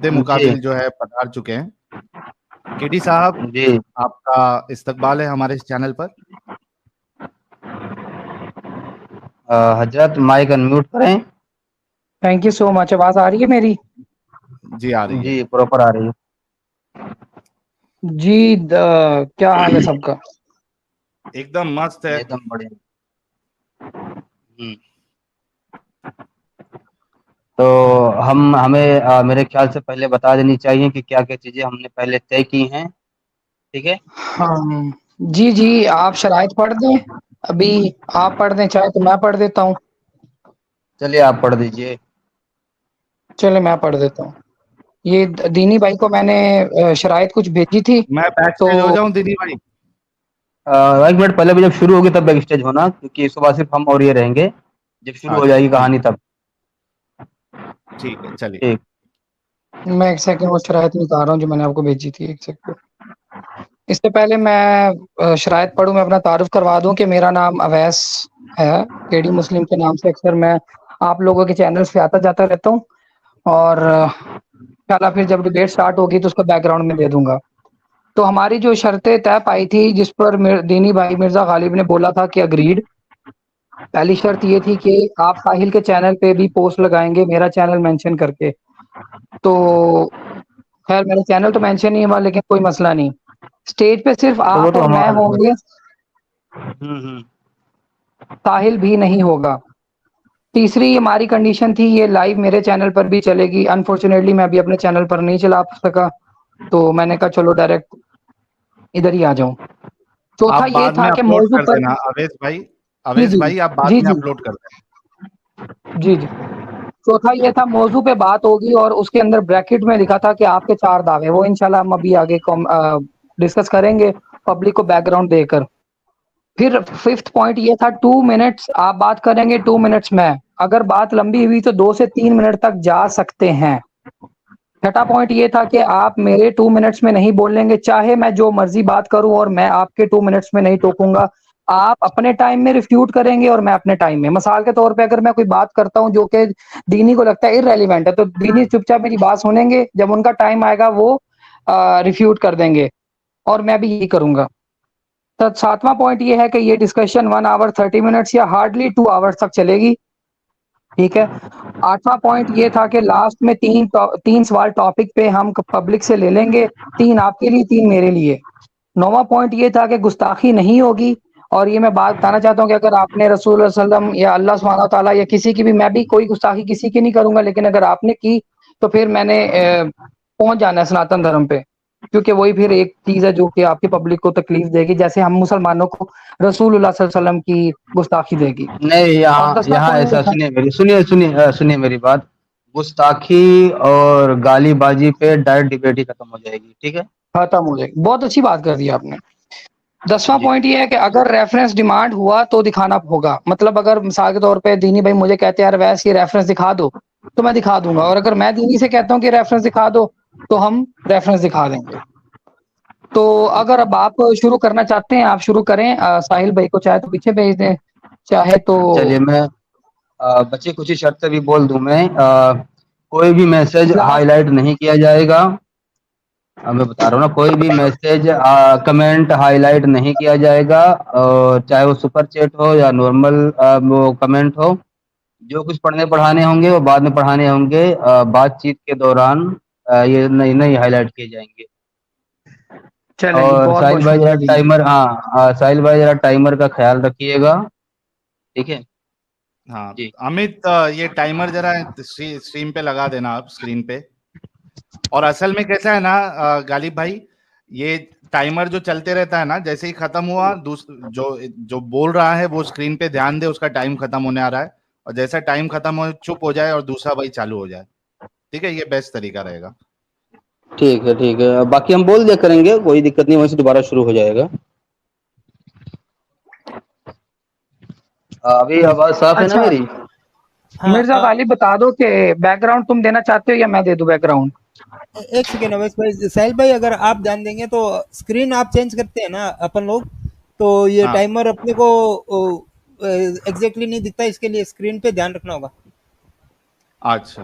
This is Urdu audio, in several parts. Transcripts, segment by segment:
جی مقابل جو ہے پدھار چکے ہیں. کیڈی صاحب جی آپ کا استقبال ہے ہمارے اس چینل پر. حضرت مائک انمیوٹ کریں. تھینک یو سو مچ. آواز آ رہی ہے میری؟ جی آ رہی ہے. جی پراپر آ رہی ہے. جی کیا حال ہے سب کا؟ ایک دم مست ہے. ایک دم بڑھیا. تو ہمیں میرے خیال سے پہلے بتا دینی چاہیے کہ کیا کیا چیزیں ہم نے پہلے طے کی ہیں. ٹھیک ہے. ہاں جی جی آپ شرائط پڑھ دیں. ابھی آپ پڑھ دیں چاہے تو میں پڑھ دیتا ہوں. چلیے آپ پڑھ دیجئے. چلے میں پڑھ دیتا ہوں. یہ دینی بھائی کو میں نے شرائط کچھ بھیجی تھی. میں بیک تو اسٹیج ہو جاؤں دینی بھائی؟ ایک منٹ پہلے بھی جب شروع ہوگی تب بیک اسٹیج ہونا، کیونکہ اس بار صرف ہم اور یہ رہیں گے. جب شروع ہو جائے گی اچھا کہانی تب. ٹھیک ہے چلیے. ٹھیک. میں ایک سیکنڈ وہ شرائط نکال رہا ہوں جو میں نے آپ کو بھیجی تھی. ایک سیکنڈ. اس سے پہلے میں شرائط پڑھوں، میں اپنا تعارف کروا دوں کہ میرا نام اویس ہے. کیڈی مسلم کے نام سے اکثر میں آپ لوگوں کے چینلز پہ آتا جاتا رہتا ہوں، اور انشاءاللہ پھر جب ڈیبیٹ سٹارٹ ہوگی تو اس کا بیک گراؤنڈ میں دے دوں گا. تو ہماری جو شرطیں طے پائی تھی جس پر دینی بھائی مرزا غالب نے بولا تھا کہ اگریڈ. پہلی شرط یہ تھی کہ آپ ساحل کے چینل پہ بھی پوسٹ لگائیں گے میرا چینل مینشن کر کے. تو خیر میرا چینل تو مینشن نہیں ہوا، لیکن کوئی مسئلہ نہیں. اسٹیج پہ صرف تو وہ آپ تو اور میں ہمارا ہوں گے، ساحل بھی نہیں ہوگا. تیسری ہماری کنڈیشن تھی یہ لائیو میرے چینل پر بھی چلے گی. انفارچونیٹلی میں بھی اپنے چینل پر نہیں چلا سکا، تو میں نے کہا چلو ڈائریکٹ ادھر ہی آ جاؤں. چوتھا آپ یہ بعد میں تھا کہ اپلوڈ موضوع کر پر دینا اویس بھائی. جی اویس جی بھائی آپ بعد جی میں جی اپلوڈ کر دینا. جی جی. چوتھا یہ تھا موضوع پہ بات ہوگی، اور اس کے اندر بریکٹ میں لکھا تھا کہ آپ کے 4 دعوے، وہ انشاءاللہ ہم ابھی آگے ڈسکس کریں گے پبلک کو بیک گراؤنڈ دے کر. پھر 5th پوائنٹ یہ تھا 2 منٹس آپ بات کریں گے، 2 منٹس میں. اگر بات لمبی ہوئی تو 2 سے 3 منٹ تک جا سکتے ہیں. چھٹا پوائنٹ یہ تھا کہ آپ میرے 2 منٹس میں نہیں بولیں گے، چاہے میں جو مرضی بات کروں اور میں آپ کے 2 منٹس میں نہیں ٹوکوں گا. آپ اپنے ٹائم میں ریفیوٹ کریں گے اور میں اپنے ٹائم میں. مثال کے طور پہ اگر میں کوئی بات کرتا ہوں جو کہ دینی کو لگتا ہے ارریلیونٹ ہے، تو دینی چپ چاپ میری بات سنیں گے، جب ان کا ٹائم آئے گا وہ ریفیوٹ کر دیں گے، اور میں بھی یہی کروں گا. تو 7واں پوائنٹ یہ ہے کہ یہ ڈسکشن 1 آور 30 منٹس یا ہارڈلی 2 آورس تک چلے گی. ٹھیک ہے. 8واں پوائنٹ یہ تھا کہ لاسٹ میں 3 سوال ٹاپک پہ ہم پبلک سے لے لیں گے، 3 آپ کے لیے 3 میرے لیے. 9واں پوائنٹ یہ تھا کہ گستاخی نہیں ہوگی. اور یہ میں بات بتانا چاہتا ہوں کہ اگر آپ نے رسول اللہ صلی اللہ علیہ وسلم یا اللہ سبحانہ و تعالیٰ یا کسی کی بھی، میں بھی کوئی گستاخی کسی کی نہیں کروں گا، لیکن اگر آپ نے کی تو پھر میں نے پہنچ جانا ہے سناتن دھرم پہ، کیونکہ وہی پھر ایک چیز ہے جو کہ آپ کی پبلک کو تکلیف دے گی، جیسے ہم مسلمانوں کو رسول اللہ صلی اللہ علیہ وسلم کی گستاخی دے گی. نہیں، اور یہاں 10واں یہاں ایسا پوائنٹ، سنیے میری بات. گستاخی اور گالی بازی پہ ڈائریکٹ ڈبیٹ ہی ختم ہو جائے گی. ٹھیک ہے. ختم ہو جائے گی. بہت اچھی بات کر دی آپ نے. 10واں جی پوائنٹ یہ ہے کہ اگر ریفرنس ڈیمانڈ ہوا تو دکھانا ہوگا. مطلب اگر مثال کے طور پہ دینی بھائی مجھے کہتے ہیں یار ویسے یہ ریفرنس دکھا دو، تو میں دکھا دوں گا. اور اگر میں دینی سے کہتا ہوں کہ ریفرنس دکھا دو، تو ہم ریفرنس دکھا دیں گے. تو اگر اب آپ شروع کرنا چاہتے ہیں آپ شروع کریں. ساحل بھائی کو چاہے تو پیچھے بھیج دیں، چاہے تو چلیے میں بچی کچھ شرط بھی بول دوں. میں کوئی بھی میسج ہائی لاسٹ. لائٹ نہیں کیا جائے گا. میں بتا رہا ہوں نا، کوئی بھی میسج کمنٹ ہائی لائٹ نہیں کیا جائے گا، اور چاہے وہ سپر چیٹ ہو یا نارمل وہ کمنٹ ہو. جو کچھ پڑھنے پڑھانے ہوں گے وہ بعد میں پڑھانے ہوں گے. بات چیت کے دوران یہ نہیں ہائی لائٹ کیے جائیں گے. چلیں جی، اور بہت ساحل بہت بھائی ذرا شکریہ جی. ٹائمر، ساحل بھائی ذرا ٹائمر کا خیال رکھیے گا. ٹھیک ہے. ہاں جی امت، یہ ٹائمر ذرا اسٹریم پہ لگا دینا آپ، اسکرین پہ. اور اصل میں کیسا ہے نا غالب بھائی، یہ ٹائمر جو چلتے رہتا ہے نا، جیسے ہی ختم ہوا جو بول رہا ہے وہ اسکرین پہ دھیان دے، اس کا ٹائم ختم ہونے آ رہا ہے. اور جیسا ٹائم ختم ہو چپ ہو جائے اور دوسرا بھائی چالو ہو جائے. ٹھیک ہے، یہ بیسٹ طریقہ رہے گا. ٹھیک ہے. ٹھیک ہے. باقی ہم بول دیا کریں گے، کوئی دقت نہیں، وہیں سے دوبارہ شروع ہو جائے گا. ابھی آواز صاف ہے نا اچھا میری؟ مرزا ہاں غالب بتا دو کہ بیک گراؤنڈ تم دینا چاہتے ہو یا میں دے دوں بیک گراؤنڈ؟ ایک سیکنڈ اویس بھائی، ساحل بھائی اگر آپ دھیان دیں گے تو اسکرین آپ چینج کرتے ہیں نا اپن لوگ، تو یہ ہاں ٹائمر اپنے کو ایگزیکٹلی نہیں دکھتا. اس کے لیے اسکرین پہ دھیان رکھنا ہوگا. اچھا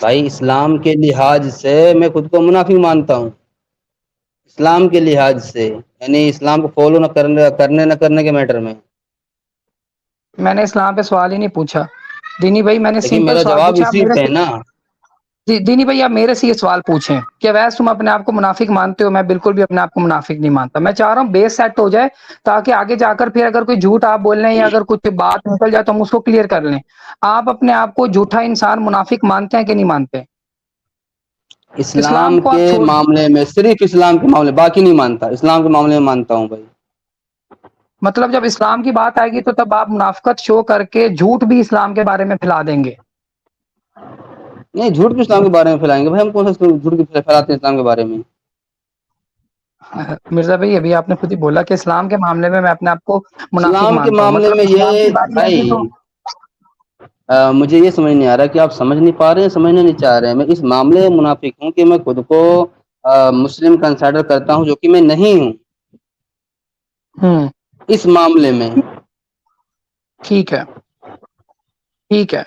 بھائی اسلام کے لحاظ سے میں خود کو منافق مانتا ہوں، اسلام کے لحاظ سے، یعنی اسلام کو فالو نہ کرنے کے میٹر میں۔ میں نے اسلام پہ سوال ہی نہیں پوچھا دینی بھائی، میں نے لیکن سمپل میرا سوال جواب پوچھا اسی پہ ہے نا۔ جی دینی بھائی آپ میرے سے یہ سوال پوچھیں کہ ویسے تم اپنے آپ کو منافق مانتے ہو، میں بالکل بھی اپنے آپ کو منافق نہیں مانتا۔ میں چاہ رہا ہوں بیس سیٹ ہو جائے تاکہ آگے جا کر پھر اگر کوئی جھوٹ آپ بول رہے ہیں یا اگر کچھ بات نکل جائے تو ہم اس کو کلیئر کر لیں۔ آپ اپنے آپ کو جھوٹا انسان منافق مانتے ہیں کہ نہیں مانتے؟ اسلام کو کے آپ چھوڑ دیں، معاملے میں، صرف اسلام کے معاملے، باقی نہیں مانتا، اسلام کے معاملے میں مانتا ہوں بھائی۔ مطلب جب اسلام کی بات آئے گی تو تب آپ منافقت شو کر کے جھوٹ بھی اسلام کے بارے میں پھیلا دیں گے؟ نہیں، جھوٹ بھی اسلام کے بارے میں پھیلائیں گے بھائی، ہم کون سا جھوٹ پھیلاتے ہیں اسلام کے بارے میں؟ مرزا بھائی ابھی آپ نے خود ہی بولا کہ اسلام کے معاملے میں اپنے آپ کو منافق اسلام کے مانتا ہوں، معاملے مطلب میں اسلام یہ کی باری آئے گی بھائی، تو مجھے یہ سمجھ نہیں آ رہا کہ آپ سمجھ نہیں پا رہے ہیں، سمجھنا نہیں چاہ رہے ہیں۔ میں اس معاملے میں منافق ہوں کہ میں خود کو مسلم کنسیڈر کرتا ہوں، جو کہ میں نہیں ہوں ہوں اس معاملے میں۔ ٹھیک ہے ٹھیک ہے،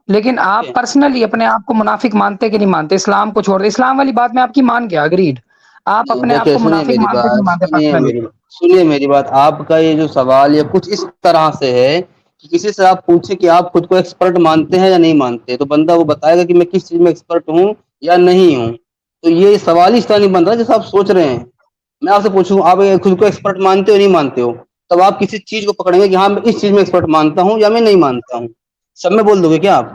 لیکن ٹھیک آپ ہے؟ پرسنلی اپنے آپ کو منافق مانتے کہ نہیں مانتے؟ اسلام کو چھوڑ دیں، اسلام والی بات میں آپ کی مان گیا، اگریڈ۔ آپ اپنے آپ دیکھیے، کو منافق مانتے کہ نہیں مانتے پرسنلی؟ سنیے میری بات، آپ کا یہ جو سوال یہ کچھ اس طرح سے ہے کہ کسی سے آپ پوچھیں کہ آپ خود کو ایکسپرٹ مانتے ہیں یا نہیں مانتے، تو بندہ وہ بتائے گا کہ میں کس چیز میں ایکسپرٹ ہوں یا نہیں ہوں۔ تو یہ سوال ہی اس طرح نہیں بن رہا جیسے آپ سوچ رہے ہیں۔ میں آپ سے پوچھوں آپ خود کو ایکسپرٹ مانتے ہو نہیں مانتے ہو، تب آپ کسی چیز کو پکڑیں گے کہ ہاں میں اس چیز میں ایکسپرٹ مانتا ہوں یا میں نہیں مانتا ہوں، سب میں بول دو گے کیا آپ؟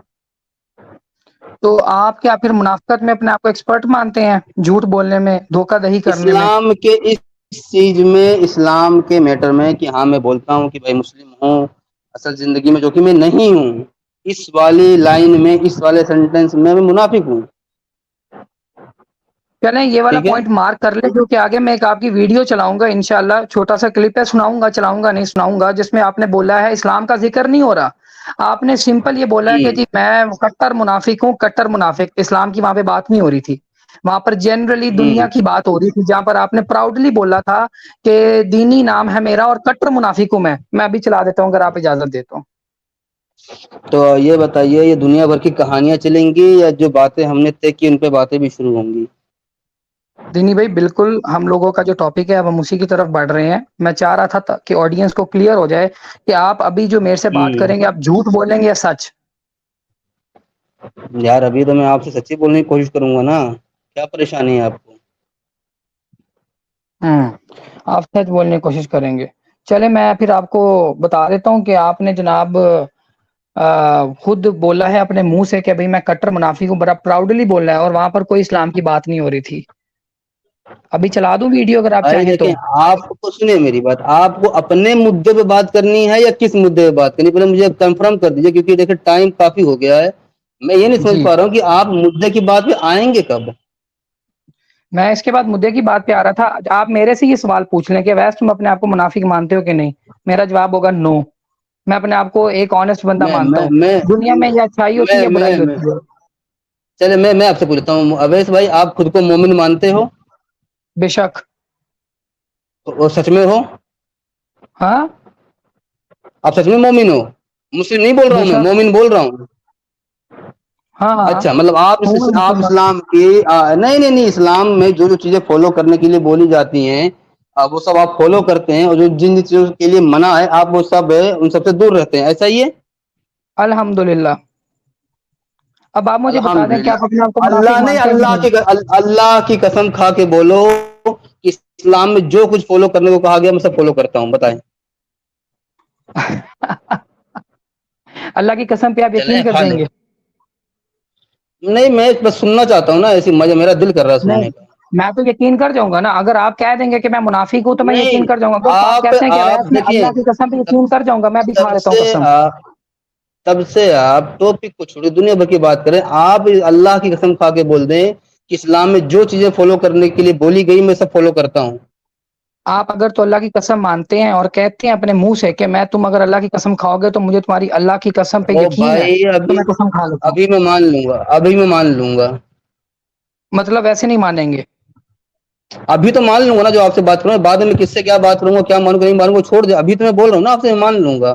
تو آپ کیا پھر منافقت میں اپنے آپ کو ایکسپرٹ مانتے ہیں، جھوٹ بولنے میں، دھوکہ دہی کرنے میں؟ اسلام کے اس چیز میں، اسلام کے میٹر میں کہ ہاں میں بولتا ہوں کہ بھائی مسلم ہوں اصل زندگی میں، جو کہ میں نہیں ہوں، اس والی لائن میں، اس والے سینٹینس میں منافق ہوں۔ چلیں یہ والا ٹھیک ہے؟ پوائنٹ مارک کر لیں، کیونکہ آگے میں ایک آپ کی ویڈیو چلاؤں گا انشاءاللہ، چھوٹا سا کلپ ہے، چلاؤں گا نہیں سناؤں گا، جس میں آپ نے بولا ہے اسلام کا ذکر نہیں ہو رہا، آپ نے سمپل یہ بولا ہے کہ جی میں کٹر منافق ہوں، کٹر منافق، اسلام کی وہاں پہ بات نہیں ہو رہی تھی، وہاں پر جنرلی دنیا کی بات ہو رہی تھی، جہاں پر آپ نے پراؤڈلی بولا تھا کہ دینی نام ہے میرا اور کٹر منافق ہوں میں ابھی چلا دیتا ہوں اگر آپ اجازت دیتے ہو۔ تو یہ بتائیے، یہ دنیا بھر کی کہانیاں چلیں گی یا جو باتیں ہم نے طے کی ان پہ باتیں بھی شروع ہوں گی؟ دینی بھائی بالکل، ہم لوگوں کا جو ٹاپک ہے اب ہم اسی کی طرف بڑھ رہے ہیں۔ میں چاہ رہا تھا کہ آڈینس کو کلیئر ہو جائے کہ آپ ابھی جو میرے سے بات کریں گے آپ جھوٹ بولیں گے یا سچ؟ یار ابھی تو میں آپ سے سچی بولنے کی کوشش کروں گا نا، کیا پریشانی ہے آپ کو؟ آپ سچ بولنے کی کوشش کریں گے، چلے میں پھر آپ کو بتا دیتا ہوں کہ آپ نے جناب خود بولا ہے اپنے منہ سے کہ بھئی میں کٹر منافق ہوں، بڑا پراؤڈلی بول رہا ہے، اور وہاں پر کوئی اسلام کی بات نہیں ہو رہی تھی۔ ابھی چلا دوں ویڈیو اگر آپ بھائی چاہیں تو؟ دیکھیں، آپ کو سنیں میری بات، آپ کو اپنے مدعے پہ بات کرنی ہے یا کس مدعے پہ بات کرنی ہے، پہلے مجھے کنفرم کر دیجیے، کیونکہ دیکھیں ٹائم کافی ہو گیا ہے، میں یہ نہیں سمجھ جی پا رہا ہوں کہ آپ مدعے کی بات پہ آئیں گے کب؟ میں اس کے بعد مدعے کی بات پہ آ رہا تھا۔ آپ میرے سے یہ سوال پوچھ لیں کہ ویسے تم اپنے آپ کو منافق مانتے ہو کہ نہیں، میرا جواب ہوگا نو، میں اپنے آپ کو ایک آنےسٹ بندہ میں مانتا میں ہوں، میں دنیا میں یا اچھائی ہوتی ہے میں یا میں برائی میں ہوتی ہے۔ چلے میں آپ سے پوچھتا ہوں، اویس بھائی آپ خود کو مومن مانتے ہو؟ بے شک۔ اور سچ میں ہو؟ ہاں آپ سچ میں مومن ہو؟ مسلم نہیں بول رہا بے ہوں، میں شک، مومن بول رہا ہوں۔ ہاں ہاں اچھا، مطلب آپ ہوں میں مسلمان۔ اسلام کی نہیں اسلام میں جو چیزیں فالو کرنے کے لیے بولی جاتی ہیں وہ سب آپ فالو کرتے ہیں، اور جو جن چیزوں کے لیے منع ہے آپ وہ سب ان سب سے دور رہتے ہیں، ایسا ہی ہے؟ الحمدللہ۔ اب آپ مجھے بتا دیں کہ الحمدللہ۔ آپ اپنے آپ کو اللہ منافق نے مانتے ہیں کہ نہیں؟ اللہ کی قسم کھا کے بولو کہ اسلام میں جو کچھ فالو کرنے کو کہا گیا میں سب فالو کرتا ہوں، بتائیں۔ اللہ کی قسم پہ آپ چلیں یقین کر کھا جائیں لیں، گے؟ نہیں میں بس سننا چاہتا ہوں نا، ایسی مزہ میرا دل کر رہا ہے نہیں سننے کا۔ میں تو یقین کر جاؤں گا نا، اگر آپ کہہ دیں گے کہ میں منافق ہوں تو میں نہیں، یقین کر جاؤں گا، اگر آپ کہتے ہیں کہ آپ ویسے میں دیکھیے، اللہ کی قسم پہ تب یقین کر جاؤں گا، میں بھی کھا تب لیتا ہوں سے قسم۔ آپ تب سے آپ ٹاپک کو چھوڑی دنیا بھر کی بات کریں، آپ اللہ کی قسم کھا کے بول دیں کہ اسلام میں جو چیزیں فالو کرنے کے لیے بولی گئی میں سب فالو کرتا ہوں۔ آپ اگر تو اللہ کی قسم مانتے ہیں اور کہتے ہیں اپنے منہ سے کہ میں تم اگر اللہ کی قسم کھاؤ گے تو مجھے تمہاری اللہ کی قسم پہ او یقین ہے، بھائی، تو میں قسم کھا لیتا ہوں۔ ابھی میں مان لوں گا، ابھی میں مان لوں گا، مطلب ایسے نہیں مانیں گے؟ ابھی تو مان لوں گا نا جو آپ سے بات کروں گا، بعد میں کس سے کیا بات کروں گا، کیا مانوں گا نہیں مانوں گا چھوڑ دے، ابھی تو میں بول رہا ہوں نا آپ سے، میں مان لوں گا۔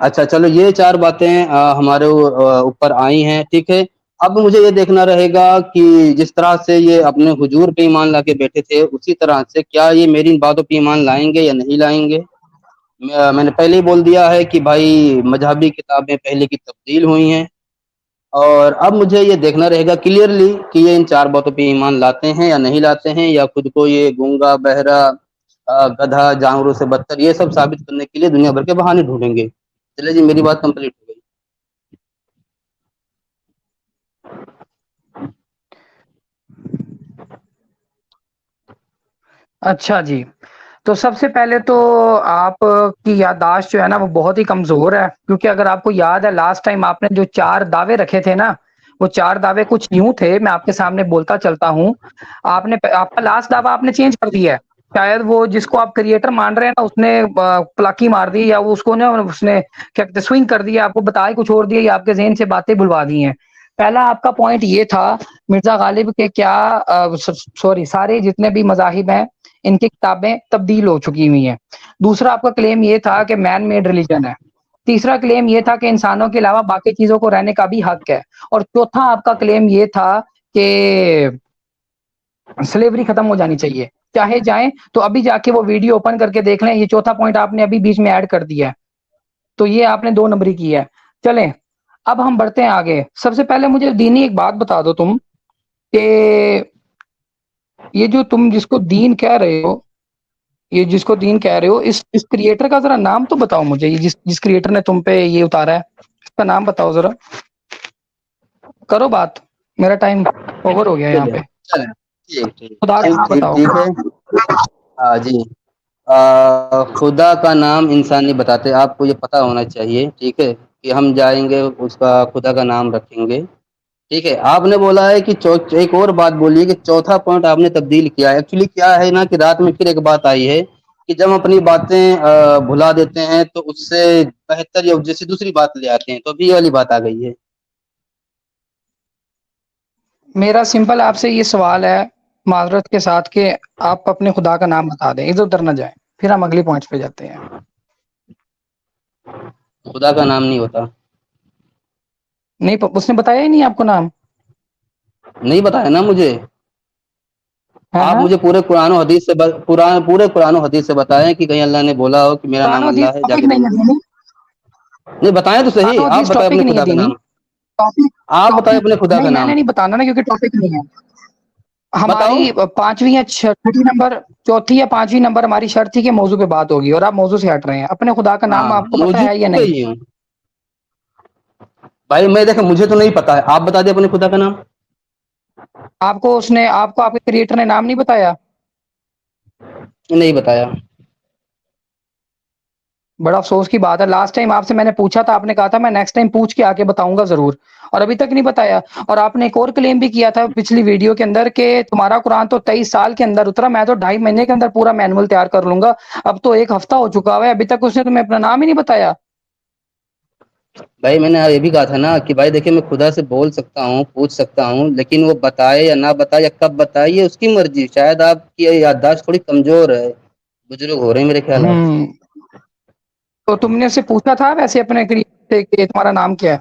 اچھا چلو یہ 4 باتیں ہمارے اوپر آئی ہیں، ٹھیک ہے. اب مجھے یہ دیکھنا رہے گا کہ جس طرح سے یہ اپنے حضور پہ ایمان لا کے بیٹھے تھے، اسی طرح سے کیا یہ میری ان باتوں پہ ایمان لائیں گے یا نہیں لائیں گے. میں نے پہلے ہی بول دیا ہے کہ بھائی مذہبی کتابیں پہلے کی تبدیل ہوئی ہیں، اور اب مجھے یہ دیکھنا رہے گا کلیئرلی کہ یہ ان 4 باتوں پہ ایمان لاتے ہیں یا نہیں لاتے ہیں، یا خود کو یہ گونگا، بہرا، گدھا، جانوروں سے بدتر یہ سب ثابت کرنے کے لیے دنیا بھر کے بہانے ڈھونڈیں گے. چلے جی میری بات کمپلیٹ ہو گئی. اچھا جی، تو سب سے پہلے تو آپ کی یادداشت جو ہے نا وہ بہت ہی کمزور ہے، کیونکہ اگر آپ کو یاد ہے لاسٹ ٹائم آپ نے جو 4 دعوے رکھے تھے نا، وہ 4 دعوے کچھ یوں تھے، میں آپ کے سامنے بولتا چلتا ہوں. آپ کا لاسٹ دعویٰ آپ نے چینج کر دیا ہے. شاید وہ جس کو آپ کریٹر مان رہے ہیں نا، اس نے پلاکی مار دی، یا وہ اس کو نا اس نے کیا کہتے سوئنگ کر دیا، آپ کو بتایا کچھ اور دیا، یا آپ کے ذہن سے باتیں بلوا دی ہیں. پہلا آپ کا پوائنٹ یہ تھا مرزا غالب کے کیا سوری سارے جتنے بھی مذاہب ہیں ان کی کتابیں تبدیل ہو چکی ہوئی ہیں. دوسرا آپ کا کلیم یہ تھا کہ مین میڈ ریلیجن ہے. تیسرا کلیم یہ تھا کہ انسانوں کے علاوہ باقی چیزوں کو رہنے کا بھی حق ہے. اور چوتھا آپ کا کلیم یہ تھا کہ سلیوری ختم ہو جانی چاہیے، چاہے جائیں تو ابھی جا کے وہ ویڈیو اوپن کر کے دیکھ لیں. یہ چوتھا پوائنٹ آپ نے ابھی بیچ میں ایڈ کر دیا ہے، تو یہ آپ نے 2 نمبری کی ہے. چلیں اب ہم بڑھتے ہیں آگے. سب سے پہلے مجھے دینی ایک بات بتا دو تم، کہ یہ جو تم جس کو دین کہہ رہے ہو، یہ جس کو دین کہہ رہے ہو، اس کریٹر کا ذرا نام تو بتاؤ مجھے. یہ جس کریٹر نے تم پہ یہ اتارا ہے، اس کا نام بتاؤ ذرا. کرو بات، میرا ٹائم اوور ہو گیا یہاں چلیں پہ. چلیں ٹھیک ٹھیک خدا کا نام بتاؤ. ٹھیک ہے. ہاں جی، خدا کا نام انسان نہیں بتاتے، آپ کو یہ پتہ ہونا چاہیے، ٹھیک ہے، کہ ہم جائیں گے اس کا خدا کا نام رکھیں گے. ٹھیک ہے. آپ نے بولا ہے کہ ایک اور بات بولیے کہ چوتھا پوائنٹ آپ نے تبدیل کیا ہے. ایکچولی کیا ہے نا کہ رات میں پھر ایک بات آئی ہے کہ جب ہم اپنی باتیں بھلا دیتے ہیں تو اس سے بہتر یا جیسے دوسری بات لے آتے ہیں، تو ابھی یہ والی بات آ گئی ہے. میرا سمپل آپ سے یہ سوال ہے معذرت کے ساتھ، کہ آپ اپنے خدا کا نام بتا دیں، ادھر ادھر نہ جائیں، پھر ہم اگلی پوائنٹ پہ جاتے ہیں. خدا کا نام نہیں ہوتا. نہیں، اس نے بتایا ہی نہیں آپ کو نام. نہیں بتایا نا مجھے. ہاں آپ ہاں، مجھے پورے قرآن و حدیث سے پورے قرآن و حدیث سے بتائیں کہ کہیں اللہ نے بولا ہو کہ میرا قرآن نام و حدیث اللہ ہے، جا ٹاپک کے نہیں دیکھ. ہے دینی. نہیں بتائیں تو قرآن و صحیح، آپ حدیث بتائیں ٹاپک اپنے نہیں ہے خدا کا دینی. نام. ٹاپک آپ بتائیں ٹاپک اپنے خدا کا نہیں، میں نام. نے نہیں بتانا نا، کیونکہ ٹاپک نہیں ہے. بتاؤ. ہماری 5ویں یا 6ٹھی نمبر، چوتھی یا 5ویں نمبر ہماری شرط تھی کہ موضوع پہ بات ہوگی، اور آپ موضوع سے ہٹ رہے ہیں. اپنے خدا کا ہاں نام آپ کو پتا ہے یا موجود پہ نہیں؟ ہی ہوں بھائی. میں دیکھیں مجھے تو نہیں پتا ہے، آپ بتا دیں اپنے خدا کا نام. آپ کو آپ کے کریٹر نے نام نہیں بتایا؟ نہیں بتایا. بڑا افسوس کی بات ہے. لاسٹ ٹائم آپ سے میں نے پوچھا تھا، آپ نے کہا تھا میں نیکسٹ ٹائم پوچھ کے آ کے بتاؤں گا ضرور، اور ابھی تک نہیں بتایا. اور آپ نے ایک اور کلیم بھی کیا تھا پچھلی ویڈیو کے اندر کہ تمہارا قرآن تو 23 سال کے اندر اترا، میں تو 2.5 مہینے کے اندر پورا مینول تیار کر لوں گا. اب تو 1 ہفتہ ہو چکا ہے، ابھی تک اس نے تمہیں اپنا نام ہی نہیں بتایا. بھائی میں نے یہ بھی کہا تھا نا کہ بھائی دیکھیں میں خدا سے بول سکتا ہوں، پوچھ سکتا ہوں، لیکن وہ بتائے یا نہ بتائے یا کب بتائے یہ اس کی مرضی. شاید آپ کی یادداشت تھوڑی کمزور ہے، بزرگ ہو رہے ہیں میرے خیالات. ہوں، تو تم نے اسے پوچھا تھا ویسے اپنے کریٹر سے کہ تمہارا نام کیا ہے؟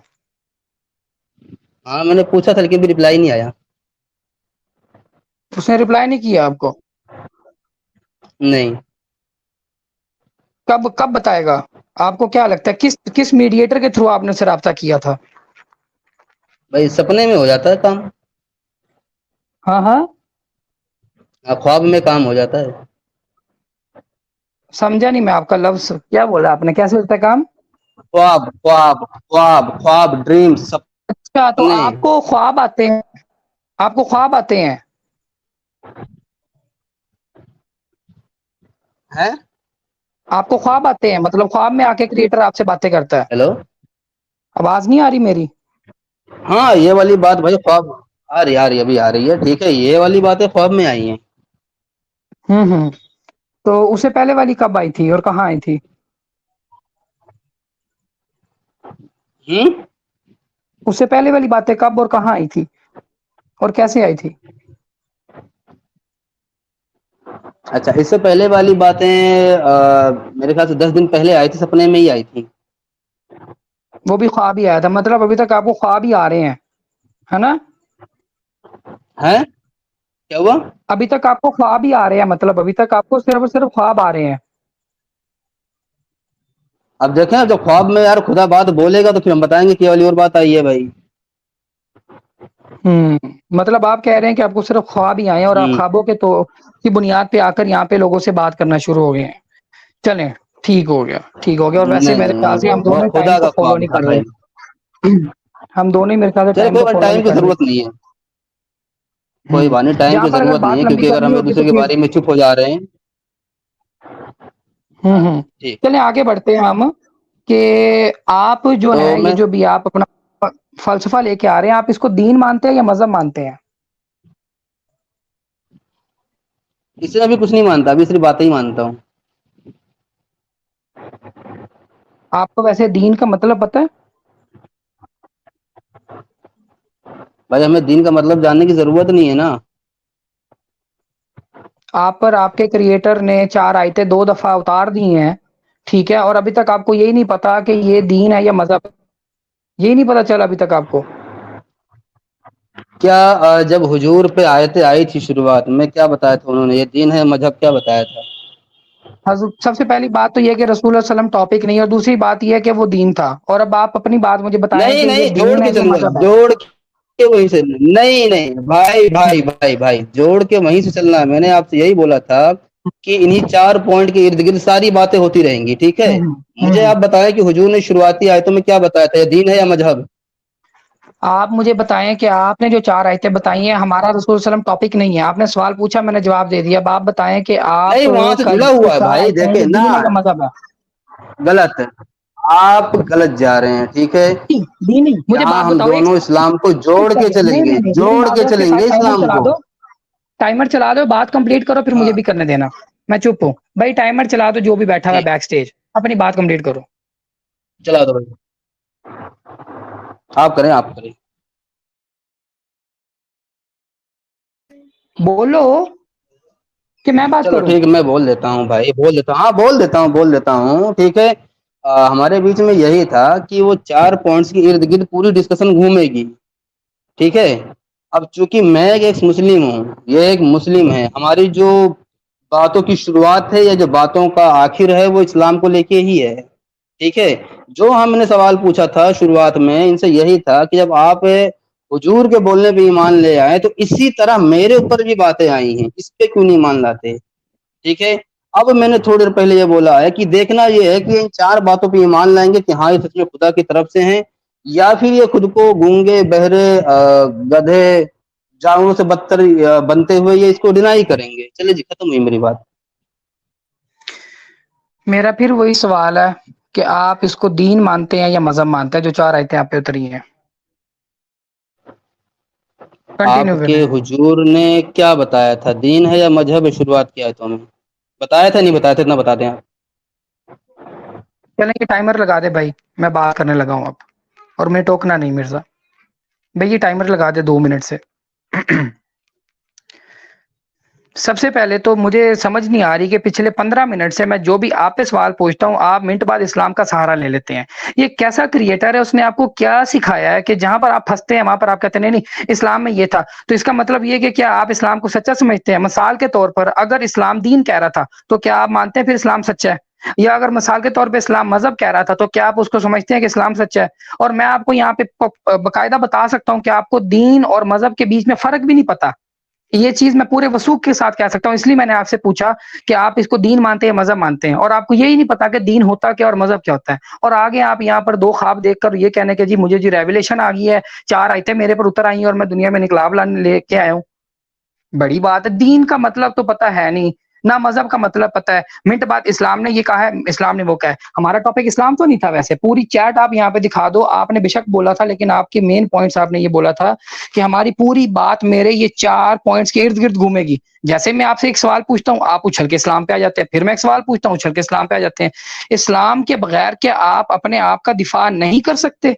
ہاں میں نے پوچھا تھا لیکن بھی رپلائی نہیں آیا. اس نے رپلائی نہیں کیا آپ کو؟ نہیں. کب بتائے گا؟ آپ کو کیا لگتا ہے کس میڈیٹر کے تھرو آپ نے اسے رابطہ کیا تھا؟ بھائی سپنے میں ہو جاتا ہے کام. ہاں ہاں، خواب میں کام ہو جاتا ہے. سمجھا نہیں میں آپ کا لفظ، کیا بولا آپ نے؟ کیسے ہوتا ہے کام؟ خواب خواب خواب خواب ڈریم اچھا، تو سپنے. آپ کو خواب آتے ہیں؟ آپ کو خواب آتے ہیں؟ ہے. آپ کو خواب آتے ہیں؟ مطلب خواب میں آ کے کریٹر آپ سے باتیں کرتا ہے؟ ہیلو. آواز نہیں آ رہی میری؟ ہاں یہ والی بات بھائی خواب آ رہی ابھی آ رہی ہے. ٹھیک ہے، یہ والی باتیں خواب میں آئی ہیں. ہوں، تو اس سے پہلے والی کب آئی تھی اور کہاں آئی تھی؟ ہوں. اس سے پہلے والی باتیں کب اور کہاں آئی تھی اور کیسے آئی تھی؟ اچھا، اس سے پہلے والی باتیں میرے خیال سے 10 دن پہلے آئی تھی، سپنے میں ہی آئی تھی. وہ بھی خواب ہی آیا تھا، مطلب ابھی تک آپ کو خواب ہی آ رہے ہیں، ہے نا؟ ہے کیا ہوا؟ ابھی تک آپ کو خواب ہی آ رہے ہیں، مطلب ابھی تک آپ کو صرف اور صرف خواب آ رہے ہیں۔ اب دیکھیں جب خواب میں یار خدا بات بولے گا تو پھر ہم بتائیں گے کہ والی اور بات آئی ہے بھائی۔ مطلب آپ کہہ رہے ہیں کہ آپ کو صرف خواب ہی آئے ہیں اور آپ خوابوں کے تو کی بنیاد پہ آ کر یہاں پہ لوگوں سے بات کرنا شروع ہو گئے ہیں۔ چلیں ٹھیک ہو گیا، ٹھیک ہو گیا۔ اور ویسے میرے خیال سے ہم وہ دونوں ٹائم خدا کو کا فالو خواب نہیں تھا کر بھائی۔ رہے، ہم دونوں ہی میرے خیال سے چلے ٹائم کوئی کو بات، فالو ٹائم نہیں کی کر ضرورت نہیں ہے، کوئی بات نہیں، رہے۔ ٹائم یہاں کی پر اگر ضرورت نہیں بات ہے، لمبی کیونکہ اگر ہم کرنی ایک ہوگی دوسرے تو کے پھر بارے میں چپ ہو جا رہے ہیں۔ ہوں ٹھیک چلیں آگے بڑھتے ہیں ہم، کہ آپ جو تو ہے یہ میں جو بھی آپ اپنا فلسفہ لے کے آ رہے ہیں، آپ اس کو دین مانتے ہیں یا مذہب مانتے ہیں؟ اس سے ابھی کچھ نہیں مانتا، ابھی صرف باتیں ہی مانتا ہوں۔ آپ کو ویسے دین کا مطلب پتہ ہے؟ بھائی ہمیں دین کا مطلب جاننے کی ضرورت نہیں ہے نا۔ آپ پر آپ کے کریٹر نے 4 آیتیں 2 دفعہ اتار دی ہیں، ٹھیک ہے، اور ابھی تک آپ کو یہی نہیں پتا کہ یہ دین ہے یا مذہب، یہی نہیں پتا چلا ابھی تک آپ کو؟ کیا جب حضور پہ آیتیں آئی تھی شروعات میں کیا بتایا تھا انہوں نے؟ یہ دین ہے مذہب کیا بتایا تھا؟ سب سے پہلی بات تو یہ کہ رسول اللہ علیہ وسلم ٹاپک نہیں، اور دوسری بات یہ کہ وہ دین تھا، اور اب آپ اپنی بات مجھے بتائیں کہ نہیں یہ نہیں، جوڑ دین ہے کے یا چلوں گا، مذہب ہے۔ جوڑ کے وہیں سے نہیں نہیں بھائی بھائی بھائی بھائی، جوڑ کے وہیں سے چلنا ہے۔ میں نے آپ سے یہی بولا تھا کہ انہی 4 پوائنٹ کے ارد گرد ساری باتیں ہوتی رہیں گی، ٹھیک ہے؟ مجھے آپ بتائیں کہ حضور نے شروعاتی آیتوں میں کیا بتایا تھا، یہ دین ہے یا مذہب؟ آپ مجھے بتائیں کہ آپ نے جو 4 آیتیں بتائی ہیں، ہمارا رسول صلی اللہ علیہ وسلم ٹاپک نہیں ہے، آپ نے سوال پوچھا، میں نے جواب دے دیا۔ اب آپ بتائیں کہ آپ نہیں وہاں سے کا جڑا جو ہوا ہے 4 بھائی، آیتیں ہیں دیکھیں یہ نا، دین ہے یا مذہب ہے؟ غلط ہے، آپ غلط جا رہے ہیں، ٹھیک ہے؟ دین نہیں، مجھے یہاں بات ہم بتاؤ ایک دونوں اسلام کو جوڑ کے چلیں نہیں گے، نہیں نہیں، میری جوڑ کے معذرت کے چلیں ساتھ گے ٹائمر اسلام چلا کو۔ دو، ٹائمر چلا دو، بات کمپلیٹ کرو، پھر ہاں مجھے بھی کرنے دینا، میں چپ ہوں بھائی۔ ٹائمر چلا دو، جو بھی بیٹھا ہوا ہے ٹھیک، بیک سٹیج، اپنی بات کمپلیٹ کرو۔ چلا دو بھائی، آپ کریں آپ کریں۔ بولو کہ میں بات چلو کروں؟ ٹھیک ہے، میں بول دیتا ہوں بھائی، بول دیتا ہوں، ہاں بول دیتا ہوں، ٹھیک ہے؟ ہمارے بیچ میں یہی تھا کہ وہ 4 پوائنٹس کے ارد گرد پوری ڈسکشن گھومے گی، ٹھیک ہے؟ اب چونکہ میں ایک مسلم ہوں، یہ ایک مسلم ہے، ہماری جو باتوں کی شروعات ہے یا جو باتوں کا آخر ہے وہ اسلام کو لے کے ہی ہے، ٹھیک ہے؟ جو ہم نے سوال پوچھا تھا شروعات میں ان سے یہی تھا کہ جب آپ حضور کے بولنے پہ ایمان لے آئے تو اسی طرح میرے اوپر بھی باتیں آئی ہیں، اس پہ کیوں نہیں مان لاتے؟ ٹھیک ہے؟ اب میں نے تھوڑی دیر پہلے یہ بولا ہے کہ دیکھنا یہ ہے کہ ان 4 باتوں پہ ایمان لائیں گے کہ ہاں یہ سچ میں خدا کی طرف سے ہیں، یا پھر یہ خود کو گونگے بہرے گدھے جانوروں سے بدتر بنتے ہوئے یہ اس کو ڈینائی کریں گے۔ چلے جی، ختم ہوئی میری بات۔ میرا پھر وہی سوال ہے کہ آپ اس کو دین مانتے ہیں یا مذہب مانتے ہیں جو 4 آیتیں آپ پہ اتری ہیں؟ آپ کنٹینیو کے کریں۔ حضور نے کیا بتایا تھا، دین ہے یا مذہب ہے؟ شروعات کی آیتوں میں بتایا تھا نہیں بتایا تھا؟ اتنا بتا دیں آپ۔ چلیں کہ ٹائمر لگا دے بھائی، میں بات کرنے لگا ہوں اب، اور میں ٹوکنا نہیں مرزا بھائی، یہ ٹائمر لگا دے 2 منٹ سے۔ سب سے پہلے تو مجھے سمجھ نہیں آ رہی کہ پچھلے 15 منٹ سے میں جو بھی آپ پہ سوال پوچھتا ہوں آپ منٹ بعد اسلام کا سہارا لے لیتے ہیں۔ یہ کیسا کریٹر ہے، اس نے آپ کو کیا سکھایا ہے کہ جہاں پر آپ پھنستے ہیں وہاں پر آپ کہتے ہیں نہیں نہیں اسلام میں یہ تھا؟ تو اس کا مطلب یہ کہ کیا آپ اسلام کو سچا سمجھتے ہیں؟ مثال کے طور پر اگر اسلام دین کہہ رہا تھا تو کیا آپ مانتے ہیں پھر اسلام سچا ہے؟ یا اگر مثال کے طور پہ اسلام مذہب کہہ رہا تھا تو کیا آپ اس کو سمجھتے ہیں کہ اسلام سچا ہے؟ اور میں آپ کو یہاں پہ باقاعدہ بتا سکتا ہوں کہ آپ کو دین اور مذہب کے بیچ میں فرق بھی نہیں پتا۔ یہ چیز میں پورے وثوق کے ساتھ کہہ سکتا ہوں، اس لیے میں نے آپ سے پوچھا کہ آپ اس کو دین مانتے ہیں مذہب مانتے ہیں، اور آپ کو یہی نہیں پتا کہ دین ہوتا کیا اور مذہب کیا ہوتا ہے۔ اور آگے آپ یہاں پر 2 خواب دیکھ کر یہ کہنے کہ جی مجھے جی ریویلیشن آ گئی ہے، 4 آیتیں میرے پر اتر آئی ہیں اور میں دنیا میں انقلاب لانے لے کے آیا ہوں۔ بڑی بات ہے، دین کا مطلب تو پتہ ہے نہیں، نہ مذہب کا مطلب پتہ ہے۔ منٹ بعد اسلام نے یہ کہا ہے، اسلام نے وہ کہا ہے۔ ہمارا ٹاپک اسلام تو نہیں تھا، ویسے پوری چیٹ آپ یہاں پہ دکھا دو، آپ نے بے شک بولا تھا لیکن آپ کے مین پوائنٹس آپ نے یہ بولا تھا کہ ہماری پوری بات میرے یہ 4 پوائنٹس کے ارد گرد گھومے گی۔ جیسے میں آپ سے ایک سوال پوچھتا ہوں آپ اچھل کے اسلام پہ آ جاتے ہیں، پھر میں ایک سوال پوچھتا ہوں اچھل کے اسلام پہ آ جاتے ہیں۔ اسلام کے بغیر کیا آپ اپنے آپ کا دفاع نہیں کر سکتے؟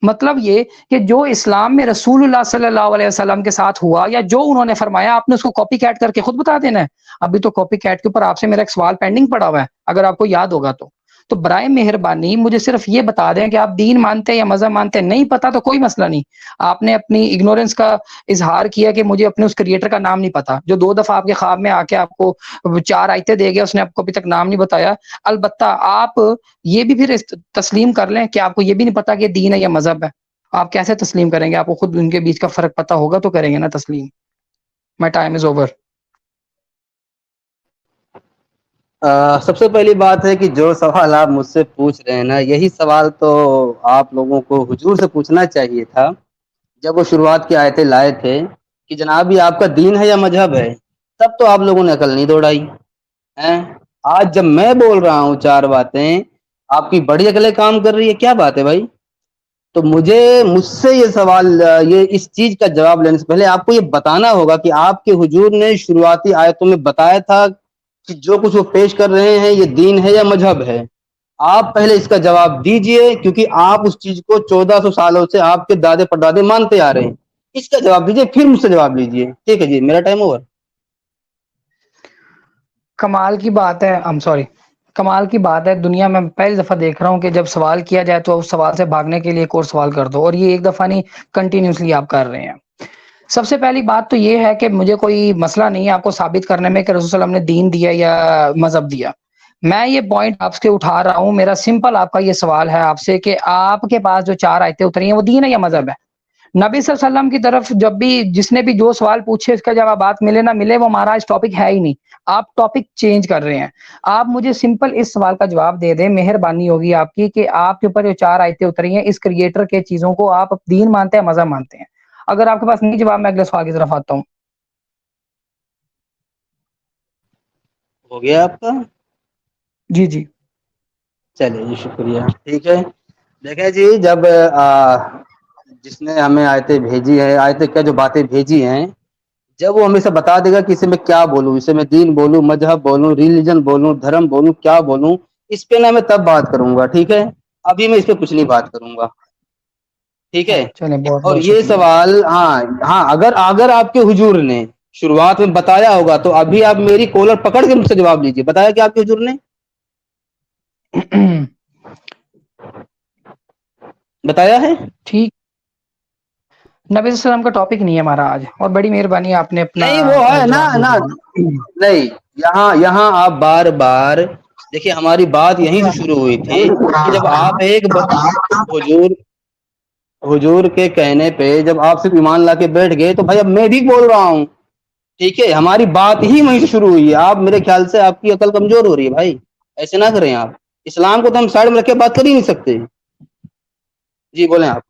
مطلب یہ کہ جو اسلام میں رسول اللہ صلی اللہ علیہ وسلم کے ساتھ ہوا یا جو انہوں نے فرمایا آپ نے اس کو کاپی کیٹ کر کے خود بتا دینا ہے؟ ابھی تو کاپی کیٹ کے اوپر آپ سے میرا ایک سوال پینڈنگ پڑا ہوا ہے، اگر آپ کو یاد ہوگا تو تو برائے مہربانی مجھے صرف یہ بتا دیں کہ آپ دین مانتے ہیں یا مذہب مانتے ہیں. نہیں پتا تو کوئی مسئلہ نہیں. آپ نے اپنی اگنورنس کا اظہار کیا کہ مجھے اپنے اس کریٹر کا نام نہیں پتا, جو 2 دفعہ آپ کے خواب میں آ کے آپ کو 4 آیتیں دے گیا, اس نے آپ کو ابھی تک نام نہیں بتایا. البتہ آپ یہ بھی پھر تسلیم کر لیں کہ آپ کو یہ بھی نہیں پتا کہ دین ہے یا مذہب ہے. آپ کیسے تسلیم کریں گے؟ آپ کو خود ان کے بیچ کا فرق پتا ہوگا تو کریں گے نا تسلیم. My time is over. سب سے پہلی بات ہے کہ جو سوال آپ مجھ سے پوچھ رہے ہیں نا, یہی سوال تو آپ لوگوں کو حضور سے پوچھنا چاہیے تھا جب وہ شروعات کی آیتیں لائے تھے کہ جناب یہ آپ کا دین ہے یا مذہب ہے. تب تو آپ لوگوں نے عقل نہیں دوڑائی ہیں. آج جب میں بول رہا ہوں 4 باتیں, آپ کی بڑی عقلیں کام کر رہی ہے. کیا بات ہے بھائی؟ تو مجھ سے یہ سوال, یہ اس چیز کا جواب لینے سے پہلے آپ کو یہ بتانا ہوگا کہ آپ کے حضور نے شروعاتی آیتوں میں بتایا تھا کہ جو کچھ وہ پیش کر رہے ہیں یہ دین ہے یا مذہب ہے. آپ پہلے اس کا جواب دیجئے, کیونکہ آپ اس چیز کو 1400 سالوں سے آپ کے دادے پردادے مانتے آ رہے ہیں. اس کا جواب دیجئے, پھر مجھ سے جواب لیجئے. ٹھیک ہے جی, میرا ٹائم اوور. کمال کی بات ہے, کمال کی بات ہے, دنیا میں پہلی دفعہ دیکھ رہا ہوں کہ جب سوال کیا جائے تو اس سوال سے بھاگنے کے لیے ایک اور سوال کر دو, اور یہ ایک دفعہ نہیں کنٹینیوسلی آپ کر رہے ہیں. سب سے پہلی بات تو یہ ہے کہ مجھے کوئی مسئلہ نہیں ہے آپ کو ثابت کرنے میں کہ رسول صلی اللہ علیہ وسلم نے دین دیا یا مذہب دیا. میں یہ پوائنٹ آپ سے اٹھا رہا ہوں, میرا سمپل آپ کا یہ سوال ہے آپ سے کہ آپ کے پاس جو 4 آیتیں اتری ہیں وہ دین ہے یا مذہب ہے. نبی صلی اللہ علیہ وسلم کی طرف جب بھی جس نے بھی جو سوال پوچھے اس کا جوابات ملے نہ ملے, وہ ہمارا اس ٹاپک ہے ہی نہیں. آپ ٹاپک چینج کر رہے ہیں. آپ مجھے سمپل اس سوال کا جواب دے دیں, مہربانی ہوگی آپ کی, کہ آپ کے اوپر جو 4 آیتیں اتری ہیں اس کریٹر کے چیزوں کو آپ دین مانتے ہیں مذہب مانتے ہیں. اگر آپ کے پاس نہیں جواب, میں اگلے سوال کی طرف آتا ہوں. ہو گیا آپ کا؟ جی جی چلیے جی, شکریہ. ٹھیک ہے, دیکھیں جی, جب جس نے ہمیں آیتیں بھیجی ہے, آیتیں کیا جو باتیں بھیجی ہیں, جب وہ ہمیں سے بتا دے گا کہ اسے میں کیا بولوں, اسے میں دین بولوں, مذہب بولوں, ریلیجن بولوں, دھرم بولوں, کیا بولوں, اس پہ میں تب بات کروں گا. ٹھیک ہے, ابھی میں اس پہ کچھ نہیں بات کروں گا. ٹھیک ہے, چلیں, بہت اور بہت یہ شکریہ. سوال, ہاں اگر آپ کے حضور نے شروعات میں بتایا ہوگا تو ابھی آپ میری کولر پکڑ کے مجھ سے جواب لیجیے. بتایا کہ آپ کے حضور نے بتایا ہے؟ ٹھیک, نبی صلی اللہ علیہ وسلم کا ٹاپک نہیں ہے ہمارا آج, اور بڑی مہربانی آپ نے اپنا نہیں وہ ہے نا جواب دے نا دیا. نہیں, یہاں آپ بار بار دیکھیے, ہماری بات یہیں سے شروع ہوئی تھی کہ جب آپ ایک حضور کے کہنے پہ جب آپ صرف ایمان لا کے بیٹھ گئے, تو بھائی اب میں بھی بول رہا ہوں. ٹھیک ہے, ہماری بات ہی وہیں سے شروع ہوئی ہے. آپ میرے خیال سے آپ کی عقل کمزور ہو رہی ہے بھائی, ایسے نہ کریں آپ. اسلام کو تو ہم سائڈ میں رکھ کے بات کر ہی نہیں سکتے. جی بولیں آپ.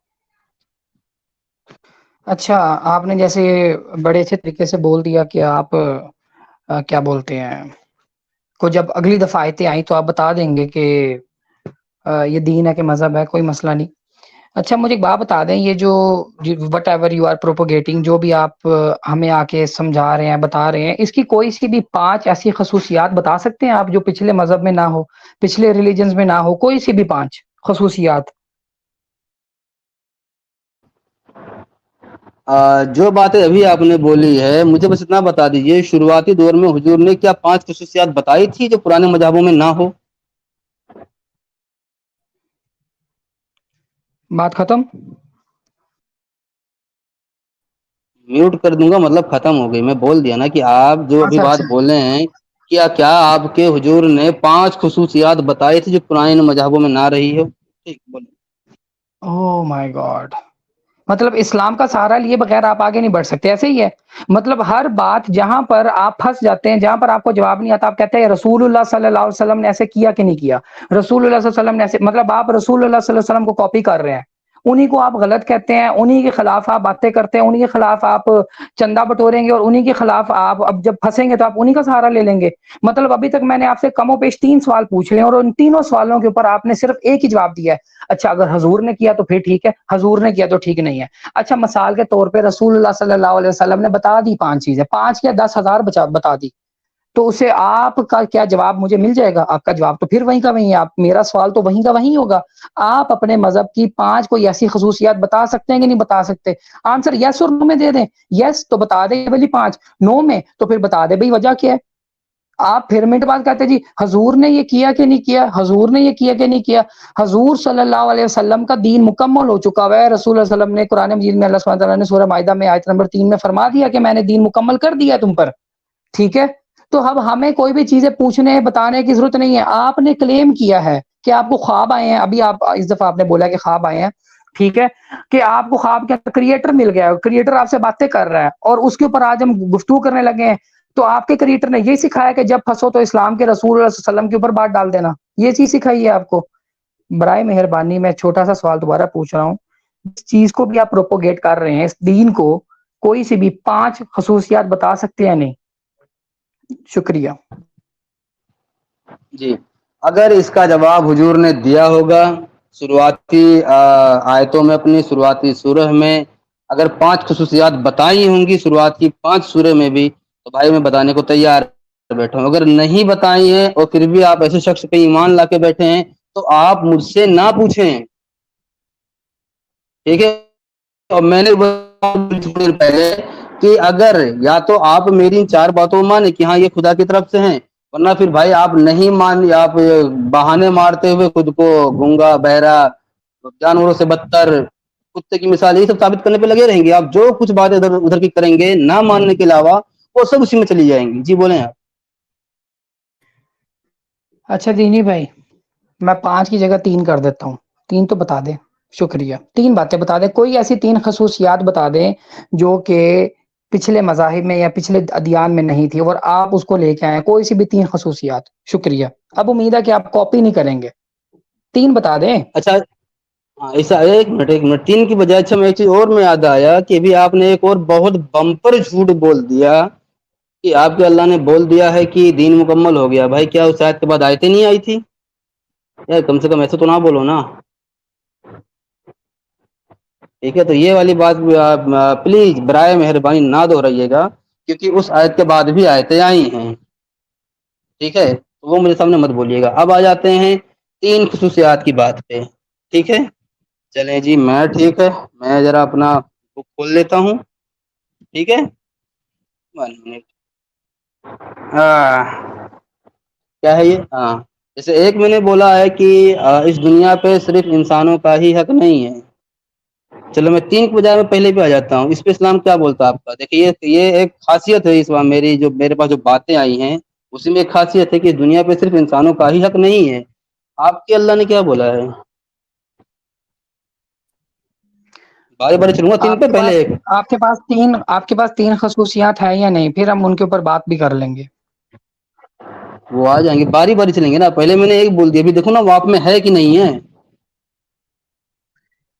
اچھا, آپ نے جیسے بڑے اچھے طریقے سے بول دیا کہ آپ کیا بولتے ہیں کو, جب اگلی دفعہ آیتیں آئیں تو آپ بتا دیں گے کہ یہ دین ہے کہ مذہب ہے, کوئی مسئلہ نہیں. اچھا, مجھے ایک بات بتا دیں, یہ جو وٹ ایور یو آر پروپوگیٹنگ, جو بھی آپ ہمیں آ کے سمجھا رہے ہیں, بتا رہے ہیں, اس کی کوئی سی بھی 5 ایسی خصوصیات بتا سکتے ہیں آپ جو پچھلے مذہب میں نہ ہو, پچھلے ریلیجنز میں نہ ہو, کوئی سی بھی 5 خصوصیات؟ جو باتیں ابھی آپ نے بولی ہے, مجھے بس اتنا بتا دیجئے, شروعاتی دور میں حضور نے کیا 5 خصوصیات بتائی تھی جو پرانے مذہبوں میں نہ ہو؟ بات ختم. میوٹ کر دوں گا مطلب ختم ہو گئی. میں بول دیا نا کہ آپ جو ابھی اچھا بات اچھا, بولے ہیں, کیا آپ کے حضور نے 5 خصوصیات بتائی تھی جو پرانے مذہبوں میں نہ رہی ہو؟ ٹھیک, بولیں. او مائی گاڈ, مطلب اسلام کا سہارا لیے بغیر آپ آگے نہیں بڑھ سکتے, ایسے ہی ہے؟ مطلب ہر بات جہاں پر آپ پھنس جاتے ہیں, جہاں پر آپ کو جواب نہیں آتا, آپ کہتے ہیں رسول اللہ صلی اللہ علیہ وسلم نے ایسے کیا کہ نہیں کیا, رسول اللہ صلی اللہ علیہ وسلم نے ایسے, مطلب آپ رسول اللہ صلی اللہ علیہ وسلم کو کاپی کر رہے ہیں, انہی کو آپ غلط کہتے ہیں, انہی کے خلاف آپ باتیں کرتے ہیں, انہی کے خلاف آپ چندہ بٹوریں گے, اور انہی کے خلاف آپ اب جب پھنسیں گے تو آپ انہی کا سہارا لے لیں گے. مطلب ابھی تک میں نے آپ سے کم و بیش 3 سوال پوچھ لے, اور ان تینوں سوالوں کے اوپر آپ نے صرف ایک ہی جواب دیا ہے. اچھا, اگر حضور نے کیا تو پھر ٹھیک ہے, حضور نے کیا تو ٹھیک نہیں ہے. اچھا, مثال کے طور پہ رسول اللہ صلی اللہ علیہ وسلم نے بتا دی 5 چیزیں, 5 یا 10,000 بتا دی, تو اسے آپ کا کیا جواب مجھے مل جائے گا؟ آپ کا جواب تو پھر وہیں کا وہیں ہے. آپ, میرا سوال تو وہیں کا وہیں ہوگا. آپ اپنے مذہب کی 5 کوئی ایسی خصوصیات بتا سکتے ہیں کہ نہیں بتا سکتے؟ آنسر یس اور نو میں دے دیں. یس تو بتا دیں یہ والی 5, نو میں تو پھر بتا دیں بھائی وجہ کیا ہے. آپ پھر منٹ بعد کہتے جی حضور نے یہ کیا کہ نہیں کیا، حضور نے یہ کیا کہ نہیں کیا. حضور صلی اللہ علیہ وسلم کا دین مکمل ہو چکا ہوا ہے. رسول اللہ علیہ وسلم نے قرآن مجید میں اللہ سبحانہ تعالیٰ نے سورہ مائدہ میں آیت نمبر 3 میں فرما دیا کہ میں نے دین مکمل کر دیا تم پر. ٹھیک ہے، تو اب ہمیں کوئی بھی چیزیں پوچھنے بتانے کی ضرورت نہیں ہے. آپ نے کلیم کیا ہے کہ آپ کو خواب آئے ہیں، ابھی آپ اس دفعہ آپ نے بولا کہ خواب آئے ہیں، ٹھیک ہے، کہ آپ کو خواب کے کریٹر مل گیا ہے، کریٹر آپ سے باتیں کر رہا ہے، اور اس کے اوپر آج ہم گفتگو کرنے لگے ہیں. تو آپ کے کریٹر نے یہ سکھایا کہ جب پھنسو تو اسلام کے رسول اللہ صلی اللہ علیہ وسلم کے اوپر بات ڈال دینا، یہ چیز سکھائی ہے آپ کو. برائے مہربانی میں چھوٹا سا سوال دوبارہ پوچھ رہا ہوں، اس چیز کو بھی آپ پروپوگیٹ کر رہے ہیں، اس دین کو کوئی سی بھی 5 خصوصیات بتا سکتے ہیں؟ نہیں. شکریہ. جی، اگر اس کا جواب حضور نے دیا ہوگا شروعاتی آیتوں میں، اپنی شروعاتی سورہ میں اگر 5 خصوصیات بتائی ہوں گی شروعات کی 5 سورہ میں بھی، تو بھائی میں بتانے کو تیار بیٹھا ہوں. اگر نہیں بتائی ہیں اور پھر بھی آپ ایسے شخص پہ ایمان لا کے بیٹھے ہیں تو آپ مجھ سے نہ پوچھیں، ٹھیک ہے. اور میں نے تھوڑی دیر پہلے کہ اگر یا تو آپ میری ان 4 باتوں مانے کہ ہاں یہ خدا کی طرف سے ہیں، ورنہ پھر بھائی آپ نہیں مان، آپ بہانے مارتے ہوئے خود کو گونگا، بہرا، جانوروں سے بدتر، کتے کی مثال، یہ سب ثابت کرنے پہ لگے رہیں گے. آپ جو کچھ باتیں ادھر کی کریں گے نہ ماننے کے علاوہ، وہ سب اسی میں چلی جائیں گی. جی بولیں آپ. اچھا دینی بھائی، میں 5 کی جگہ 3 کر دیتا ہوں. 3 تو بتا دیں. شکریہ. 3 باتیں بتا دیں، کوئی ایسی 3 خصوصیات بتا دیں جو کہ پچھلے مذاہب میں یا پچھلے ادیان میں نہیں تھی، اور آپ اس کو لے کے آئیں، کوئی سی بھی 3 خصوصیات. شکریہ. اب امید ہے کہ آپ کاپی نہیں کریں گے. 3 بتا دیں. اچھا ایسا، ایک منٹ 3 کی بجائے. اچھا میں ایک چیز اور میں یاد آیا کہ ابھی آپ نے ایک اور بہت بمپر جھوٹ بول دیا کہ آپ کے اللہ نے بول دیا ہے کہ دین مکمل ہو گیا. بھائی کیا اس آیت کے بعد آیتیں نہیں آئی تھی؟ یار کم سے کم ایسے تو نہ بولو نا. ٹھیک ہے، تو یہ والی بات پلیز برائے مہربانی نہ دہرائیے گا، کیونکہ اس آیت کے بعد بھی آیتیں آئی ہیں. ٹھیک ہے، وہ میرے سامنے مت بولیے گا. اب آ جاتے ہیں 3 خصوصیات کی بات پہ. ٹھیک ہے، چلیں جی. میں ٹھیک ہے، میں ذرا اپنا بک کھول لیتا ہوں. ٹھیک ہے، 1 منٹ. کیا ہے یہ؟ ہاں، جیسے ایک میں نے بولا ہے کہ اس دنیا پہ صرف انسانوں کا ہی حق نہیں ہے. چلو میں 3 کی بجائے میں پہلے بھی آ جاتا ہوں. اس پہ اسلام کیا بولتا ہے آپ کا؟ دیکھیے یہ ایک خاصیت ہے اسلام، میرے پاس جو باتیں آئی ہیں اسی میں ایک خاصیت ہے کہ دنیا پہ صرف انسانوں کا ہی حق نہیں ہے. آپ کے اللہ نے کیا بولا ہے؟ بارے بارے چلوں گا 3 پہ. پہلے ایک آپ کے پاس 3 خصوصیات ہیں یا نہیں؟ پھر ہم ان کے اوپر بات بھی کر لیں گے. وہ آ جائیں گے، باری باری چلیں گے نا. پہلے میں نے ایک بول دیا، ابھی دیکھو نا وہ آپ میں ہے کہ نہیں ہے.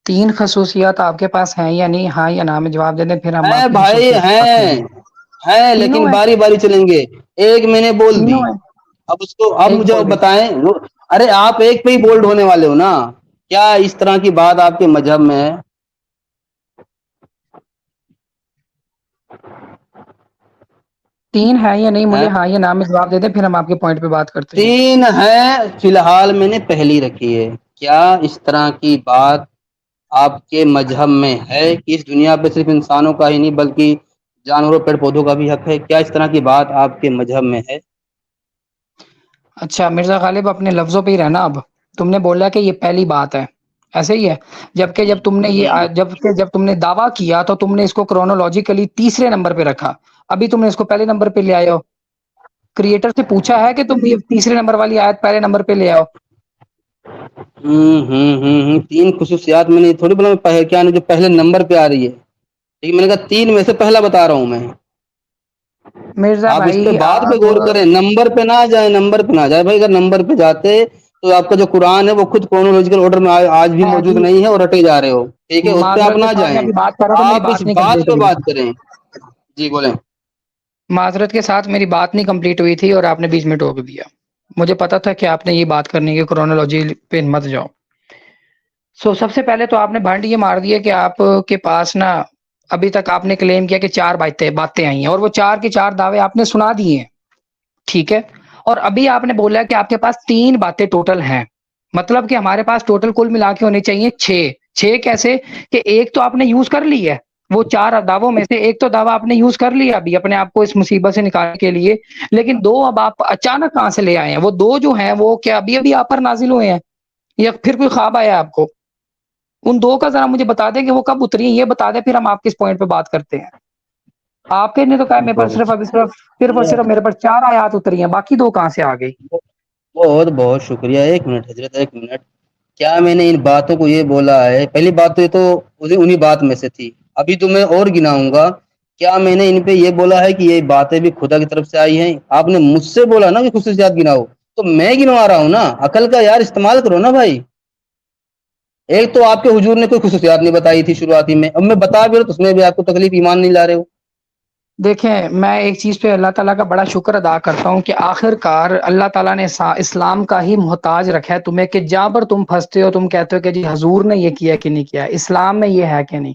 3 خصوصیات آپ کے پاس ہیں یا نہیں؟ ہاں یا نہ میں جواب دے دیں، پھر ہم ہے آپ کی بھائی، خصوصیات کی بات کریں گے. ہیں تینوں لیکن ہیں، باری باری چلیں گے. ایک میں نے بول دی، تینوں ہیں. اب اس کو اب ایک مجھے بول دیں. بتائیں. ارے آپ ایک پہ ہی بولڈ ہونے والے ہو نا. کیا اس طرح کی بات آپ کے مذہب میں ہے؟ تین ہے یا نہیں؟ مجھے ہاں یا نہ میں جواب دے دیں، پھر ہم آپ کے پوائنٹ پہ بات کرتے ہیں. 3 ہے فی الحال، میں نے پہلی رکھی ہے. کیا اس طرح کی بات آپ کے مذہب میں ہے کہ اس دنیا پہ صرف انسانوں کا ہی نہیں بلکہ جانوروں پیڑ پودوں کا بھی حق ہے؟ کیا اس طرح کی بات آپ کے مذہب میں ہے؟ اچھا مرزا غالب، اپنے لفظوں پہ ہی رہنا. اب تم نے بولا کہ یہ پہلی بات ہے، ایسے ہی ہے. جبکہ جب تم نے دعویٰ کیا تو تم نے اس کو کرونالوجیکلی 3 نمبر پہ رکھا. ابھی تم نے اس کو پہلے نمبر پہ لے آئے ہو. کریٹر سے پوچھا ہے کہ تم یہ 3 نمبر والی آیت پہلے نمبر پہ لے آؤ. 3 خصوصیات میں نے تھوڑی بولا کیا جو پہلے نمبر پہ آ رہی ہے. لیکن میں نے کہا 3 میں سے پہلا بتا رہا ہوں میں. مرزا آپ اس پہ بھائی بعد پہ غور کریں، نمبر پہ نہ جائے. نمبر پہ نہ جائے بھائی. اگر نمبر پہ جاتے تو آپ کا جو قرآن ہے وہ خود کرونالوجیکل آرڈر میں آج بھی موجود جی، نہیں ہے اور رٹے جا رہے ہو. ٹھیک ہے، اس پہ آپ معذرت کے نہ ساتھ میں جائیں، ابھی بات کر رہا ہوں تو میری آپ اس بات نہیں بات کمپلیٹ پہ ہوئی. بات کریں. جی بولیں. معذرت کے ساتھ میری بات نہیں کمپلیٹ ہوئی تھی اور آپ نے بیچ میں ٹوک دیا. مجھے پتا تھا کہ آپ نے یہ بات کرنی ہے، کرونالوجی پہ مت جاؤ. سب سے پہلے تو آپ نے بھنڈ یہ مار دیا کہ آپ کے پاس نا ابھی تک آپ نے کلیم کیا کہ 4 باتیں آئی ہیں، اور وہ 4 کے 4 دعوے آپ نے سنا دیے ہیں. ٹھیک ہے، اور ابھی آپ نے بولا کہ آپ کے پاس 3 باتیں ٹوٹل ہیں. مطلب کہ ہمارے پاس ٹوٹل کل ملا کے ہونے چاہیے 6. 6 کیسے کہ ایک تو آپ نے یوز کر لی ہے، وہ 4 دعووں میں سے ایک تو دعویٰ آپ نے یوز کر لیا ابھی اپنے آپ کو اس مصیبت سے نکالنے کے لیے، لیکن 2 اب آپ اچانک کہاں سے لے آئے ہیں؟ وہ 2 جو ہیں وہ کیا ابھی ابھی آپ پر نازل ہوئے ہیں یا پھر کوئی خواب آیا آپ کو؟ ان 2 کا ذرا مجھے بتا دیں کہ وہ کب اتری ہیں، یہ بتا دیں، پھر ہم آپ کس پوائنٹ پہ بات کرتے ہیں۔ آپ کے نے تو کہا میرے پر صرف ابھی صرف اور صرف میرے پر 4 آیات اتری ہیں، باقی 2 کہاں سے آ گئی؟ بہت بہت شکریہ، ایک منٹ حضرت، ایک منٹ۔ کیا میں نے ان باتوں کو یہ بولا ہے؟ پہلی بات تو یہ تو انہی بات میں سے تھی، ابھی تو میں اور گناؤں گا۔ کیا میں نے ان پہ یہ بولا ہے کہ یہ باتیں بھی خدا کی طرف سے آئی ہیں؟ آپ نے مجھ سے بولا نا کہ خصوصیات گناؤ، تو میں گنوا رہا ہوں نا، عقل کا یار استعمال کرو نا بھائی۔ ایک تو آپ کے حضور نے کوئی خصوصیات نہیں بتائی تھی شروعاتی میں، اب میں بتا بھی رہا تو اس میں بھی آپ کو تکلیف، ایمان نہیں لا رہے ہو۔ دیکھیں میں ایک چیز پہ اللہ تعالیٰ کا بڑا شکر ادا کرتا ہوں کہ آخر کار اللہ تعالیٰ نے اسلام کا ہی محتاج رکھا ہے تمہیں، کہ جہاں پر تم پھنستے ہو تم کہتے ہو کہ جی حضور نے یہ کیا کہ نہیں کیا، اسلام میں یہ ہے کہ نہیں۔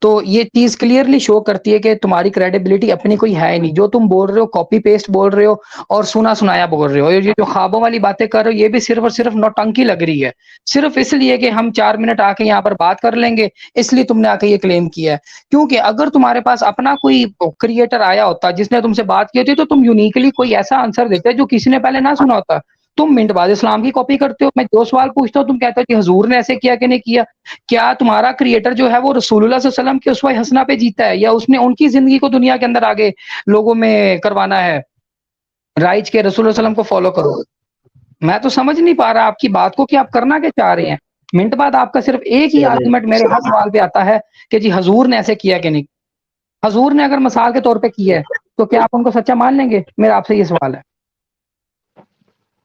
تو یہ چیز کلیئرلی شو کرتی ہے کہ تمہاری کریڈیبلٹی اپنی کوئی ہے ہی نہیں، جو تم بول رہے ہو کاپی پیسٹ بول رہے ہو اور سنا سنایا بول رہے ہو، یہ جو خوابوں والی باتیں کر رہے ہو یہ بھی صرف اور صرف نوٹنکی لگ رہی ہے، صرف اس لیے کہ ہم 4 منٹ آ کے یہاں پر بات کر لیں گے، اس لیے تم نے آ کے یہ کلیم کیا ہے۔ کیونکہ اگر تمہارے پاس اپنا کوئی کریٹر آیا ہوتا جس نے تم سے بات کی ہوتی تو تم یونیکلی کوئی ایسا آنسر دیتے جو کسی نے پہلے نہ سنا ہوتا۔ تم منٹ بعد اسلام کی کاپی کرتے ہو، میں جو سوال پوچھتا ہوں تم کہتے ہو کہ حضور نے ایسے کیا کہ نہیں کیا۔ کیا تمہارا کریٹر جو ہے وہ رسول اللہ صلی اللہ علیہ وسلم کے اسوہ حسنہ پہ جیتا ہے، یا اس نے ان کی زندگی کو دنیا کے اندر آگے لوگوں میں کروانا ہے رائج کے رسول اللہ علیہ وسلم کو فالو کرو؟ میں تو سمجھ نہیں پا رہا آپ کی بات کو کہ آپ کرنا کیا چاہ رہے ہیں۔ منٹ بعد آپ کا صرف ایک ہی چلے آرگومنٹ میرے ہر سوال پہ آتا ہے کہ جی حضور نے ایسے کیا کہ نہیں۔ حضور نے اگر مثال کے طور پہ کیا ہے تو کیا آپ ان کو سچا مان لیں گے؟ میرا آپ سے یہ سوال ہے۔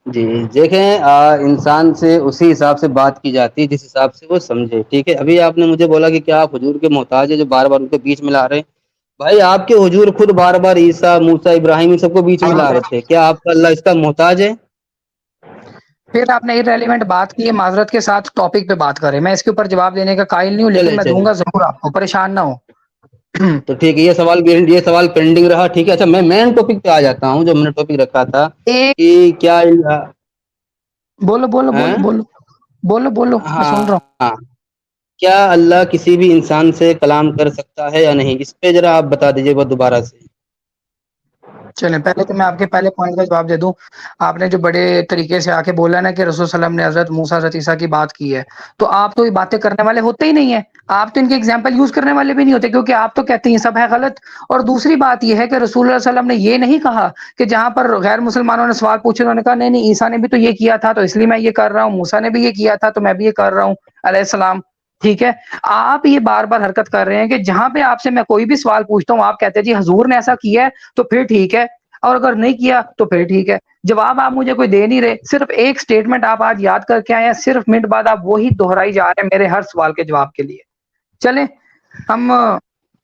جی دیکھیں، انسان سے اسی حساب سے بات کی جاتی ہے جس حساب سے وہ سمجھے، ٹھیک ہے۔ ابھی آپ نے مجھے بولا کہ کیا آپ حضور کے محتاج ہے جو بار بار ان کے بیچ میں لا رہے ہیں؟ بھائی آپ کے حضور خود بار بار عیسیٰ، موسیٰ، ابراہیم ان سب کو بیچ میں لا رہے تھے، کیا آپ کا اللہ اس کا محتاج ہے؟ پھر آپ نے ارریلیونٹ بات کی ہے، معذرت کے ساتھ ٹاپک پہ بات کریں، میں اس کے اوپر جواب دینے کا قائل نہیں ہوں لیکن چلے میں دوں چلے گا ضرور، آپ کو پریشان نہ ہو۔ تو ٹھیک ہے، یہ سوال پینڈنگ رہا، ٹھیک ہے۔ اچھا میں مین ٹاپک پہ آ جاتا ہوں، جو ہم نے ٹاپک رکھا تھا ایک کہ کیا بولو بولو بولو ہیں؟ بولو بولو بولو میں سن رہا ہوں۔ ہاں، کیا اللہ کسی بھی انسان سے کلام کر سکتا ہے یا نہیں؟ اس پہ ذرا آپ بتا دیجیے گا دوبارہ سے۔ چلیں پہلے تو میں آپ کے پہلے پوائنٹ کا جواب دے دوں۔ آپ نے جو بڑے طریقے سے آ کے بولا نا کہ رسول صلی اللہ علیہ وسلم نے حضرت موسیٰ حضرت عیسیٰ کی بات کی ہے، تو آپ تو یہ باتیں کرنے والے ہوتے ہی نہیں ہیں، آپ تو ان کے ایگزامپل یوز کرنے والے بھی نہیں ہوتے، کیونکہ آپ تو کہتے ہیں سب ہے غلط۔ اور دوسری بات یہ ہے کہ رسول اللہ صلی اللہ علیہ وسلم نے یہ نہیں کہا کہ جہاں پر غیر مسلمانوں نے سوال پوچھے انہوں نے کہا نہیں نہیں عیسیٰ نے بھی تو یہ کیا تھا تو اس لیے میں یہ کر رہا ہوں، موسیٰ نے بھی یہ کیا تھا تو میں بھی یہ کر رہا ہوں علیہ السلام، ٹھیک ہے۔ آپ یہ بار بار حرکت کر رہے ہیں کہ جہاں پہ آپ سے میں کوئی بھی سوال پوچھتا ہوں آپ کہتے ہیں جی حضور نے ایسا کیا ہے تو پھر ٹھیک ہے، اور اگر نہیں کیا تو پھر ٹھیک ہے۔ جواب آپ مجھے کوئی دے نہیں رہے، صرف ایک سٹیٹمنٹ آپ آج یاد کر کے آئے ہیں، صرف منٹ بعد آپ وہی دہرائی جا رہے ہیں میرے ہر سوال کے جواب کے لیے۔ چلیں ہم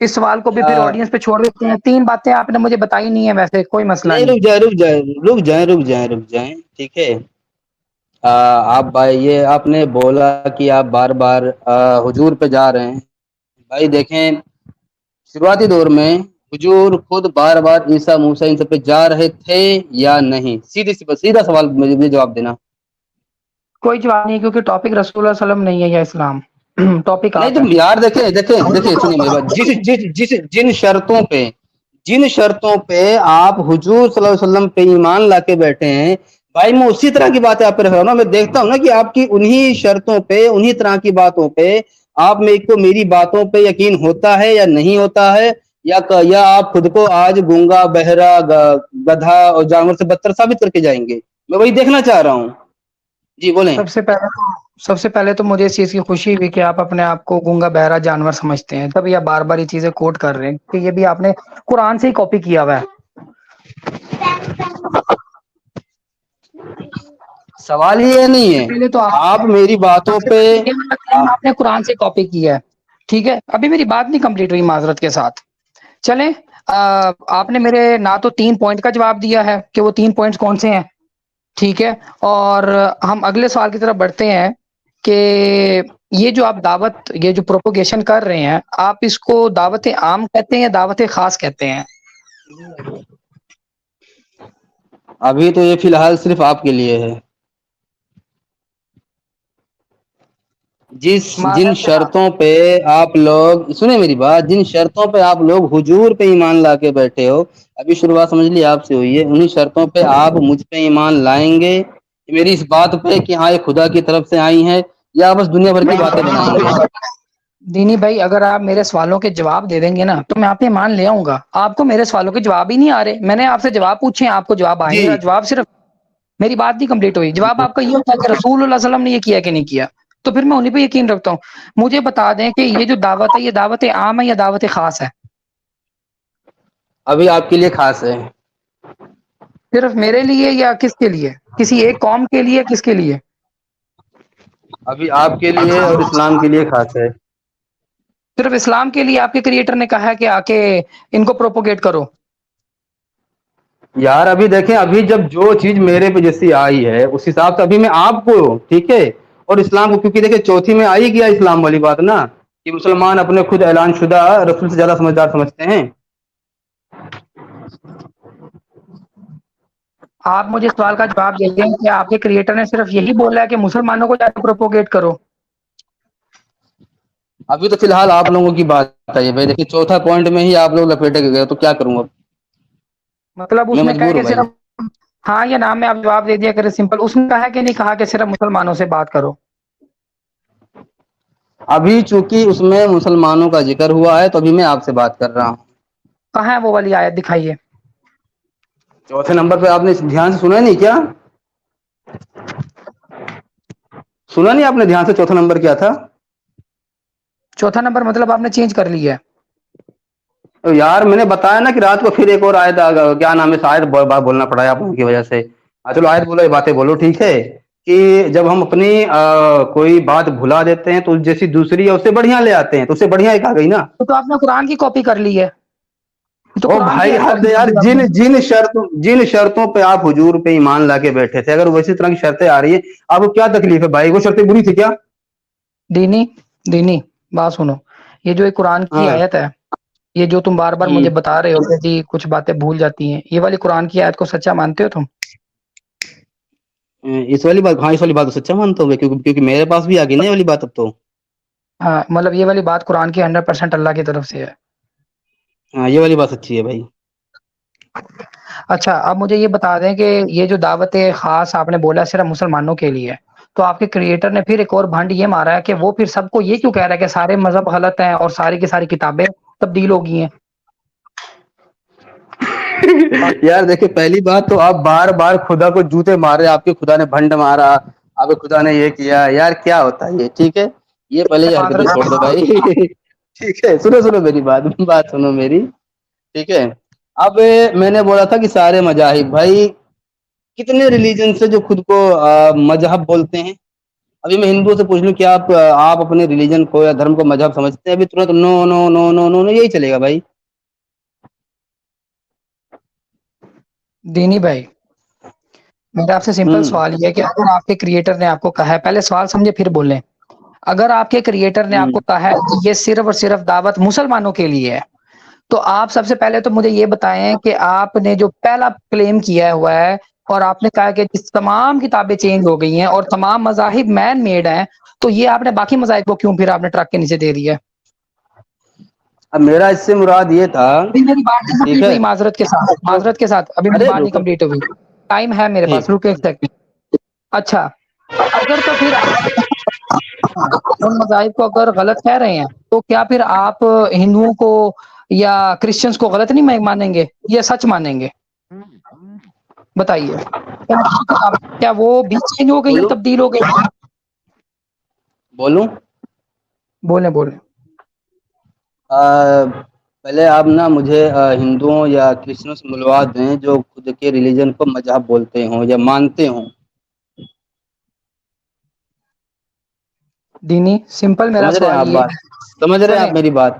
اس سوال کو بھی پھر آڈینس پہ چھوڑ دیتے ہیں۔ 3 باتیں آپ نے مجھے بتائی نہیں ہے، ویسے کوئی مسئلہ نہیں، نہیں۔ رک جائیں، ٹھیک ہے۔ آپ بھائی یہ آپ نے بولا کہ آپ بار بار حضور پہ جا رہے ہیں، بھائی دیکھیں شروعاتی دور میں حضور خود بار بار عیسیٰ موسیٰ ان سب پہ جا رہے تھے یا نہیں؟ سیدھا سوال مجھے جواب دینا۔ کوئی جواب نہیں، کیونکہ ٹاپک رسول اللہ صلی اللہ علیہ وسلم نہیں ہے یا اسلام، ٹاپک نہیں آپ ہے۔ تم یار دیکھیں سنیے میری بات، جن شرطوں پہ آپ حضور صلی اللہ علیہ وسلم پہ ایمان لا کے بیٹھے ہیں، بھائی میں اسی طرح کی باتیں آپ پہ رکھ رہا ہوں نا، میں دیکھتا ہوں نا کہ آپ کی انہی شرطوں پہ انہی طرح کی باتوں پہ آپ میں کو میری باتوں پہ یقین ہوتا ہے یا نہیں ہوتا ہے، یا آپ خود کو آج گونگا، بہرا، گدھا اور جانور سے بدتر ثابت کر کے جائیں گے؟ میں وہی دیکھنا چاہ رہا ہوں، جی بولیں۔ سب سے پہلے تو مجھے اس چیز کی خوشی ہوئی کہ آپ اپنے آپ کو گونگا بہرا جانور سمجھتے ہیں، تب یہ بار بار یہ چیزیں کوٹ کر رہے ہیں کہ یہ بھی آپ نے قرآن سے ہی کاپی کیا ہوا ہے۔ سوال یہ نہیں ہے، پہلے تو آپ میری باتوں پہ آپ نے قرآن سے کاپی کیا ہے، ٹھیک ہے۔ ابھی میری بات نہیں کمپلیٹ ہوئی معذرت کے ساتھ، چلیں آپ نے میرے نہ تو 3 پوائنٹ کا جواب دیا ہے کہ وہ 3 پوائنٹس کون سے ہیں، ٹھیک ہے، اور ہم اگلے سوال کی طرف بڑھتے ہیں کہ یہ جو آپ دعوت، یہ جو پروپوگیشن کر رہے ہیں، آپ اس کو دعوت عام کہتے ہیں یا دعوت خاص کہتے ہیں؟ ابھی تو یہ فی الحال صرف آپ کے لیے ہے، جن معذرت کے ساتھ شرطوں پہ آپ لوگ سنیں میری بات، جن شرطوں پہ آپ لوگ حضور پہ ایمان لا کے بیٹھے ہو، ابھی شروعات سمجھ لی آپ سے ہوئی ہے، انہی شرطوں پہ آپ مجھ پہ ایمان لائیں گے میری اس بات پہ کہ ہاں یہ خدا کی طرف سے آئی ہیں، یا بس دنیا بھر کی باتیں بنائیں گے؟ دینی بھائی اگر آپ میرے سوالوں کے جواب دے دیں گے نا تو میں آپ پہ ایمان لے آؤں گا. آپ کو میرے سوالوں کے جواب ہی نہیں آ رہے. میں نے آپ سے جواب پوچھے ہیں، آپ کو جواب آئے جی نہیں. جواب صرف میری بات نہیں کمپلیٹ ہوئی. جواب آپ کا یہ ہوتا ہے کہ رسول اللہ صلی اللہ علیہ وسلم نے یہ کیا کہ نہیں کیا، تو پھر میں انہیں پہ یقین رکھتا ہوں. مجھے بتا دیں کہ یہ جو دعوت ہے یہ دعوت عام ہے یا دعوت خاص ہے؟ ابھی آپ کے لیے خاص ہے. صرف میرے لیے یا کس کے لیے؟ کسی ایک قوم کے لیے، کس کے لیے؟ ابھی آپ کے لیے اور اسلام کے لیے خاص ہے. صرف اسلام کے لیے آپ کے کریٹر نے کہا ہے کہ آ کے ان کو پروپوگیٹ کرو. یار ابھی دیکھیں، ابھی جب جو چیز میرے پہ جیسی آئی ہے اس حساب سے ابھی میں آپ کو ٹھیک ہے اور اسلام کو، کیونکہ دیکھیں چوتھی میں آئی گیا اسلام والی بات نا، کہ مسلمان اپنے خود اعلان شدہ رسول سے زیادہ سمجھدار سمجھتے ہیں. آپ مجھے اس سوال کا جواب دیں گے کہ آپ کے کریٹر نے صرف یہی بولا ہے کہ مسلمانوں کو جا کے پروپوگیٹ کرو؟ ابھی تو فی الحال آپ لوگوں کی بات ہے بھائی. دیکھیں چوتھا پوائنٹ میں ہی آپ لوگ لپیٹے گئے تو کیا کروں اب؟ مطلب اس میں نے کہا مجبور ہوں کہ بھائی. صرف ہاں یا نام میں آپ جواب دے دیا کرے سمپل. اس نے کہا کہ نہیں کہا کہ صرف مسلمانوں سے بات کرو؟ ابھی چونکہ اس میں مسلمانوں کا ذکر ہوا ہے تو ابھی میں آپ سے بات کر رہا ہوں. کہاں ہے وہ والی آیت؟ دکھائیے. چوتھے نمبر پہ آپ نے دھیان سے سنا نہیں کیا؟ سنا نہیں آپ نے دھیان سے؟ چوتھا نمبر کیا تھا؟ چوتھا نمبر مطلب آپ نے چینج کر لیا ہے؟ یار میں نے بتایا نا کہ رات کو پھر ایک اور آیت کیا نام ہے شاید بات بولنا پڑا ہے آپ کی وجہ سے. چلو آیت بولو، یہ باتیں بولو ٹھیک ہے، کہ جب ہم اپنی کوئی بات بھلا دیتے ہیں تو جیسی دوسری ہے اس سے بڑھیا لے آتے ہیں، تو اس سے بڑھیا ایک آ گئی نا. تو آپ نے قرآن کی کاپی کر لی ہے. تو او قرآن کی بھائی آیت حد کاپی ہے کر یار. لی آپ جن نے. شرطوں پہ آپ حضور پہ ایمان لا کے بیٹھے تھے، اگر ویسی طرح کی شرطیں آ رہی ہیں آپ کو کیا تکلیف ہے بھائی؟ وہ شرطیں بری تھی کیا؟ دینی بات سنو. یہ جو ایک قرآن کی ہاں آیت ہے، یہ جو تم بار بار مجھے بتا رہے ہو کہ جی کچھ باتیں بھول جاتی ہیں، یہ والی قرآن کی آیت کو سچا مانتے ہو تم؟ اس والی بات، ہاں اس والی بات تو سچا مانتا ہوں میں، کیونکہ میرے پاس بھی آ گئی نا یہ والی بات اب تو. ہاں مطلب یہ والی بات قرآن کی 100% اللہ کی طرف سے ہے. ہاں یہ والی بات سچی ہے بھائی. اچھا اب مجھے یہ بتا دیں کہ یہ جو دعوت خاص آپ نے بولا صرف مسلمانوں کے لیے، تو آپ کے کریٹر نے پھر ایک اور بھانڈ یہ مارا ہے کہ وہ پھر سب کو یہ کیوں کہہ رہا ہے کہ سارے مذہب غلط ہیں اور ساری کی ساری کتابیں تبدیل ہو گئی ہیں؟ یار دیکھیں پہلی بات تو آپ بار بار خدا کو جوتے مار رہے، آپ کے خدا نے بھنڈ مارا، آپ کے خدا نے یہ کیا. یار کیا ہوتا ہے یہ؟ ٹھیک ہے یہ پہلے یہ حرکتیں چھوڑ دو بھائی. ٹھیک ہے سنو میری بات سنو میری. ٹھیک ہے اب میں نے بولا تھا کہ سارے مذاہب، بھائی کتنے ریلیجن سے جو خود کو مذہب بولتے ہیں؟ ابھی میں ہندوؤں سے پوچھ لوں کہ آپ اپنے ریلیجن کو یا دھرم کو مذہب سمجھتے ہیں؟ ابھی ترنت نو نو نو نو نو یہی چلے گا بھائی. دینی بھائی میرا آپ سے سمپل سوال یہ ہے کہ اگر آپ کے کریٹر نے آپ کو کہا ہے، پہلے سوال سمجھے پھر بولیں، اگر آپ کے کریٹر نے آپ کو کہا ہے کہ یہ صرف اور صرف دعوت مسلمانوں کے لیے ہے، تو آپ سب سے پہلے تو مجھے یہ بتائیں کہ آپ نے جو پہلا کلیم کیا ہوا ہے اور آپ نے کہا کہ تمام کتابیں چینج ہو گئی ہیں اور تمام مذاہب مین میڈ ہیں، تو یہ آپ نے باقی مذاہب کو کیوں پھر آپ نے ٹرک کے نیچے دے دیا؟ اب میرا اس سے مراد یہ تھا. ابھی میری بات نہیں ٹھیک کمپلیٹ ہے ہوئی، معذرت کے ساتھ ابھی میری ارے بات نہیں رکو کمپلیٹ ہوئی. ٹائم ہے میرے ٹھیک. پاس، رکے ایک سیکنڈ. اچھا اگر تو پھر ان مذاہب کو اگر غلط کہہ رہے ہیں تو کیا پھر آپ ہندوؤں کو یا کرسچنس کو غلط نہیں مانیں گے یا سچ مانیں گے؟ بتائیے کیا وہ بھی چینج ہو گئی ہیں، بولو تبدیل ہو گئی ہیں؟ بولوں بولیں. پہلے آپ نا مجھے ہندوؤں یا کرسچنوں سے ملوا دیں جو خود کے ریلیجن کو مذہب بولتے ہوں یا مانتے ہوں. دینی سمپل میرا سمجھ رہے ہیں سوال آپ یہ بات؟ سمجھ رہے ہیں آپ میری بات؟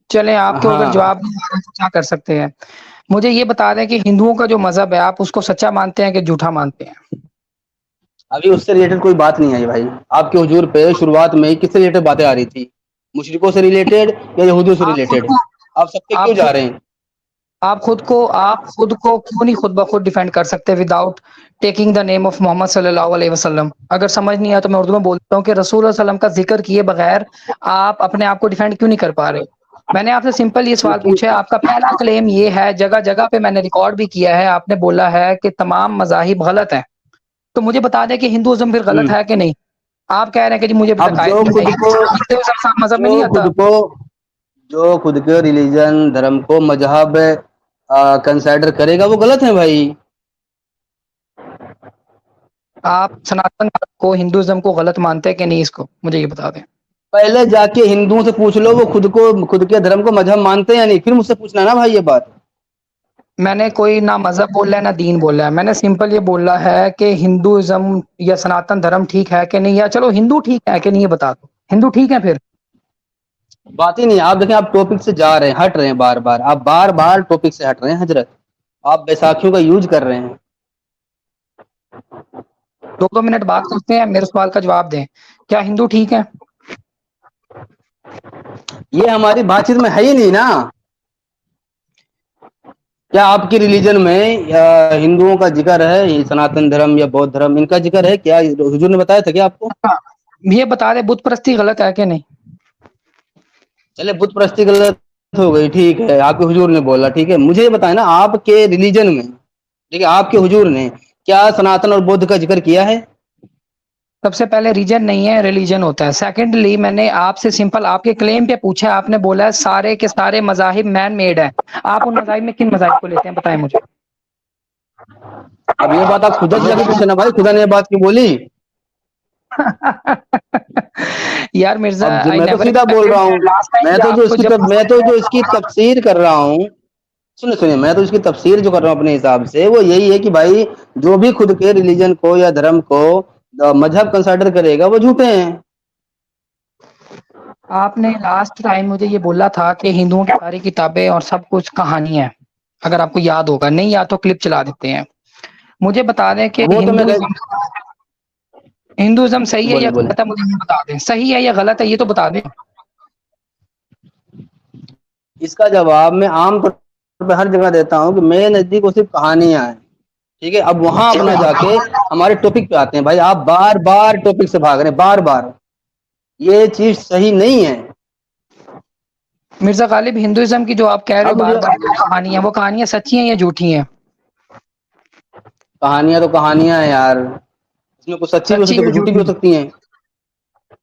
چلیں آپ کو اگر ہاں جواب نہیں آ رہا تو کیا کر سکتے ہیں؟ مجھے یہ بتا دیں کہ ہندوؤں کا جو مذہب ہے آپ اس کو سچا مانتے ہیں کہ جھوٹا مانتے ہیں؟ ابھی اس سے ریلیٹڈ کوئی بات نہیں آئی بھائی. آپ کے حضور پہ شروعات میں کس سے ریلیٹڈ باتیں آ رہی تھی؟ مشرکوں سے ریلیٹڈ یا یہودیوں سے آپ خود ریلیٹڈ؟ کو آپ سب پہ کیوں آپ جا خود رہے ہیں؟ آپ خود کو کیوں نہیں خود بخود ڈیفینڈ کر سکتے without taking the name of Muhammad صلی اللہ علیہ وسلم؟ اگر سمجھ نہیں آیا تو میں اردو میں بولتا ہوں کہ رسول اللہ علیہ وسلم کا ذکر کیے بغیر آپ اپنے آپ کو ڈیفینڈ کیوں نہیں کر پا رہے؟ میں نے آپ سے سمپل یہ سوال پوچھا ہے. آپ کا پہلا کلیم یہ ہے، جگہ جگہ پہ میں نے ریکارڈ بھی کیا ہے، آپ نے بولا ہے کہ تمام مذاہب غلط ہیں. تو مجھے بتا دیں کہ ہندوازم پھر غلط ہے کہ نہیں؟ آپ کہہ رہے ہیں کہ جی مجھے ابھی اب تک آیت نہیں آئی. ہندوازم مذہب میں نہیں آتا. جو خود کے ریلیجن دھرم کو مذہب کنسیڈر کرے گا وہ غلط ہے بھائی. آپ سناتن کو ہندوازم کو غلط مانتے ہیں کہ نہیں؟ اس کو مجھے یہ بتا دیں. پہلے جا کے ہندوؤں سے پوچھ لو وہ خود کے دھرم کو مذہب مانتے ہیں یا نہیں، پھر مجھ سے پوچھنا نا بھائی یہ بات. میں نے کوئی نہ مذہب بولا ہے نہ دین بولا ہے، میں نے سمپل یہ بولا ہے کہ ہندوازم یا سناتن دھرم ٹھیک ہے کہ نہیں، یا چلو ہندو ٹھیک ہے کہ نہیں یہ بتا دو. ہندو ٹھیک ہے پھر؟ بات ہی نہیں. آپ دیکھیں آپ ٹاپک سے جا رہے ہیں، ہٹ رہے ہیں بار بار، آپ بار بار ٹاپک سے ہٹ رہے ہیں حضرت. آپ بیساکھیوں کا یوز کر رہے ہیں. 2 منٹ بات کرتے ہیں، میرے سوال کا جواب دیں. کیا ہندو ٹھیک ہے؟ یہ ہماری بات چیت میں ہے ہی نہیں نا. کیا آپ کی ریلیجن میں ہندوؤں کا ذکر ہے، سناتن دھرم یا بودھ دھرم ان کا ذکر ہے کیا؟ حضور نے بتایا تھا کیا آپ کو؟ یہ بتا دیں بت پرستی غلط ہے کہ نہیں؟ چلے بت پرستی غلط ہو گئی، ٹھیک ہے، آپ کے حضور نے بولا، ٹھیک ہے. مجھے یہ بتائیں نا آپ کے ریلیجن میں، ٹھیک ہے، آپ کے حضور نے کیا سناتن اور بودھ کا ذکر کیا ہے؟ سب سے پہلے ریجن نہیں ہے، ریلیجن ہوتا ہے. سیکنڈلی میں نے آپ سے سمپل آپ کے کلیم پہ پوچھا، آپ نے بولا ہے سارے کے سارے مذاہب مین میڈ ہیں. آپ ان مذاہب میں کن مذاہب کو لیتے ہیں بتائیں مجھے. اب یہ بات آپ خدا سے جا کے پوچھے نا بھائی، خدا نے یہ بات کیوں بولی؟ یار مرزا اب I میں تو never سیدھا بول expected رہا ہوں، that. last time میں بھی تو آپ کو جب جو اس کی تفسیر کر رہا ہوں، سنیں میں تو اس کی تفسیر جو کر رہا ہوں اپنے حساب سے، وہ یہی ہے کہ بھائی جو بھی خود کے ریلیجن کو یا دھرم کو مذہب کنسیڈر کرے گا وہ جھوٹے ہیں. آپ نے لاسٹ ٹائم مجھے یہ بولا تھا کہ ہندوؤں کی ساری کتابیں اور سب کچھ کہانی ہے. اگر آپ کو یاد ہوگا، نہیں یاد تو کلپ چلا دیتے ہیں. مجھے بتا دیں کہ وہ تو میں ہندوازم صحیح ہے یا بولے بولے غلط ہے، مجھے یہ بتا دیں. صحیح ہے یا غلط ہے یہ تو بتا دیں. اس کا جواب میں عام طور پہ ہر جگہ دیتا ہوں کہ میرے نزدیک وہ صرف کہانیاں ہیں. ٹھیک ہے، اب وہاں اپنا جا کے ہمارے ٹاپک پہ آتے ہیں. بھائی آپ بار بار ٹاپک سے بھاگ رہے ہیں، بار بار. یہ چیز صحیح نہیں ہے. مرزا غالب ہندوازم کی جو آپ کہہ رہے ہو اب بار مجھے بار کہانیاں، وہ کہانیاں سچی ہیں یا جھوٹی ہیں؟ کہانیاں تو کہانیاں ہیں یار، اس میں کچھ سچی بھی ہو سچی سکتی ہے، یا کچھ جھوٹی بھی ہو جھوٹی؟ سکتی ہیں.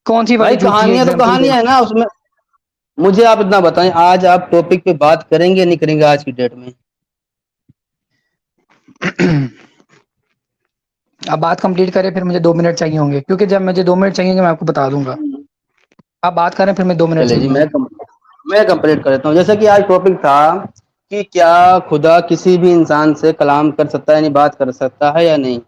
کون سی بھائی والی جھوٹی ہے؟ کہانیاں تو ایگزامپل کہانیاں ہیں نا. اس میں مجھے آپ اتنا بتائیں، آج آپ ٹاپک پہ بات کریں گے یا نہیں کریں گے آج کی ڈیٹ میں؟ اب بات کمپلیٹ کریں، پھر مجھے 2 منٹ چاہیے ہوں گے، کیونکہ جب مجھے 2 منٹ چاہیے ہوں گے میں آپ کو بتا دوں گا. آپ بات کریں پھر میں 2 منٹ چلے جی چاہیے ہوں گے. میں کمپلیٹ کر دیتا ہوں. جیسا کہ آج ٹاپک تھا کہ کیا خدا کسی بھی انسان سے کلام کر سکتا ہے، یعنی بات کر سکتا ہے یا نہیں.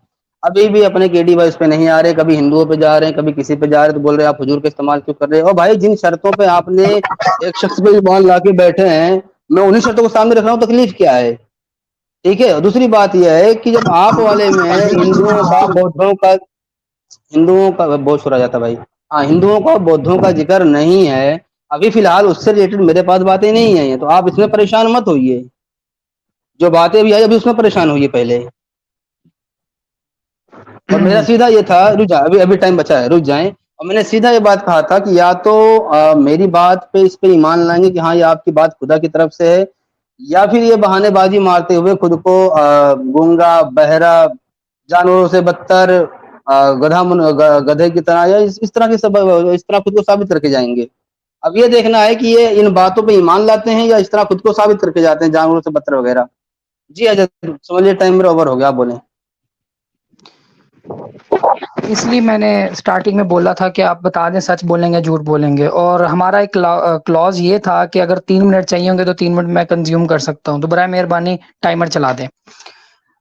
ابھی بھی اپنے کے ڈی وائس پہ نہیں آ رہے، کبھی ہندوؤں پہ جا رہے ہیں، کبھی کسی پہ جا رہے تو بول رہے ہیں آپ حضور کا استعمال کیوں کر رہے ہیں. اور بھائی جن شرطوں پہ آپ نے ایک شخص پہ ایمان لا کے بیٹھے ہیں، میں انہیں شرطوں کو سامنے رکھ رہا ہوں، تکلیف کیا ہے؟ ٹھیک ہے. دوسری بات یہ ہے کہ جب آپ والے میں ہندوؤں کا بہت سنا جاتا بھائی، ہاں، ہندوؤں کا بودھوں کا ذکر نہیں ہے ابھی فی الحال، اس سے ریلیٹڈ میرے پاس باتیں نہیں ہیں، تو آپ اس میں پریشان مت ہوئیے. جو باتیں بھی آئی ابھی اس میں پریشان ہوئیے پہلے. اور میرا سیدھا یہ تھا، رک جائیں، ابھی ٹائم بچا ہے، رک جائیں. اور میں نے سیدھا یہ بات کہا تھا کہ یا تو میری بات پہ اس پہ ایمان لائیں گے کہ ہاں یہ آپ کی بات خدا کی طرف سے ہے، یا پھر یہ بہانے بازی مارتے ہوئے خود کو گونگا، بہرا، جانوروں سے بدتر، گدھے کی طرح، یا اس طرح خود کو ثابت کر کے جائیں گے. اب یہ دیکھنا ہے کہ یہ ان باتوں پہ ایمان لاتے ہیں یا اس طرح خود کو ثابت کر کے جاتے ہیں جانوروں سے بدتر وغیرہ. جی حضرت سمجھیے ٹائم میرا اوور ہو گیا، آپ بولیں. اس لیے میں نے سٹارٹنگ میں بولا تھا کہ آپ بتا دیں سچ بولیں گے جھوٹ بولیں گے. اور ہمارا ایک کلوز یہ تھا کہ اگر 3 منٹ چاہیے ہوں گے تو 3 منٹ میں کنزیوم کر سکتا ہوں. تو برائے مہربانی ٹائمر چلا دیں،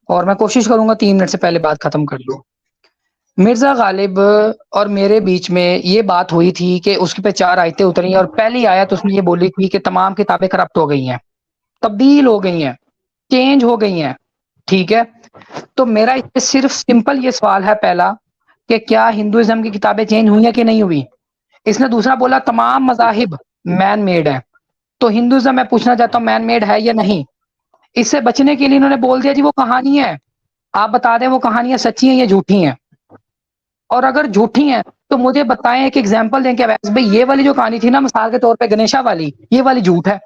اور میں کوشش کروں گا 3 منٹ سے پہلے بات ختم کر لوں. مرزا غالب اور میرے بیچ میں یہ بات ہوئی تھی کہ اس پہ 4 آیتیں اتری، اور پہلی آیت اس نے یہ بولی تھی کہ تمام کتابیں کرپٹ ہو گئی ہیں، تبدیل ہو گئی ہیں، چینج ہو گئی ہیں. ٹھیک ہے، تو میرا صرف سمپل یہ سوال ہے پہلا کہ کیا ہندوازم کی کتابیں چینج ہوئی ہیں کہ نہیں ہوئی؟ اس نے دوسرا بولا تمام مذاہب مین میڈ ہیں. تو ہندوازم میں پوچھنا چاہتا ہوں مین میڈ ہے یا نہیں؟ اس سے بچنے کے لیے انہوں نے بول دیا جی وہ کہانی ہے، آپ بتا دیں وہ کہانیاں سچی ہیں یا جھوٹی ہیں، اور اگر جھوٹی ہیں تو مجھے بتائیں، ایک ایگزامپل دیں کہ ویس بھائی یہ والی جو کہانی تھی نا مثال کے طور پہ گنیشا والی، یہ والی جھوٹ ہے،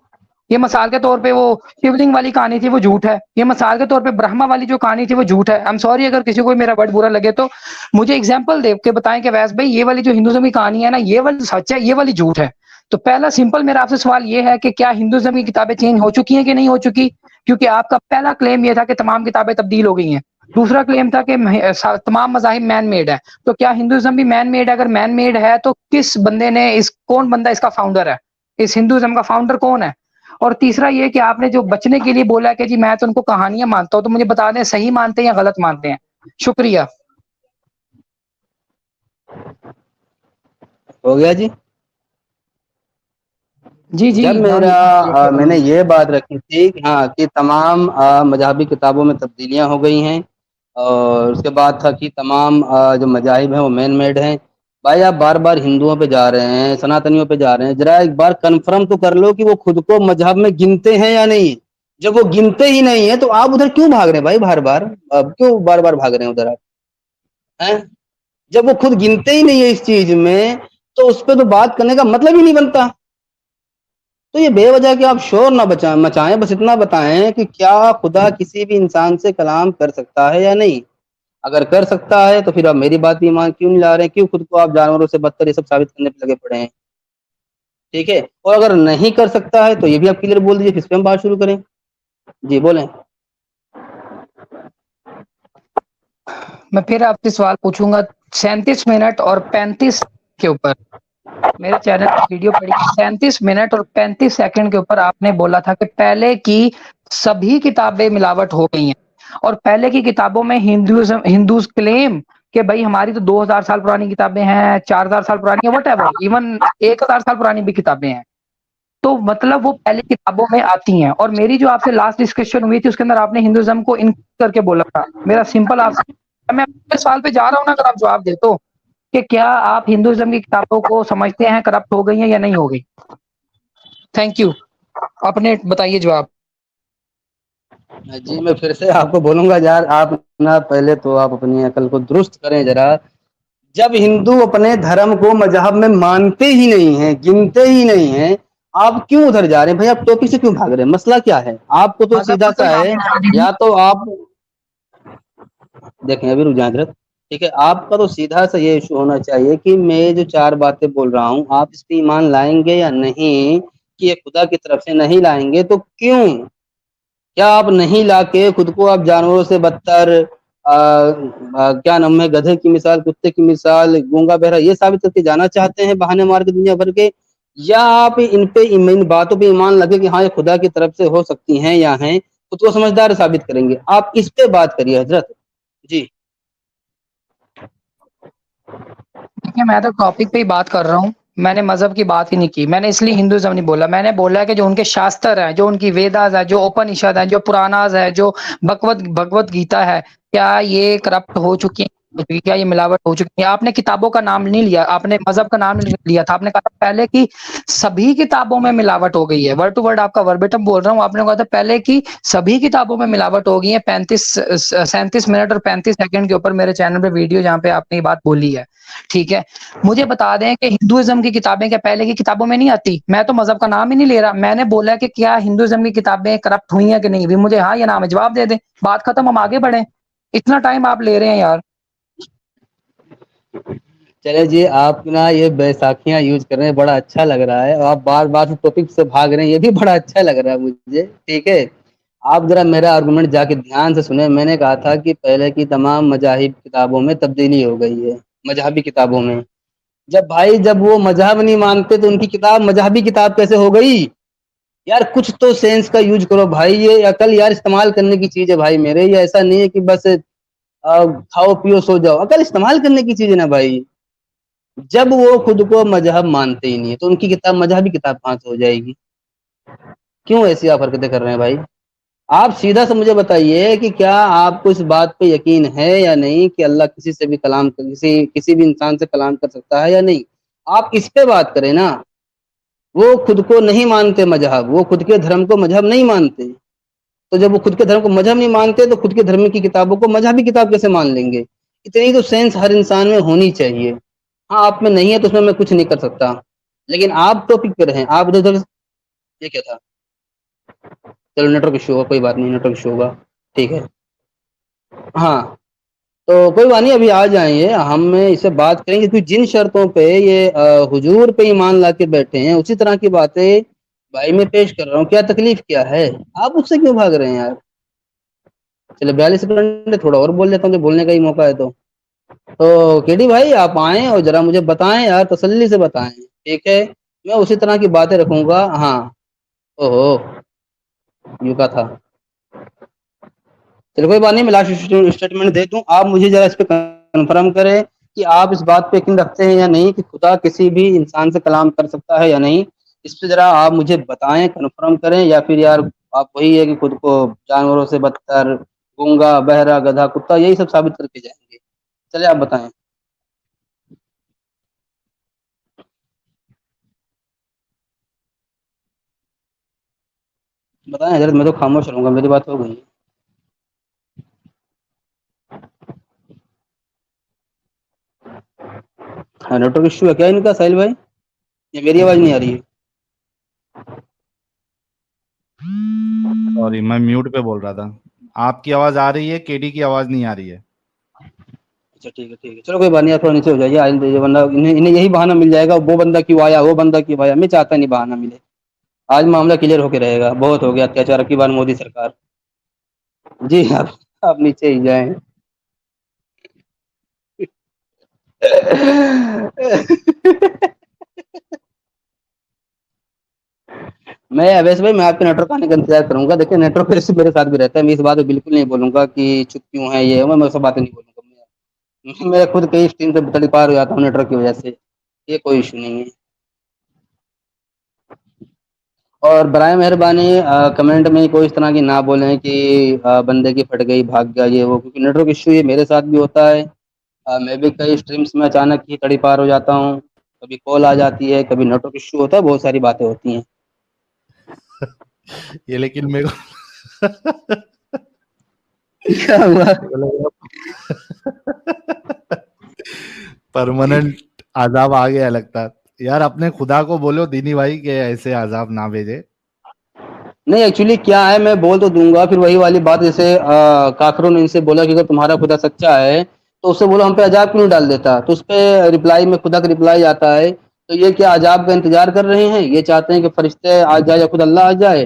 یہ مثال کے طور پہ وہ شیولنگ والی کہانی تھی وہ جھوٹ ہے، یہ مثال کے طور پہ برہما والی جو کہانی تھی وہ جھوٹ ہے. آئی ایم سوری اگر کسی کو میرا ورڈ برا لگے تو مجھے ایگزامپل دے کے بتائیں کہ ویس بھائی یہ والی جو ہندوازم کی کہانی ہے نا یہ والی سچ ہے، یہ والی جھوٹ ہے. تو پہلا سمپل میرا آپ سے سوال یہ ہے کہ کیا ہندوازم کی کتابیں چینج ہو چکی ہیں کہ نہیں ہو چکی؟ کیونکہ آپ کا پہلا کلیم یہ تھا کہ تمام کتابیں تبدیل ہو گئی ہیں، دوسرا کلیم تھا کہ تمام مذاہب مین میڈ ہے. تو کیا ہندوازم بھی مین میڈ ہے؟ اگر مین میڈ ہے تو کس بندے نے کون بندہ اس کا فاؤنڈر ہے؟ اس ہندوازم کا فاؤنڈر کون ہے؟ اور تیسرا یہ کہ آپ نے جو بچنے کے لیے بولا کہ جی میں تو ان کو کہانیاں مانتا ہوں، تو مجھے بتا دیں صحیح مانتے ہیں یا غلط مانتے ہیں؟ شکریہ. ہو گیا جی. جی جب میں نے یہ بات رکھی تھی کہ ہاں کہ تمام مذہبی کتابوں میں تبدیلیاں ہو گئی ہیں، اور اس کے بعد تھا کہ تمام جو مذاہب ہیں وہ مین میڈ ہیں. بھائی آپ بار بار ہندوؤں پہ جا رہے ہیں، سناتنیوں پہ جا رہے ہیں، ذرا ایک بار کنفرم تو کر لو کہ وہ خود کو مذہب میں گنتے ہیں یا نہیں. جب وہ گنتے ہی نہیں ہیں تو آپ ادھر کیوں بھاگ رہے ہیں بھائی؟ کیوں بار بار بھاگ رہے ہیں ادھر آپ؟ جب وہ خود گنتے ہی نہیں ہے اس چیز میں تو اس پہ تو بات کرنے کا مطلب ہی نہیں بنتا. تو یہ بے وجہ کہ آپ شور نہ مچائیں، بس اتنا بتائیں کہ کیا خدا کسی بھی انسان سے کلام کر سکتا ہے یا نہیں؟ اگر کر سکتا ہے تو پھر آپ میری بات ایمان کیوں نہیں لا رہے ہیں؟ کیوں خود کو آپ جانوروں سے بدتر یہ سب ثابت کرنے پہ لگے پڑے ہیں؟ ٹھیک ہے. اور اگر نہیں کر سکتا ہے تو یہ بھی آپ کلیئر بول دیجیے، کس پہ ہم بات شروع کریں. جی بولیں. میں پھر آپ سے سوال پوچھوں گا 37 منٹ اور 35 کے اوپر. میرے چینل کی ویڈیو پڑی 37 منٹ اور 35 سیکنڈ کے اوپر آپ نے بولا تھا کہ پہلے کی سبھی کتابیں ملاوٹ ہو گئی ہیں، اور پہلے کی کتابوں میں ہندوز کلیم کہ بھائی ہماری تو 2000 سال پرانی کتابیں ہیں، 4000 سال پرانی ہیں، وٹ ایور، ایون 1000 سال پرانی بھی کتابیں ہیں. تو مطلب وہ پہلے کتابوں میں آتی ہیں. اور میری جو آپ سے لاسٹ ڈسکشن ہوئی تھی اس کے اندر آپ نے ہندوازم کو انکلوڈ کر کے بولا تھا. میرا سمپل آپ سے میں سوال پہ جا رہا ہوں نا، اگر آپ جواب دے تو کہ کیا آپ ہندوازم کی کتابوں کو سمجھتے ہیں کرپٹ ہو گئی ہیں یا نہیں ہو گئی؟ Thank you. اپنے بتائیے جواب. جی میں پھر سے آپ کو بولوں گا یار، آپ نا پہلے تو آپ اپنی عقل کو درست کریں ذرا. جب ہندو اپنے دھرم کو مذہب میں مانتے ہی نہیں ہیں، گنتے ہی نہیں ہیں، آپ کیوں ادھر جا رہے ہیں بھائی؟ آپ ٹاپک سے کیوں بھاگ رہے ہیں؟ مسئلہ کیا ہے آپ کو؟ تو مذہب سیدھا کا سا کوئی ہے، یا تو آپ دیکھیں ابھی رک جائیں حضرت. ٹھیک ہے، آپ کا تو سیدھا سا یہ ایشو ہونا چاہیے کہ میں جو 4 باتیں بول رہا ہوں آپ اس پہ ایمان لائیں گے یا نہیں، کہ یہ خدا کی طرف سے نہیں لائیں گے تو کیوں؟ کیا آپ نہیں لا کے خود کو آپ جانوروں سے بدتر، کیا نام ہے، گدھے کی مثال، کتے کی مثال، گونگا بہرا یہ ثابت کر کے جانا چاہتے ہیں بہانے مار کے دنیا بھر کے؟ یا آپ ان باتوں پہ ایمان لگے کہ ہاں یہ خدا کی طرف سے ہو سکتی ہیں یا ہیں، خود کو سمجھدار ثابت کریں گے؟ آپ اس پہ بات کریے حضرت. جی دیکھیے میں تو ٹاپک پہ ہی بات کر رہا ہوں، میں نے مذہب کی بات ہی نہیں کی. میں نے اس لیے ہندوازم نہیں بولا، میں نے بولا کہ جو ان کے شاستر ہیں، جو ان کی ویداز ہے، جو اوپنشد ہے، جو پراناز ہے، جو بھگوت گیتا ہے، کیا یہ کرپٹ ہو چکی ہیں؟ کیا یہ ملاوٹ ہو چکی ہے؟ آپ نے کتابوں کا نام نہیں لیا، آپ نے مذہب کا نام نہیں لیا تھا. آپ نے کہا پہلے کی سبھی کتابوں میں ملاوٹ ہو گئی ہے. ورڈ ٹو ورڈ آپ کا وربیٹم بول رہا ہوں. آپ نے کہا تھا پہلے کی سبھی کتابوں میں ملاوٹ ہو گئی ہے. 37 منٹ اور 35 سیکنڈ کے اوپر میرے چینل پہ ویڈیو جہاں پہ آپ نے یہ بات بولی ہے. ٹھیک ہے، مجھے بتا دیں کہ ہندوازم کی کتابیں کیا پہلے کی کتابوں میں نہیں آتی؟ میں تو مذہب کا نام ہی نہیں لے رہا. میں نے بولا کہ کیا ہندوازم کی کتابیں کرپٹ ہوئی ہیں کہ نہیں ہوئی؟ مجھے ہاں یا نہ میں جواب دے دیں، بات ختم، ہم آگے بڑھیں. اتنا ٹائم آپ لے رہے ہیں یار. چلے جی، آپ نا یہ بیساکھیاں یوز کر رہے ہیں، بڑا اچھا لگ رہا ہے، اور آپ بار بار ٹاپک سے بھاگ رہے ہیں، یہ بھی بڑا اچھا لگ رہا ہے مجھے. ٹھیک ہے، آپ ذرا میرا آرگومنٹ جا کے دھیان سے سنیں. میں نے کہا تھا کہ پہلے کی تمام مذاہب کتابوں میں تبدیلی ہو گئی ہے، مذہبی کتابوں میں. جب وہ مذہب نہیں مانتے تو ان کی کتاب مذہبی کتاب کیسے ہو گئی؟ یار کچھ تو سینس کا یوز کرو بھائی. یہ عقل یار استعمال کرنے کی چیز ہے بھائی میرے. یہ ایسا نہیں ہے کہ بس کھاؤ پیو سو جاؤ. عقل استعمال کرنے کی چیز ہے نا بھائی. جب وہ خود کو مذہب مانتے ہی نہیں ہے تو ان کی کتاب مذہبی کتاب کہاں سے ہو جائے گی؟ کیوں ایسی آپ حرکتیں کر رہے ہیں بھائی؟ آپ سیدھا سے مجھے بتائیے کہ کیا آپ کو اس بات پہ یقین ہے یا نہیں کہ اللہ کسی سے بھی کلام کسی بھی انسان سے کلام کر سکتا ہے یا نہیں؟ آپ اس پہ بات کریں نا. وہ خود کو نہیں مانتے مذہب، وہ خود کے دھرم کو مذہب نہیں مانتے. تو جب وہ خود کے دھرم کو مذہب نہیں مانتے تو خود کے دھرم کی کتابوں کو مذہبی کتاب کیسے مان لیں گے؟ اتنی تو سینس ہر انسان میں ہونی چاہیے. ہاں آپ میں نہیں ہے تو اس میں میں کچھ نہیں کر سکتا، لیکن آپ ٹاپک پہ رہیں. آپ ادھر ادھر. یہ کیا تھا؟ چلو نیٹ ورک ایشو ہوگا، کوئی بات نہیں، نیٹ ورک ایشو ہوگا، ٹھیک ہے. ہاں تو کوئی بات نہیں، ابھی آ جائیں یہ، ہم اس سے بات کریں گے. کیونکہ جن شرطوں پہ یہ حضور پہ ایمان لا کے بیٹھے ہیں اسی طرح کی باتیں بھائی میں پیش کر رہا ہوں. کیا تکلیف کیا ہے؟ آپ اس سے کیوں بھاگ رہے ہیں یار؟ چلے 42 سیکنڈ تھوڑا اور بول لیتا ہوں، جو بولنے کا ہی موقع ہے تو کے ڈی بھائی آپ آئیں اور ذرا مجھے بتائیں یار، تسلی سے بتائیں، ٹھیک ہے؟ میں اسی طرح کی باتیں رکھوں گا. ہاں اوہو یوں کا تھا. چلو کوئی بات نہیں، میں لاسٹ اسٹیٹمنٹ دے دوں، آپ مجھے ذرا اس پہ کنفرم کریں کہ آپ اس بات پہ یقین رکھتے ہیں یا نہیں کہ خدا کسی بھی انسان سے کلام کر سکتا ہے یا نہیں. اس پہ ذرا آپ مجھے بتائیں، کنفرم کریں، یا پھر یار آپ وہی ہے کہ خود کو جانوروں سے بدتر، گونگا، بہرا، گدھا، کتا یہی سب ثابت کر کے جائیں گے. چلے آپ بتائیں. بتائیں حضرت، میں تو خاموش رہوں گا، میری بات ہو گئی. ہاں نیٹ ورک ایشو ہے کیا ان کا ساحل بھائی؟ یہ میری آواز نہیں آ رہی ہے؟ سوری میں میوٹ پہ بول رہا تھا. آپ کی آواز آ رہی ہے، کے ڈی کی آواز نہیں آ رہی ہے. اچھا ٹھیک ہے ٹھیک ہے، چلو کوئی بات نہیں، آپ تھوڑا نیچے ہو جائیے. آئندہ یہ بندہ انہیں یہی بہانہ مل جائے گا، وہ بندہ کیوں آیا، وہ بندہ کیوں آیا. میں چاہتا نہیں بہانہ ملے. آج معاملہ کلیئر ہو کے رہے گا. بہت ہو گیا اتیاچار کی بار مودی سرکار. جی آپ نیچے ہی جائیں. میں اویس بھائی، میں آپ کے نیٹ ورک آنے کا انتظار کروں گا. دیکھیں نیٹ ورک ایشو میرے ساتھ بھی رہتا ہے، میں اس بات پہ بالکل نہیں بولوں گا کہ چپ کیوں ہے یہ، میں سب باتیں نہیں بولوں گا. میں خود کئی اسٹریم سے تڑی پار ہو جاتا ہوں نیٹ ورک کی وجہ سے. یہ کوئی ایشو نہیں ہے. اور برائے مہربانی کمنٹ میں کوئی اس طرح کی نہ بولیں کہ بندے کی پھٹ گئی، بھاگ گیا، یہ وہ، کیونکہ نیٹ ورک ایشو یہ میرے ساتھ بھی ہوتا ہے. میں بھی کئی اسٹریمس میں اچانک ہی تڑی پار ہو جاتا ہوں. کبھی کال آ جاتی ہے، کبھی نیٹ ورک ایشو ہوتا ہے، بہت ساری باتیں ہوتی ہیں. یہ لیکن میرے کو کیا ہوا؟ پرماننٹ عذاب آ گیا لگتا ہے. یار اپنے خدا کو بولو دینی بھائی کہ ایسے عذاب نہ بھیجے. نہیں ایکچولی کیا ہے، میں بول تو دوں گا، پھر وہی والی بات جیسے کافروں نے ان سے بولا کہ اگر تمہارا خدا سچا ہے تو اس سے بولو ہم پہ عذاب کیوں نہیں ڈال دیتا. تو اس پہ رپلائی میں خدا کا رپلائی آتا ہے، تو یہ کیا عذاب کا انتظار کر رہے ہیں؟ یہ چاہتے ہیں کہ فرشتے آ جائے یا خود اللہ آ جائے؟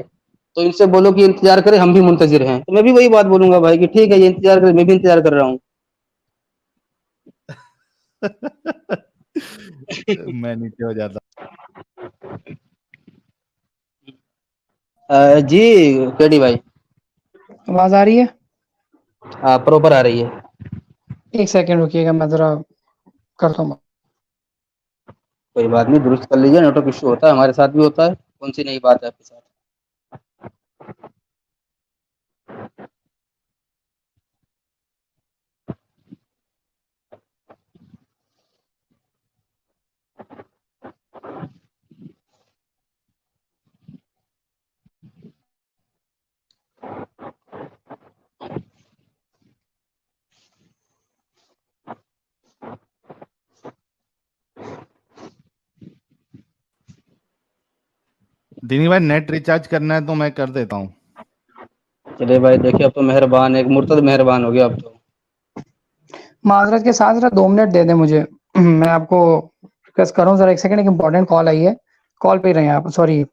تو ان سے بولو کہ انتظار کریں، ہم بھی منتظر ہیں. تو میں بھی وہی بات بولوں گا بھائی کہ ٹھیک ہے یہ انتظار کریں، میں بھی انتظار کر رہا ہوں. میں نیچے ہو جاتا. جی کے ڈی بھائی آواز آ رہی ہے؟ پراپر آ رہی ہے. ایک سیکنڈ رکیے گا، میں ذرا کرتا ہوں. کوئی بات نہیں، درست کر لیجیے. نیٹ ورک ایشو ہوتا ہے، ہمارے ساتھ بھی ہوتا ہے. کون سی نئی بات ہے آپ کے ساتھ؟ دینی بھائی نیٹ ریچارج کرنا ہے تو میں کر دیتا ہوں. چلے بھائی دیکھیں، اب تو مہربان، ایک مرتد مہربان ہو گیا اب تو. معذرت کے ساتھ ذرا 2 منٹ دے دیں مجھے، میں آپ کو ریکویسٹ کر رہا ہوں. ذرا ایک سیکنڈ، ایک امپورٹنٹ کال آئی ہے، کال پہ ہی رہیں آپ. سوری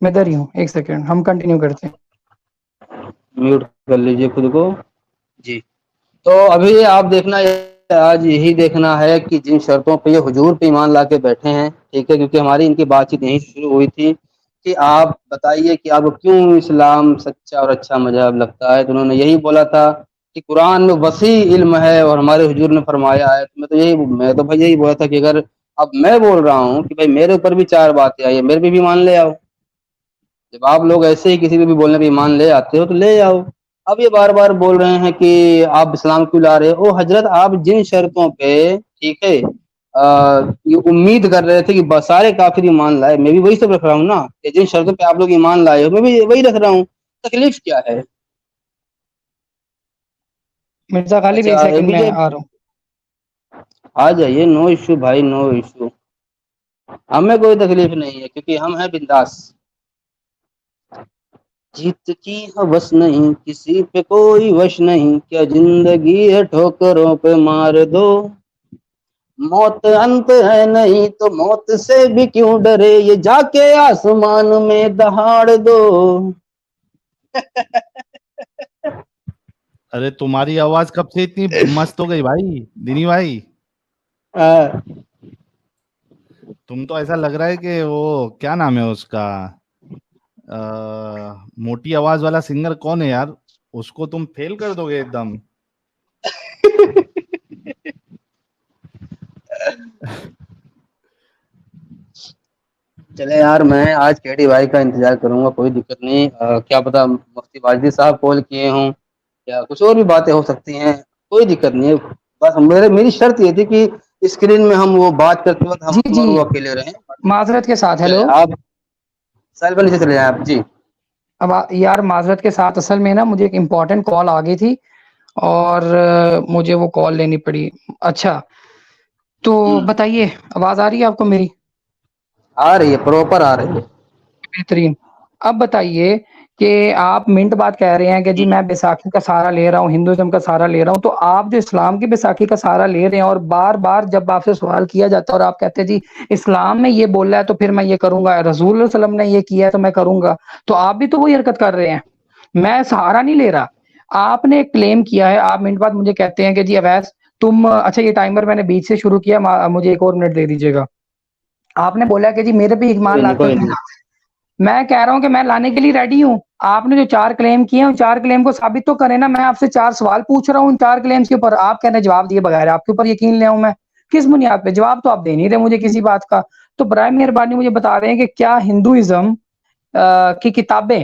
میں ادھر ہی ہوں. ایک سیکنڈ، ہم کنٹینیو کرتے ہیں. میوٹ کر لیجیے خود کو. جی تو ابھی آپ دیکھنا، آج یہی دیکھنا ہے کہ جن شرطوں پہ یہ حضور پہ ایمان لا کے بیٹھے ہیں، ٹھیک ہے، کیونکہ ہماری ان کی بات چیت یہیں سے شروع ہوئی تھی کہ آپ بتائیے کہ آپ کو کیوں اسلام سچا اور اچھا مذہب لگتا ہے. تو انہوں نے یہی بولا تھا کہ قرآن میں وسیع علم ہے اور ہمارے حضور نے فرمایا ہے. میں تو بھائی یہی بولا تھا کہ اگر اب میں بول رہا ہوں کہ بھائی میرے اوپر بھی 4 باتیں آئی ہیں، میرے بھی ایمان لے آؤ. جب آپ لوگ ایسے ہی کسی بھی بولنے پہ ایمان لے آتے ہو تو لے آؤ. اب یہ بار بار بول رہے ہیں کہ آپ اسلام کیوں لا رہے ہو. حضرت آپ جن شرطوں پہ، ٹھیک ہے، یہ امید کر رہے تھے کہ سارے کافر ایمان لائے، میں بھی وہی سب رکھ رہا ہوں نا. کہ جن شرطوں پہ آپ لوگ ایمان لائے ہو میں بھی وہی رکھ رہا ہوں. تکلیف کیا ہے؟ مرزا غالب ایک اچھا سیکنڈ میں APJ آ رہا ہوں. آ جائیے, نو ایشو بھائی, نو ایشو, ہمیں کوئی تکلیف نہیں ہے کیونکہ ہم ہیں بنداس. جیت کی ہوس نہیں کسی پہ کوئی وش نہیں, کیا زندگی ہے ٹھوکروں پہ مار دو, موت انت ہے نہیں تو موت سے بھی کیوں ڈرے, یہ جا کے آسمان میں دہاڑ دو. ارے تمہاری آواز کب سے اتنی مست ہو گئی بھائی دینی بھائی؟ تم تو ایسا لگ رہا ہے کہ وہ کیا نام ہے اس کا, موٹی آواز والا سنگر کون ہے یار, اس کو تم فیل کر دو گے ایک دم. چلے یار, میں آج کیڈی بھائی کا انتظار کروں گا, کوئی دقت نہیں. کیا پتا مفتی واجدی صاحب کال کیے ہوں یا کچھ اور بھی باتیں ہو سکتی ہیں, کوئی دقت نہیں ہے. بس میری شرط یہ تھی کہ اسکرین میں ہم وہ بات کرتے وقت جی ہم جی, اور وہ اکیلے رہیں. معذرت کے ساتھ. چلے ہیلو, آپ سیل پر نیچے چلے جائیں آپ. جی اب یار معذرت کے ساتھ, اصل میں نا مجھے ایک امپورٹنٹ کال آ گئی تھی اور مجھے وہ کال لینی پڑی. اچھا تو بتائیے, آواز آ رہی ہے آپ کو میری؟ آ رہی ہے, پراپر آ رہی ہے. بہترین. اب بتائیے کہ آپ منٹ بعد کہہ رہے ہیں کہ جی میں بیساکھی کا سہارا لے رہا ہوں, ہندوازم کا سہارا لے رہا ہوں, تو آپ جو اسلام کی بیساکھی کا سہارا لے رہے ہیں اور بار بار جب آپ سے سوال کیا جاتا ہے اور آپ کہتے ہیں جی اسلام میں یہ بول رہا ہے تو پھر میں یہ کروں گا, رسول اللہ علیہ وسلم نے یہ کیا ہے تو میں کروں گا, تو آپ بھی تو وہی حرکت کر رہے ہیں. میں سہارا نہیں لے رہا. آپ نے ایک کلیم کیا ہے, آپ منٹ بعد مجھے کہتے ہیں کہ جی اویس تم, اچھا یہ ٹائمر میں نے بیچ سے شروع کیا, مجھے ایک اور منٹ دے دیجیے گا. آپ نے بولا کہ جی میرے بھی ایمان کوئی نہیں, لاتے کوئی ہو. نہیں. میں کہہ رہا ہوں کہ میں لانے کے لیے ریڈی ہوں. آپ نے جو 4 کلیم کیے ہیں 4 کلیم کو ثابت تو کریں نا. میں آپ سے 4 سوال پوچھ رہا ہوں ان 4 کلیمز کے اوپر, آپ کہنے جواب دیے بغیر آپ کے اوپر یقین لے آؤں میں کس بنیاد پہ؟ جواب تو آپ دے نہیں رہے مجھے کسی بات کا. تو برائے مہربانی مجھے بتا رہے ہیں کہ کیا ہندوازم کی کتابیں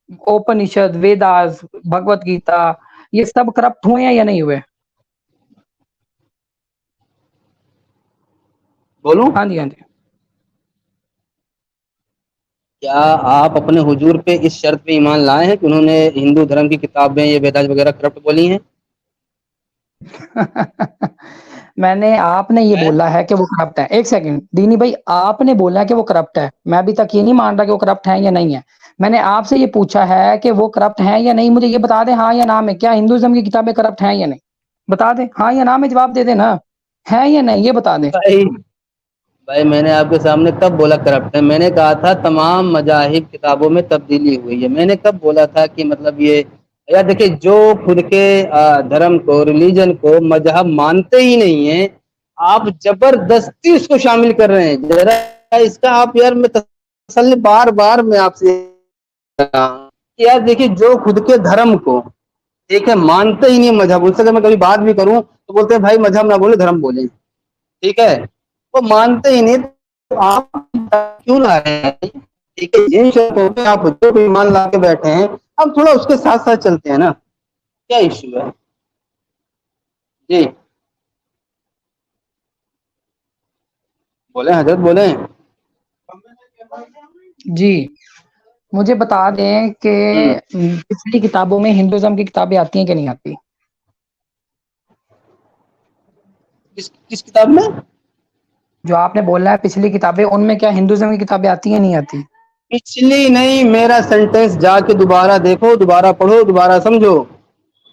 اوپنشد, ویداس, بھگوت گیتا یہ سب کرپٹ ہوئے ہیں یا نہیں ہوئے؟ بولوں, ہاں جی, ہاں جی. کیا آپ اپنے حضور پہ اس شرط پہ ایمان لائے ہیں کہ انہوں نے ہندو دھرم کی کتابیں یہ ویداس وغیرہ کرپٹ بولی ہیں؟ میں نے, آپ نے یہ بولا ہے کہ وہ کرپٹ ہے. ایک سیکنڈ دینی بھائی, آپ نے بولا کہ وہ کرپٹ ہے, میں ابھی تک یہ نہیں مان رہا کہ وہ کرپٹ ہے یا نہیں ہے. میں نے آپ سے یہ پوچھا ہے کہ وہ کرپٹ ہیں یا نہیں, مجھے یہ بتا دیں ہاں یا نہ میں, کیا ہندوازم کی کتابیں کرپٹ ہیں یا نہیں؟ بتا دیں ہاں یا نہ میں, جواب دے دیں نا, ہے یا نہیں یہ بتا دیں. بھائی میں نے آپ کے سامنے کب بولا کرپٹ ہے؟ میں نے کہا تھا تمام مذاہب کتابوں میں تبدیلی ہوئی ہے. میں نے کب بولا تھا کہ مطلب یہ, یا دیکھیں جو خود کے دھرم کو, ریلیجن کو مذہب مانتے ہی نہیں ہیں, آپ زبردستی اس کو شامل کر رہے ہیں. ذرا اس کا آپ یار, میں تسلی بار بار میں آپ سے یار دیکھیے, جو خود کے دھرم کو ٹھیک ہے مانتے ہی نہیں مذہب, اس سے اگر میں کبھی بات بھی کروں تو بولتے ہیں بھائی مذہب نہ بولے دھرم بولیں, ٹھیک ہے, وہ مانتے ہی نہیں تو آپ کیوں لا رہے ہیں؟ ٹھیک ہے, جن شرطوں پہ آپ خود کو ایمان لا کے بیٹھے ہیں, اب تھوڑا اس کے ساتھ ساتھ چلتے ہیں نا, کیا ایشو ہے؟ جی بولیں حضرت, بولیں. جی مجھے بتا دیں کہ پچھلی کتابوں میں ہندوازم کی کتابیں آتی ہیں کہ نہیں آتی؟ کس کتاب میں؟ جو آپ نے بولا ہے پچھلی کتابیں, ان میں کیا ہندوازم کی کتابیں آتی ہیں نہیں آتی؟ پچھلی نہیں, میرا سینٹینس جا کے دوبارہ دیکھو, دوبارہ پڑھو, دوبارہ سمجھو.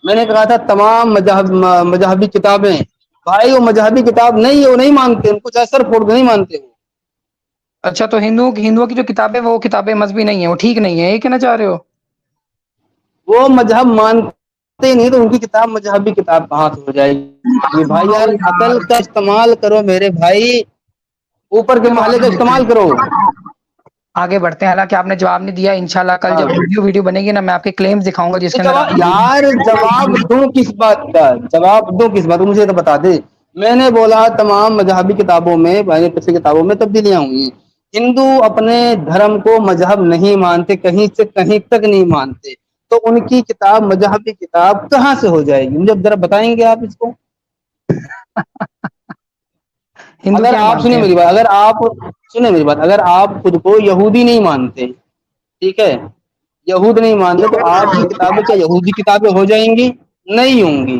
میں نے کہا تھا تمام مذہبی کتابیں, بھائی وہ مذہبی کتاب نہیں ہے, وہ نہیں مانتے, ان کچھ اثر پھوڑ نہیں مانتے وہ. اچھا تو ہندوؤں کی جو کتابیں وہ کتابیں مذہبی نہیں ہیں, وہ ٹھیک نہیں ہے, یہ کہنا چاہ رہے ہو؟ وہ مذہب مانتے نہیں تو ان کی کتاب مذہبی کتاب کہاں سے ہو جائے گی؟ بھائی یار عقل کا استعمال کرو میرے بھائی, اوپر کے چلو مالے آگے کا بڑھتے استعمال کرو. ہیں, آگے بڑھتے ہیں. حالانکہ آپ نے جواب نہیں دیا. انشاءاللہ کل ہاں, جب ویڈیو بنے گی نا, میں آپ کے کلیمز دکھاؤں گا جس کے اندر آپ یار جواب دوں کس بات کا, جواب دوں کس بات, مجھے تو بتا دے. میں نے بولا تمام مذہبی کتابوں میں, پچھلی کتابوں میں تبدیلیاں ہوئی ہیں. ہندو اپنے دھرم کو مذہب نہیں مانتے, کہیں سے کہیں تک نہیں مانتے, تو ان کی کتاب مذہبی کتاب کہاں سے ہو جائے گی؟ مجھے ذرا بتائیں گے آپ اس کو. ہندو اگر کیا آپ مانتے سنیں ہیں؟ میری بات, سنیں میری بات, اگر آپ خود کو یہودی نہیں مانتے, ٹھیک ہے, یہود نہیں مانتے, تو آپ کی کتابیں کیا یہودی کتابیں ہو جائیں گی؟ نہیں ہوں گی.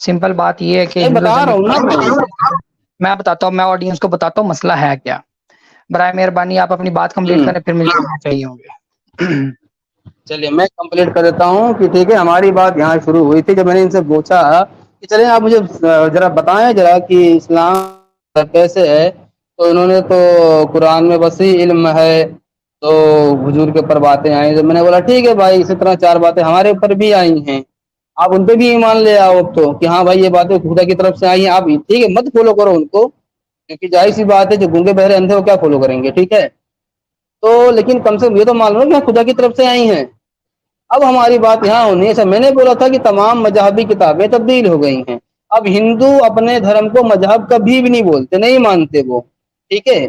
سمپل بات یہ ہے کہ نہیں بتا رہا ہوں نا میں بتاتا ہوں، میں آڈینس کو بتاتا ہوں مسئلہ ہے کیا. برائے مہربانی آپ اپنی بات کمپلیٹ کریں پھر مجھے چاہیے ہوں گے. چلیے میں کمپلیٹ کر دیتا ہوں کہ ٹھیک ہے. ہماری بات یہاں شروع ہوئی تھی جب میں نے ان سے پوچھا کہ چلیں آپ مجھے ذرا بتائیں ذرا کہ اسلام کیسے ہے. تو انہوں نے تو قرآن میں وسیع علم ہے تو حضور کے اوپر باتیں آئیں. تو میں نے بولا ٹھیک ہے بھائی، اسی طرح 4 باتیں ہمارے اوپر بھی آئی ہیں، آپ ان پہ بھی ایمان لے آؤ اب تو کہ ہاں بھائی یہ باتیں خدا کی طرف سے آئی ہیں. آپ ٹھیک ہے مت فالو کرو ان کو، کیونکہ ظاہر سی بات ہے جو گونگے بہرے اندھے وہ کیا فالو کریں گے. ٹھیک ہے تو لیکن کم سے کم یہ تو معلوم ہے کہ خدا کی طرف سے آئی ہیں. اب ہماری بات یہاں ہونی ہے. میں نے بولا تھا کہ تمام مذہبی کتابیں تبدیل ہو گئی ہیں. اب ہندو اپنے دھرم کو مذہب کبھی بھی نہیں بولتے، نہیں مانتے وہ. ٹھیک ہے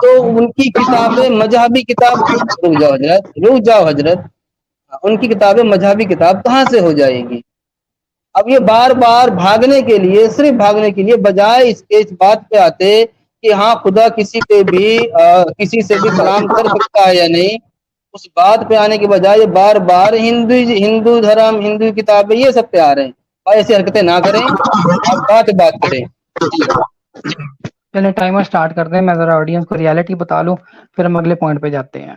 تو ان کی کتابیں مذہبی کتاب رک جاؤ حضرت ان کی کتابیں مذہبی کتاب کہاں سے ہو جائے گی؟ اب یہ بار بار بھاگنے کے لیے، صرف بھاگنے کے لیے، بجائے اس کے اس بات پہ آتے کہ ہاں خدا کسی پہ بھی کسی سے بھی کلام کر سکتا ہے یا نہیں، اس بات پہ آنے کے بجائے بار بار ہندو دھرم، ہندو کتابیں، یہ سب پہ آ رہے ہیں. ایسی حرکتیں نہ کریں، آپ بات کریں. چلیں ٹائمر سٹارٹ کر دیں. میں ذرا آڈینس کو ریالٹی بتا لوں پھر ہم اگلے پوائنٹ پہ جاتے ہیں.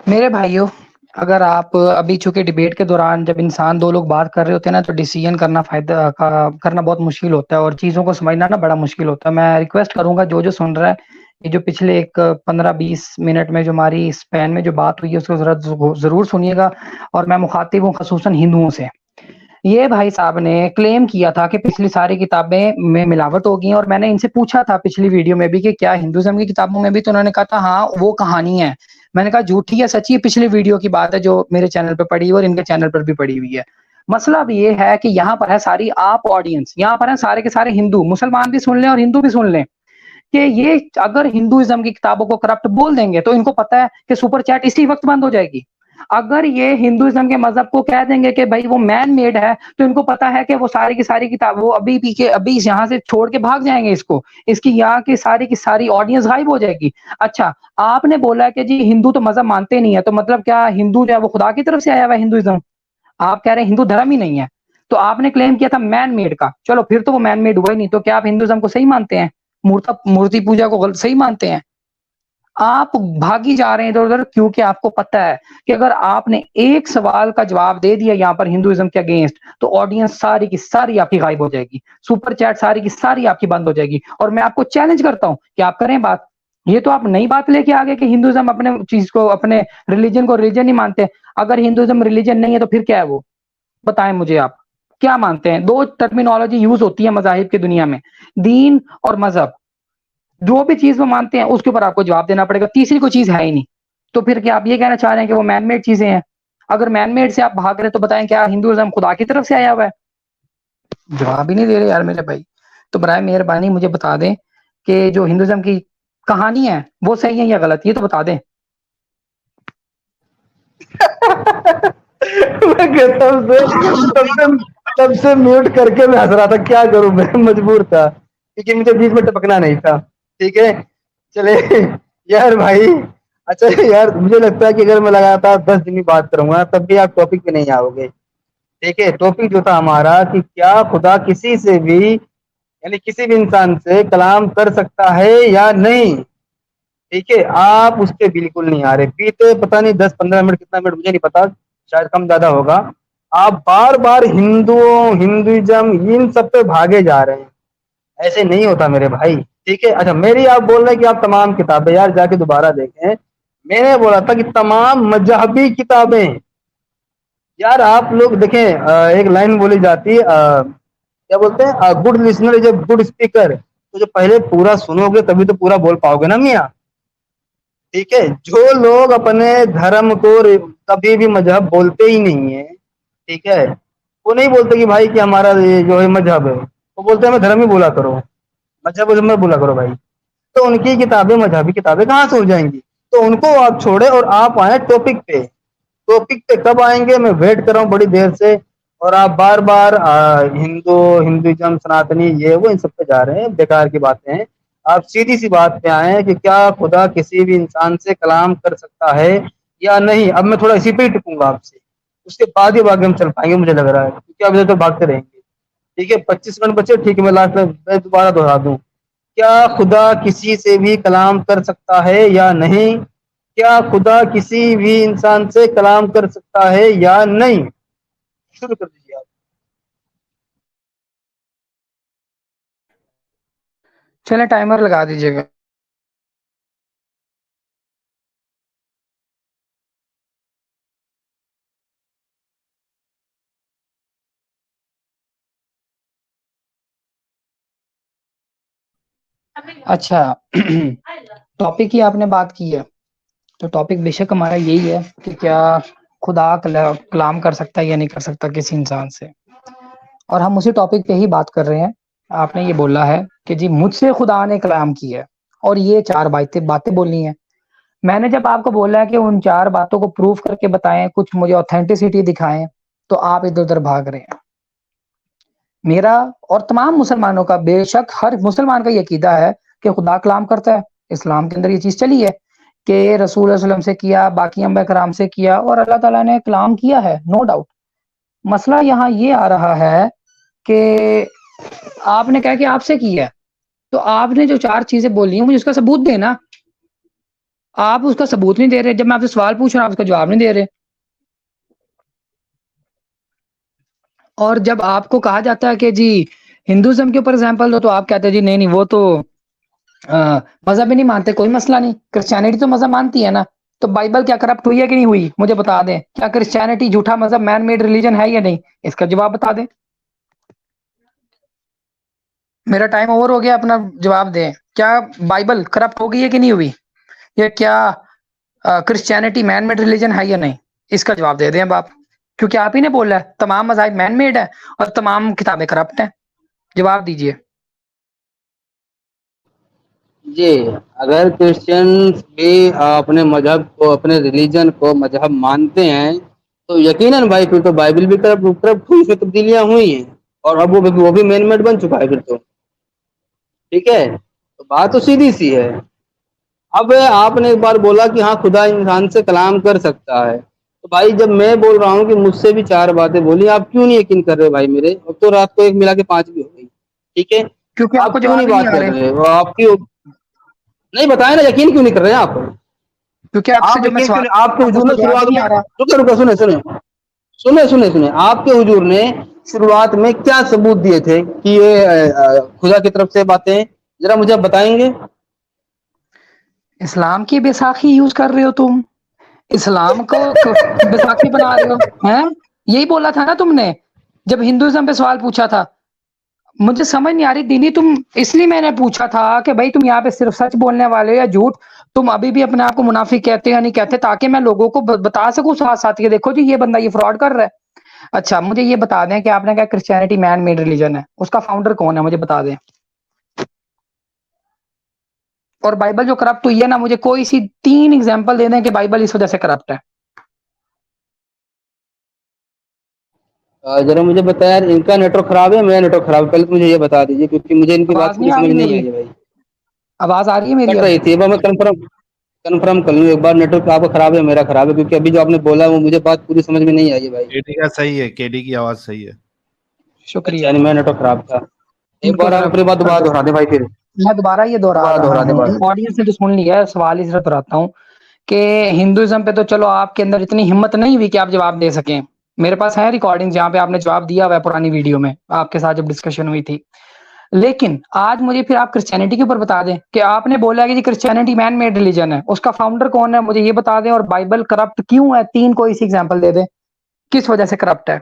میرے بھائیوں، اگر آپ ابھی چونکہ ڈیبیٹ کے دوران جب انسان 2 لوگ بات کر رہے ہوتے ہیں نا تو ڈیسیژن کرنا کرنا بہت مشکل ہوتا ہے اور چیزوں کو سمجھنا نا بڑا مشکل ہوتا ہے. میں ریکویسٹ کروں گا جو سن رہا ہے، یہ جو پچھلے ایک 15-20 منٹ میں جو ہماری اسپین میں جو بات ہوئی ہے اس کو ضرور سنیے گا. اور میں مخاطب ہوں خصوصاً ہندوؤں سے. یہ بھائی صاحب نے کلیم کیا تھا کہ پچھلی ساری کتابیں میں ملاوٹ ہو گئی ہیں، اور میں نے ان سے پوچھا تھا پچھلی ویڈیو میں بھی کہ کیا ہندوازم کی کتابوں میں بھی، تو انہوں نے کہا تھا ہاں وہ کہانی ہے. میں نے کہا جھوٹی ہے سچی ہے؟ پچھلی ویڈیو کی بات ہے جو میرے چینل پہ پڑی ہوئی اور ان کے چینل پر بھی پڑی ہوئی ہے. مسئلہ اب یہ ہے کہ یہاں پر ہے ساری آپ آڈینس، یہاں پر ہیں سارے کے سارے ہندو، مسلمان بھی سن لیں اور ہندو بھی سن لیں کہ یہ اگر ہندوازم کی کتابوں کو کرپٹ بول دیں گے تو ان کو پتا ہے کہ سپر چیٹ اسی وقت بند ہو جائے گی. اگر یہ ہندوازم کے مذہب کو کہہ دیں گے کہ بھائی وہ مین میڈ ہے تو ان کو پتا ہے کہ وہ ساری کی ساری کتاب وہ ابھی یہاں سے چھوڑ کے بھاگ جائیں گے. اس کی یہاں کی ساری آڈینس غائب ہو جائے گی. اچھا آپ نے بولا کہ جی ہندو تو مذہب مانتے نہیں ہے، تو مطلب کیا ہندو جو ہے وہ خدا کی طرف سے آیا ہوا ہے ہندوازم؟ آپ کہہ رہے ہیں ہندو دھرم ہی نہیں ہے، تو آپ نے کلیم کیا تھا مین میڈ کا. چلو پھر تو وہ مین میڈ ہوا ہی نہیں. تو کیا آپ ہندوازم کو صحیح مانتے ہیں؟ مورتی پوجا کو غلط صحیح مانتے ہیں؟ آپ بھاگی جا رہے ہیں ادھر ادھر کیونکہ آپ کو پتا ہے کہ اگر آپ نے ایک سوال کا جواب دے دیا یہاں پر ہندوازم کے اگینسٹ تو آڈینس ساری کی ساری آپ کی غائب ہو جائے گی، سپر چیٹ ساری کی ساری آپ کی بند ہو جائے گی. اور میں آپ کو چیلنج کرتا ہوں کہ آپ کریں بات. یہ تو آپ نئی بات لے کے آگے کہ ہندوازم اپنے چیز کو، اپنے ریلیجن کو ریلیجن نہیں مانتے. اگر ہندوازم ریلیجن نہیں ہے تو پھر کیا ہے وہ؟ بتائیں مجھے آپ کیا مانتے ہیں؟ 2 ٹرمینالوجی یوز ہوتی ہے مذاہب کی دنیا میں، دین اور مذہب. جو بھی چیز وہ مانتے ہیں اس کے اوپر آپ کو جواب دینا پڑے گا. تیسری کوئی چیز ہے ہی نہیں. تو پھر کیا آپ یہ کہنا چاہ رہے ہیں کہ وہ مین میڈ چیزیں ہیں؟ اگر مین میڈ سے آپ بھاگ رہے تو بتائیں کیا ہندوازم خدا کی طرف سے آیا ہوا ہے؟ جواب ہی نہیں دے رہے یار میرے بھائی. تو برائے مہربانی مجھے بتا دیں کہ جو ہندوازم کی کہانی ہے وہ صحیح ہے یا غلط، یہ تو بتا دیں. میں کہتا ہوں تب سے میوٹ کر کے میں ہنس رہا تھا، کیا کروں میں مجبور تھا کیونکہ مجھے بیچ میں ٹپکنا نہیں تھا. ٹھیک ہے چلے یار بھائی. اچھا یار مجھے لگتا ہے کہ اگر میں لگاتار 10 دن بات کروں گا تب بھی آپ ٹاپک پہ نہیں آؤ گے. ٹھیک ہے ٹاپک جو تھا ہمارا کہ کیا خدا کسی سے بھی یعنی کسی بھی انسان سے کلام کر سکتا ہے یا نہیں. ٹھیک ہے آپ اس پہ بالکل نہیں آ رہے. بیتے پتہ نہیں 10-15 منٹ کتنا منٹ مجھے نہیں پتا، شاید کم زیادہ ہوگا. آپ بار بار ہندوازم ان سب پہ بھاگے جا رہے ہیں. ایسے نہیں ہوتا میرے بھائی. ٹھیک ہے اچھا میری آپ بول رہے ہیں کہ آپ تمام کتابیں، یار جا کے دوبارہ دیکھیں. میں نے بولا تھا کہ تمام مذہبی کتابیں. یار آپ لوگ دیکھیں ایک لائن بولی جاتی کیا بولتے ہیں، good listener is a good speaker. تو جو پہلے پورا سنو گے تبھی تو پورا بول پاؤ گے نا میاں. ٹھیک ہے جو لوگ اپنے دھرم کو کبھی بھی مذہب بولتے ہی نہیں ہے، ٹھیک ہے وہ نہیں بولتے کہ بھائی کہ ہمارا یہ جو ہے مذہب ہے، وہ بولتے ہیں ہمیں دھرم ہی بولا کرو، مذہب میں بولا کرو بھائی. تو ان کی کتابیں مذہبی کتابیں کہاں سے ہو جائیں گی؟ تو ان کو آپ چھوڑے اور آپ آئیں ٹاپک پہ. ٹاپک پہ کب آئیں گے؟ میں ویٹ کر رہا ہوں بڑی دیر سے. اور آپ بار بار ہندوازم سناتنی یہ وہ ان سب پہ جا رہے ہیں، بیکار کی باتیں ہیں. آپ سیدھی سی بات پہ آئے کہ کیا خدا کسی بھی انسان سے کلام کر سکتا ہے یا نہیں. اب میں تھوڑا اسی پہ ہی ٹکوں گا آپ سے, اس کے بعد ہی باقی ہم چل پائیں گے مجھے لگ رہا ہے, کیونکہ اب تو بھاگتے رہیں گے. ٹھیک ہے, 25 منٹ بچے, ٹھیک ہے, میں لاسٹ میں دوبارہ دہرا دوں. کیا خدا کسی سے بھی کلام کر سکتا ہے یا نہیں؟ کیا خدا کسی بھی انسان سے کلام کر سکتا ہے یا نہیں؟ شروع کر دیجیے آپ. چلیں ٹائمر لگا دیجیے گا. اچھا, ٹاپک کی آپ نے بات کی ہے, تو ٹاپک بے شک ہمارا یہی ہے کہ کیا خدا کلام کر سکتا ہے یا نہیں کر سکتا کسی انسان سے, اور ہم اسی ٹاپک پہ ہی بات کر رہے ہیں. آپ نے یہ بولا ہے کہ جی مجھ سے خدا نے کلام کی ہے, اور یہ 4 باتیں بولنی ہیں. میں نے جب آپ کو بولا ہے کہ ان 4 باتوں کو پروف کر کے بتائیں, کچھ مجھے اوتھینٹسٹی دکھائیں, تو آپ ادھر ادھر بھاگ رہے ہیں. میرا اور تمام مسلمانوں کا, بے شک ہر مسلمان کا یہ عقیدہ ہے کہ خدا کلام کرتا ہے. اسلام کے اندر یہ چیز چلی ہے کہ رسول اللہ علیہ وسلم سے کیا, باقی انبیاء کرام سے کیا, اور اللہ تعالیٰ نے کلام کیا ہے, نو ڈاؤٹ. مسئلہ یہاں یہ آ رہا ہے کہ آپ نے کہا کہ آپ سے کیا ہے, تو آپ نے جو 4 چیزیں بولی ہیں مجھے اس کا ثبوت دینا. آپ اس کا ثبوت نہیں دے رہے. جب میں آپ سے سوال پوچھ رہا ہوں آپ اس کا جواب نہیں دے رہے. اور جب آپ کو کہا جاتا ہے کہ جی ہندوازم کے اوپر ایگزامپل دو, تو آپ کہتے ہیں جی نہیں وہ تو مذہب ہی نہیں مانتے, کوئی مسئلہ نہیں. کرسچینٹی تو مذہب مانتی ہے نا, تو بائبل کیا کرپٹ ہوئی ہے کہ نہیں ہوئی؟ مجھے بتا دیں. کیا کرسچینٹی جھوٹا مذہب, مین میڈ ریلیجن ہے یا نہیں؟ اس کا جواب بتا دیں. میرا ٹائم اوور ہو گیا, اپنا جواب دیں. کیا بائبل کرپٹ ہو گئی ہے کہ نہیں ہوئی؟ یا کیا کرسچینٹی مین میڈ ریلیجن ہے یا نہیں؟ اس کا جواب دے دیں اب آپ, کیونکہ آپ ہی نے بولا ہے تمام مذاہب مین میڈ ہے اور تمام کتابیں کرپٹ ہیں. جواب دیجئے. جی, اگر کرسچنس بھی اپنے مذہب کو, اپنے ریلیجن کو مذہب مانتے ہیں, تو یقیناً بھائی پھر تو بائبل بھی کرپٹ ہوئی, اس میں تبدیلیاں ہوئی ہیں, اور اب وہ بھی مین میڈ بن چکا ہے پھر تو. ٹھیک ہے, تو بات تو سیدھی سی ہے. اب آپ نے ایک بار بولا کہ ہاں خدا انسان سے کلام کر سکتا ہے, تو بھائی جب میں بول رہا ہوں کہ مجھ سے بھی 4 باتیں بولی, آپ کیوں نہیں یقین کر رہے بھائی میرے؟ اب تو رات کو 1 ملا کے 5 بھی ہو گئی. ٹھیک ہے, کیونکہ آپ کو آپ کیوں جواب نہیں ہی بات آ کر رہے, رہے؟ وہ آپ کی نہیں بتائیں نا, یقین کیوں نہیں کر رہے ہیں آپ؟ کیونکہ آپ سے آپ جب میں یقین کیوں سوال نہیں, آپ کے آپ کو اس حضور کا نے جواب ہی شروعات نہیں میں, آ رہا. سنیں, آپ کے حضور نے شروعات میں کیا ثبوت دیے تھے کہ یہ خدا کی طرف سے باتیں ہیں؟ ذرا مجھے بتائیں گے. اسلام کی بیساکھی یوز کر رہے ہو تم, اسلام کو بیساکھی بنا رہے ہو ہیں. یہی بولا تھا نا تم نے جب ہندوازم پہ سوال پوچھا تھا. مجھے سمجھ نہیں آ رہی دینی, تم اس لیے میں نے پوچھا تھا کہ بھائی تم یہاں پہ صرف سچ بولنے والے یا جھوٹ, تم ابھی بھی اپنے آپ کو منافق کہتے یا نہیں کہتے, تاکہ میں لوگوں کو بتا سکوں ساتھ ساتھ کہ دیکھو جی یہ بندہ یہ فراڈ کر رہا ہے. اچھا مجھے یہ بتا دیں کہ آپ نے کہا کرسچینٹی مین میڈ ریلیجن ہے, اس کا فاؤنڈر کون ہے مجھے بتا دیں. اور بائبل جو کرپٹ ہوئی ہے نا, مجھے کوئی سی 3 ایگزامپل دے دیں کہ بائبل اس وجہ سے کرپٹ ہے. ذرا مجھے بتایا, ان کا نیٹ ورک خراب ہے, میرا نیٹ ورک خراب ہے؟ پہلے تو مجھے یہ بتا دیجیے, کیونکہ مجھے ان کی بات آواز پوری نہیں آ سمجھ رہی نہیں میری؟ آئی ہے بھائی. آواز آ رہی ہے میری کٹ اب؟ رہی تھی, میں کنفرم کر لوں ایک بار, نیٹ ورک آپ کا خراب ہے میرا خراب ہے, کیونکہ ابھی جو آپ نے بولا وہ مجھے بات پوری سمجھ میں نہیں آئی ہے بھائی. KD کا صحیح ہے, KD کی آواز صحیح ہے. شکریہ. اچھا, نہیں میرا نیٹ ورک خراب تھا. ایک ان کو بار آپ ذرا اپنی بات کر دوبارہ دو. دہرا دیں بھائی, پھر میں دوبارہ یہ دہرا دوبارہ رہا دہرا دیں ہوں, بات. آڈینس نے جو سن لیا ہے, سوال ہی صرف دہراتا ہوں کہ ہندوازم پہ تو چلو آپ کے اندر اتنی ہمت نہیں ہوئی کہ آپ جواب دے سکیں. میرے پاس ہے ریکارڈنگ جہاں پہ آپ نے جواب دیا ہوا ہے پرانی ویڈیو میں, آپ کے ساتھ جب ڈسکشن ہوئی تھی. لیکن آج مجھے پھر آپ کرسچینٹی کے اوپر بتا دیں کہ آپ نے بولا کہ جی کرسچینٹی مین میڈ ریلیجن ہے, اس کا فاؤنڈر کون ہے مجھے یہ بتا دیں, اور بائبل کرپٹ کیوں ہے 3 کوئی سی ایگزامپل دے دیں, کس وجہ سے کرپٹ ہے.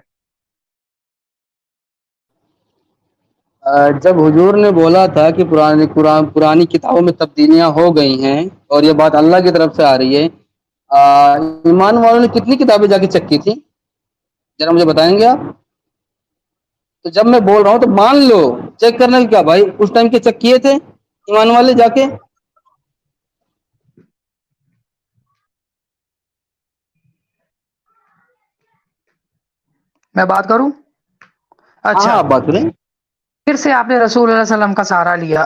جب حضور نے بولا تھا کہ پرانی کتابوں میں تبدیلیاں ہو گئی ہیں, اور یہ بات اللہ کی طرف سے آ رہی ہے, ایمان والوں نے کتنی کتابیں جا کے چیک کی تھی؟ ذرا مجھے بتائیں گے آپ؟ تو جب میں بول رہا ہوں تو مان لو, چیک کرنا کہ کیا بھائی اس ٹائم کے چیک کیے تھے ایمان والے جا کے؟ میں بات کروں؟ ہاں اچھا, آپ بات کریں. پھر سے آپ نے رسول اللہ علیہ وسلم کا سہارا لیا,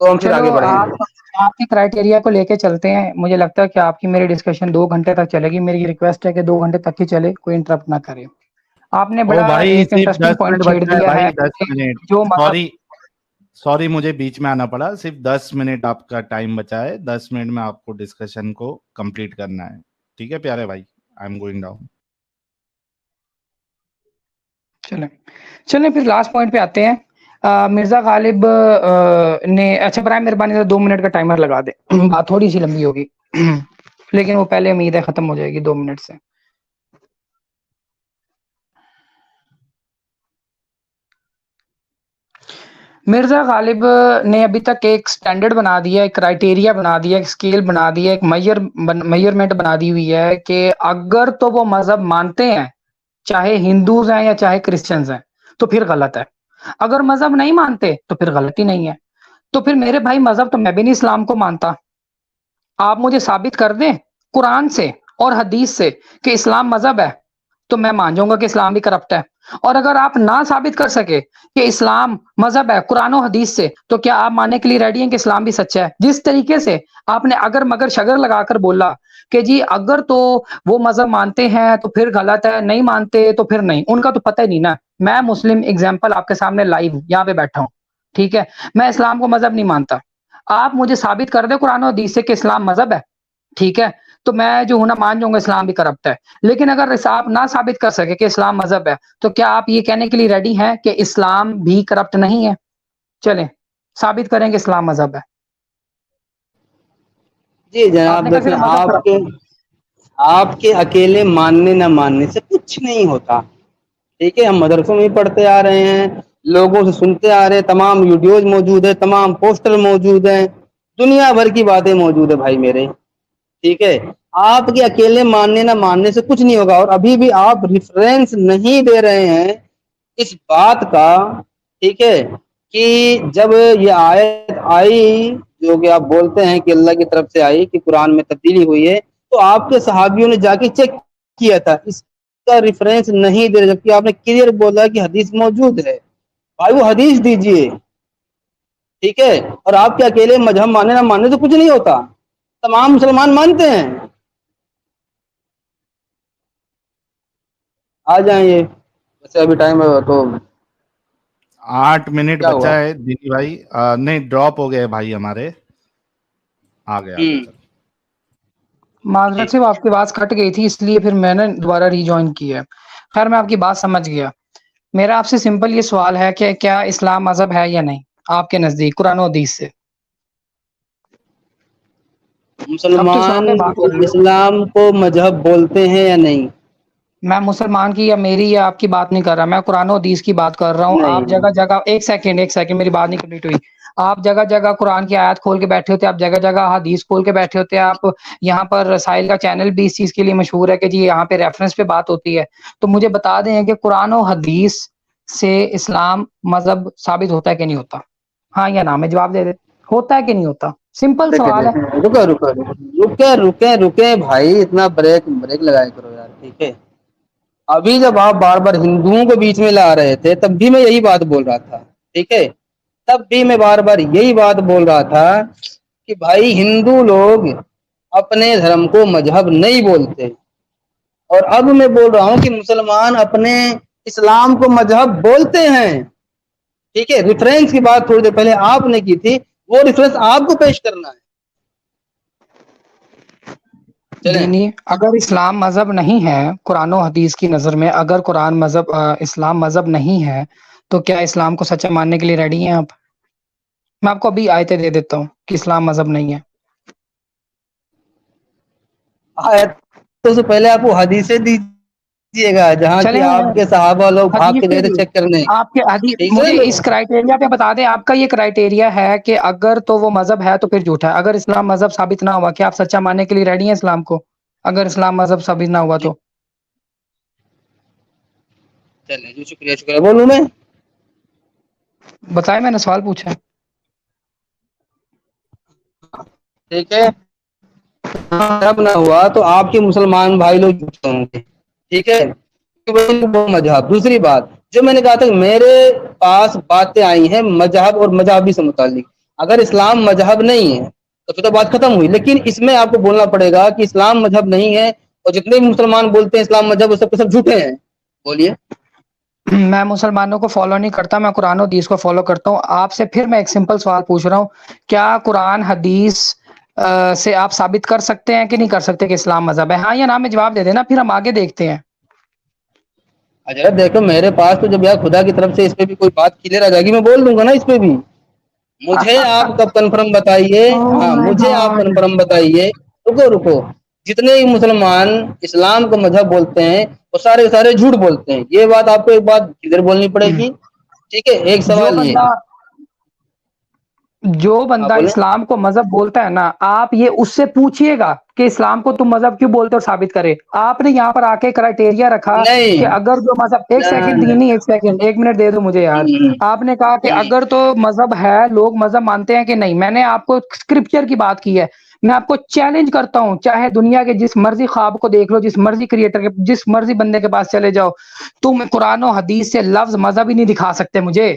تو ہم پھر آگے چلو بڑھیں آپ گے. آپ کے کرائٹیریا کو لے کے چلتے ہیں. مجھے لگتا ہے کہ آپ کی میری ڈسکشن 2 گھنٹے تک چلے گی. میری ریکویسٹ ہے کہ 2 گھنٹے تک ہی چلے, کوئی انٹرپٹ نہ کرے. آپ نے او بڑا بھائی ایک صرف انٹرسٹنگ 10 پوائنٹ منٹ ہے دیا بھائی, ہے 10 کہ منٹ. جو مذہب سوری مجھے بیچ میں آنا پڑا. صرف 10 منٹ آپ کا ٹائم بچا ہے. 10 منٹ میں آپ کو ڈسکشن کو کمپلیٹ کرنا ہے. ٹھیک ہے پیارے بھائی, آئی ایم گوئنگ ڈاؤن. چلیں پھر لاسٹ پوائنٹ پہ آتے ہیں. مرزا غالب نے, اچھا برائے مہربانی سے 2 منٹ کا ٹائمر لگا دیں. بات تھوڑی سی لمبی ہوگی لیکن وہ پہلے امید ہے ختم ہو جائے گی 2 منٹ سے. مرزا غالب نے ابھی تک ایک سٹینڈرڈ بنا دیا, ایک کرائٹیریا بنا دیا, ایک اسکیل بنا دیا, ایک میئرمنٹ بنا دی ہوئی ہے کہ اگر تو وہ مذہب مانتے ہیں, چاہے ہندوز ہیں یا چاہے کرسچنز ہیں, تو پھر غلط ہے. اگر مذہب نہیں مانتے تو پھر غلطی نہیں ہے. تو پھر میرے بھائی مذہب تو میں بھی نہیں اسلام کو مانتا. آپ مجھے ثابت کر دیں قرآن سے اور حدیث سے کہ اسلام مذہب ہے, تو میں مان جاؤں گا کہ اسلام بھی کرپٹ ہے. اور اگر آپ نہ ثابت کر سکے کہ اسلام مذہب ہے قرآن و حدیث سے, تو کیا آپ ماننے کے لیے ریڈی ہیں کہ اسلام بھی سچا ہے؟ جس طریقے سے آپ نے اگر مگر شگر لگا کر بولا کہ جی اگر تو وہ مذہب مانتے ہیں تو پھر غلط ہے, نہیں مانتے تو پھر نہیں, ان کا تو پتہ ہی نہیں نا. میں مسلم ایگزامپل آپ کے سامنے لائیو یہاں پہ بیٹھا ہوں, ٹھیک ہے, میں اسلام کو مذہب نہیں مانتا. آپ مجھے ثابت کر دیں قرآن و حدیث سے کہ اسلام مذہب ہے, ٹھیک ہے, تو میں جو ہوں نا مان جاؤں گا اسلام بھی کرپٹ ہے. لیکن اگر آپ نہ ثابت کر سکے کہ اسلام مذہب ہے, تو کیا آپ یہ کہنے کے لیے ریڈی ہیں کہ اسلام بھی کرپٹ نہیں ہے؟ چلیں ثابت کریں کہ اسلام مذہب ہے. جی آپ نے جناب کہا دیکھیں, صرف مذہب کرپٹ ہے. آپ کے اکیلے ماننے نہ ماننے سے کچھ نہیں ہوتا. ٹھیک ہے, ہم مدرسوں میں پڑھتے آ رہے ہیں, لوگوں سے سنتے آ رہے ہیں, تمام ویڈیوز موجود ہیں, تمام پوسٹر موجود ہیں, دنیا بھر کی باتیں موجود ہے بھائی میرے. ٹھیک ہے, آپ کے اکیلے ماننے نہ ماننے سے کچھ نہیں ہوگا. اور ابھی بھی آپ ریفرنس نہیں دے رہے ہیں اس بات کا, ٹھیک ہے, کہ جب یہ آیت آئی جو کہ آپ بولتے ہیں کہ اللہ کی طرف سے آئی, کہ قرآن میں تبدیلی ہوئی ہے, تو آپ کے صحابیوں نے جا کے چیک کیا تھا, اس کا ریفرنس نہیں دے رہے, جبکہ آپ نے کلیئر بولا کہ حدیث موجود ہے. بھائی وہ حدیث دیجئے, ٹھیک ہے. اور آپ کے اکیلے مذہب ماننے نہ ماننے سے کچھ نہیں ہوتا, تمام مسلمان مانتے ہیں. آ جائیں یہ ویسے ابھی ٹائم ہے تو 8 منٹ کیا ہوا. بچا ہے دینی بھائی. نہیں ڈراپ ہو گئے بھائی ہمارے, آگے چل. معذرت سے وہ آپ کی آواز کٹ گئی تھی, اس لیے پھر میں نے دوبارہ ری جوائن کیا. خیر میں آپ کی بات سمجھ گیا. میرا آپ سے سمپل یہ سوال ہے کہ کیا اسلام مذہب ہے یا نہیں آپ کے نزدیک قرآن و حدیث سے؟ اب تو مسلمان صاف ہے بات ہو رہی ہے. اسلام کو مذہب بولتے ہیں یا نہیں؟ میں مسلمان کی یا میری یا آپ کی بات نہیں کر رہا, میں قرآن و حدیث کی بات کر رہا ہوں. آپ نہیں. جگہ جگہ, ایک سیکنڈ میری بات نہیں کمپلیٹ ہوئی. آپ جگہ جگہ قرآن کی آیات کھول کے بیٹھے ہوتے, آپ جگہ جگہ حدیث کھول کے بیٹھے ہوتے. آپ یہاں پر رسائل کا چینل بھی اس چیز کے لیے مشہور ہے کہ جی یہاں پہ ریفرنس پہ بات ہوتی ہے. تو مجھے بتا دیں کہ قرآن و حدیث سے اسلام مذہب ثابت ہوتا ہے کہ نہیں ہوتا؟ ہاں یا نا میں جواب دے دے, ہوتا ہے کہ نہیں ہوتا؟ سمپل سوال ہے. رکے بھائی, اتنا بریک لگائے کرو یار, ٹھیک ہے. ابھی جب آپ بار بار ہندوؤں کو بیچ میں لا رہے تھے تب بھی میں یہی بات بول رہا تھا, ٹھیک ہے, تب بھی میں بار بار یہی بات بول رہا تھا کہ بھائی ہندو لوگ اپنے دھرم کو مذہب نہیں بولتے. اور اب میں بول رہا ہوں کہ مسلمان اپنے اسلام کو مذہب بولتے ہیں. ٹھیک ہے, ریفرنس کی بات تھوڑی دیر پہلے آپ نے کی تھی, وہ ریفرنس آپ کو پیش کرنا ہے. چلیں. دینی اگر اسلام مذہب نہیں ہے قرآن و حدیث کی نظر میں, اگر قرآن مذہب اسلام مذہب نہیں ہے, تو کیا اسلام کو سچا ماننے کے لیے ریڈی ہیں آپ؟ میں آپ کو ابھی آیتیں دے دیتا ہوں کہ اسلام مذہب نہیں ہے. تو سے پہلے آپ کو حدیثیں دیجیے گا جہاں کی چلیں آپ کے صحابہ لوگ بھاگ کے حدیث گئے تھے چیک کرنے, آپ کے حدیث ٹھیک مجھے ہے. اس کرائٹیریا پہ بتا دیں, آپ کا یہ کرائٹیریا ہے کہ اگر تو وہ مذہب ہے تو پھر جھوٹا ہے. اگر اسلام مذہب ثابت نہ ہوا, کیا آپ سچا ماننے کے لیے ریڈی ہیں اسلام کو, اگر اسلام مذہب ثابت نہ ہوا تو؟ چلیں جی, شکریہ بولوں میں. بتائیں, میں نے سوال پوچھا. ٹھیک ہے, جب نہ ہوا تو آپ کے مسلمان بھائی لوگ جھوٹے ہوں گے, ٹھیک ہے. مذہب, دوسری بات جو میں نے کہا تھا میرے پاس باتیں آئی ہیں مذہب اور مذہبی سے متعلق, اگر اسلام مذہب نہیں ہے تو پھر تو بات ختم ہوئی. لیکن اس میں آپ کو بولنا پڑے گا کہ اسلام مذہب نہیں ہے اور جتنے بھی مسلمان بولتے ہیں اسلام مذہب وہ سب کے سب جھوٹے ہیں. بولیے. میں مسلمانوں کو فالو نہیں کرتا, میں قرآن و حدیث کو فالو کرتا ہوں. آپ سے پھر میں ایک سمپل سوال پوچھ رہا ہوں, کیا قرآن حدیث سے آپ ثابت کر سکتے ہیں کہ نہیں کر سکتے کہ اسلام مذہب ہے؟ ہاں یا نہ میں جواب دے دینا, پھر ہم آگے دیکھتے ہیں. اچھا دیکھو میرے پاس تو جب یار خدا کی طرف سے اس پہ بھی کوئی بات کلیئر آ جائے گی میں بول دوں گا نا اس پہ بھی. مجھے آپ کب کنفرم بتائیے, Oh ہاں my مجھے آپ God. کنفرم بتائیے. رکو جتنے ہی مسلمان اسلام کو مذہب بولتے ہیں وہ سارے سارے جھوٹ بولتے ہیں. یہ بات آپ کو ایک بات کلیئر بولنی پڑے گی. ٹھیک ہے, ایک جو سوال یہ. ہاں بندہ بولیں. اسلام کو مذہب بولتا ہے نا, آپ یہ اس سے پوچھئے گا کہ اسلام کو تم مذہب کیوں بولتے ہو, ثابت کرے. آپ نے یہاں پر آ کے کرائٹیریا رکھا کہ نہیں اگر جو مذہب, ایک نہ سیکنڈ نہ نہیں, ایک سیکنڈ, ایک منٹ دے دو مجھے یار. آپ نے کہا کہ اگر تو مذہب ہے, لوگ مذہب مانتے ہیں کہ نہیں. میں نے آپ کو اسکرپچر کی بات کی ہے. میں آپ کو چیلنج کرتا ہوں, چاہے دنیا کے جس مرضی خواب کو دیکھ لو, جس مرضی کریٹر کے, جس مرضی بندے کے پاس چلے جاؤ, تم قرآن و حدیث سے لفظ مذہب ہی نہیں دکھا سکتے مجھے.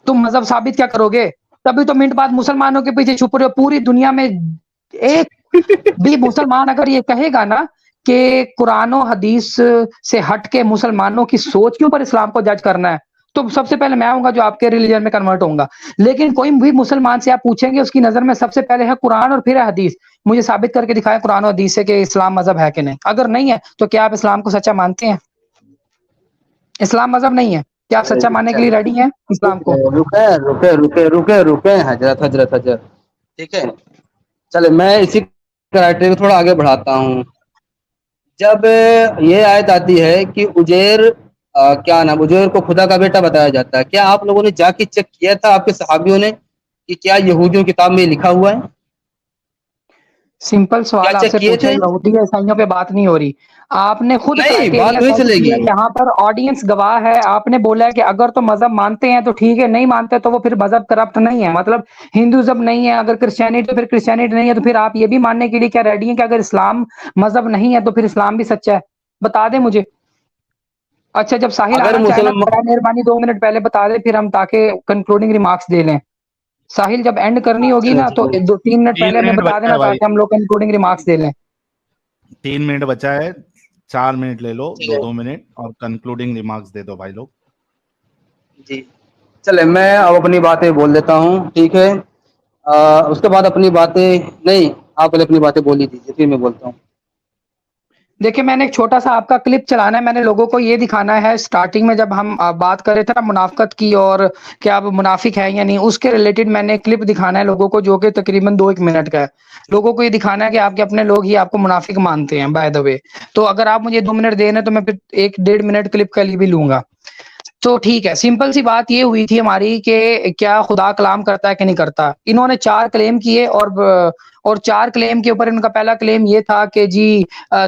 تم مذہب ثابت کیا کرو گے؟ تبھی تو منٹ بعد مسلمانوں کے پیچھے چھپ رہے ہو. پوری دنیا میں ایک بھی مسلمان اگر یہ کہے گا نا کہ قرآن و حدیث سے ہٹ کے مسلمانوں کی سوچ کے اوپر اسلام کو جج کرنا ہے, تو سب سے پہلے میں ہوں گا جو آپ کے ریلیجن میں کنورٹ ہوں گا. لیکن کوئی بھی مسلمان سے آپ پوچھیں گے, اس کی نظر میں سب سے پہلے ہے قرآن اور پھر ہے حدیث. مجھے ثابت کر کے دکھائیں قرآن و حدیث سے کہ اسلام مذہب ہے کہ نہیں. اگر نہیں ہے تو کیا آپ اسلام کو سچا مانتے ہیں؟ اسلام مذہب نہیں ہے, کیا آپ سچا ماننے کے لیے ریڈی ہیں اسلام کو؟ رکے حضرت. ٹھیک ہے, چلے میں اسی کرائٹری کو تھوڑا آگے بڑھاتا ہوں. جب یہ آیت آتی ہے کہ عزیر کیا نام, عزیر کو خدا کا بیٹا بتایا جاتا ہے, کیا آپ لوگوں نے جا کے چیک کیا تھا آپ کے صحابیوں نے کہ کیا یہودیوں کی کتاب میں یہ لکھا ہوا ہے؟ سمپل کیا سوال آپ چیک سے کیے پوچھا, تھے؟ یہودی عیسائیوں پہ بات نہیں ہو رہی. آپ نے خود نہیں بات کرائٹیریا نہیں سیٹ چلے کیا, گی. یہاں پر آڈینس گواہ ہے. آپ نے بولا کہ اگر تو مذہب مانتے ہیں تو ٹھیک ہے, نہیں مانتے تو وہ پھر مذہب کرپٹ نہیں ہے. مطلب ہندوازم نہیں ہے, اگر کرسچینٹی تو پھر کرسچینٹی نہیں ہے. تو پھر آپ یہ بھی ماننے کے لیے کیا ریڈی ہیں کہ اگر اسلام مذہب نہیں ہے تو پھر اسلام بھی سچا ہے؟ بتا دیں مجھے. اچھا جب ساحل اگر آنا چاہے نا, مسلم مہربانی 2 منٹ پہلے بتا دیں, پھر ہم تاکہ کنکلوڈنگ ریمارکس دے لیں. ساحل جب اینڈ کرنی ہوگی نا تو 2-3 منٹ پہلے 3 ہمیں منٹ بتا بچا دینا ہے بھائی, تاکہ ہم لوگ کنکلوڈنگ ریمارکس دے لیں. 3 منٹ بچا ہے, 4 منٹ لے لو, چلے 2 منٹ, اور کنکلوڈنگ ریمارکس دے دو بھائی لوگ. جی چلے میں اب اپنی باتیں بول دیتا ہوں. ٹھیک ہے, اس کے بعد اپنی باتیں نہیں, آپ پہلے اپنی باتیں بول ہی دیجیے پھر میں بولتا ہوں. دیکھیں میں نے ایک چھوٹا سا آپ کا کلپ چلانا ہے. میں نے لوگوں کو یہ دکھانا ہے, سٹارٹنگ میں جب ہم بات کر رہے تھے نا منافقت کی اور کیا آپ منافق ہے یا نہیں, اس کے ریلیٹڈ میں نے کلپ دکھانا ہے لوگوں کو, جو کہ تقریباً 2-1 منٹ کا ہے. لوگوں کو یہ دکھانا ہے کہ آپ کے اپنے لوگ ہی آپ کو منافق مانتے ہیں بائی دا وے. تو اگر آپ مجھے 2 منٹ دینا تو میں پھر 1-1.5 منٹ کلپ کا لیے بھی لوں گا. تو ٹھیک ہے, سمپل سی بات یہ ہوئی تھی ہماری کہ کیا خدا کلام کرتا ہے کہ نہیں کرتا. انہوں نے 4 کلیم کیے, اور 4 کلیم کے اوپر ان کا پہلا کلیم یہ تھا کہ جی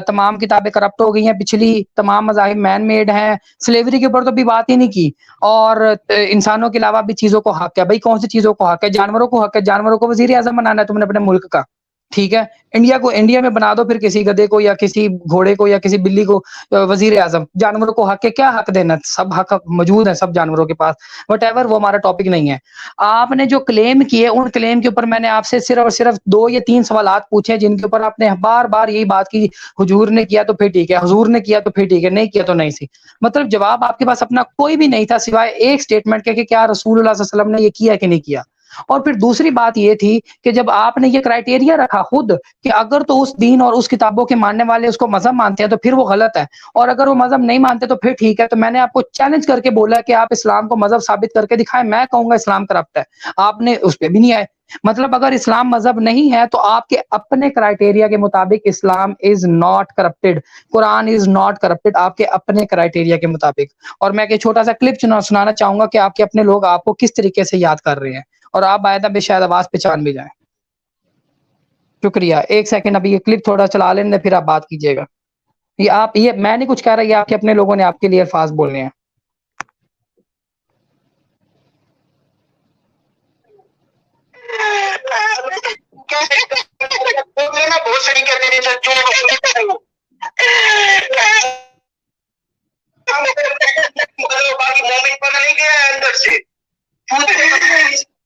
تمام کتابیں کرپٹ ہو گئی ہیں, پچھلی تمام مذاہب مین میڈ ہیں. سلیوری کے اوپر تو بھی بات ہی نہیں کی, اور انسانوں کے علاوہ بھی چیزوں کو حق ہے. بھائی کون سی چیزوں کو حق ہے؟ جانوروں کو حق ہے. جانوروں کو وزیر اعظم بنانا ہے تم نے اپنے ملک کا, ٹھیک ہے. انڈیا کو انڈیا میں بنا دو, پھر کسی گدھے کو یا کسی گھوڑے کو یا کسی بلی کو وزیر اعظم. جانوروں کو حق ہے, کیا حق دینا؟ سب حق موجود ہے سب جانوروں کے پاس. وٹ ایور, وہ ہمارا ٹاپک نہیں ہے. آپ نے جو کلیم کیے, ان کلیم کے اوپر میں نے آپ سے صرف اور صرف 2 یا 3 سوالات پوچھے, جن کے اوپر آپ نے بار بار یہی بات کی, حضور نے کیا تو پھر ٹھیک ہے, حضور نے کیا تو پھر ٹھیک ہے, نہیں کیا تو نہیں سی. مطلب جواب آپ کے پاس اپنا کوئی بھی نہیں تھا سوائے ایک سٹیٹمنٹ کے کہ کیا رسول اللہ صلی اللہ علیہ وسلم نے یہ کیا کہ نہیں کیا. اور پھر دوسری بات یہ تھی کہ جب آپ نے یہ کرائٹیریا رکھا خود کہ اگر تو اس دین اور اس کتابوں کے ماننے والے اس کو مذہب مانتے ہیں تو پھر وہ غلط ہے, اور اگر وہ مذہب نہیں مانتے تو پھر ٹھیک ہے. تو میں نے آپ کو چیلنج کر کے بولا کہ آپ اسلام کو مذہب ثابت کر کے دکھائیں. میں کہوں گا اسلام کرپٹ ہے, آپ نے اس پہ بھی نہیں آئے. مطلب اگر اسلام مذہب نہیں ہے تو آپ کے اپنے کرائٹیریا کے مطابق Islam is not corrupted, Quran is not corrupted, آپ کے اپنے کرائٹیریا کے مطابق. اور میں ایک چھوٹا سا کلپ سنانا چاہوں گا کہ آپ کے اپنے لوگ آپ کو کس طریقے سے یاد کر رہے ہیں, اور آپ باید اب شاید آواز پہچان بھی جائیں. شکریہ. 1 سیکنڈ ابھی یہ کلپ تھوڑا چلا لیں, پھر آپ بات کیجیے گا. یہ میں نہیں کچھ کہہ رہا, یہ آپ کے اپنے لوگوں نے آپ کے لیے الفاظ بولنے ہیں. بہت ساری باقی مومن پتہ نہیں گیا ہے اندر سے.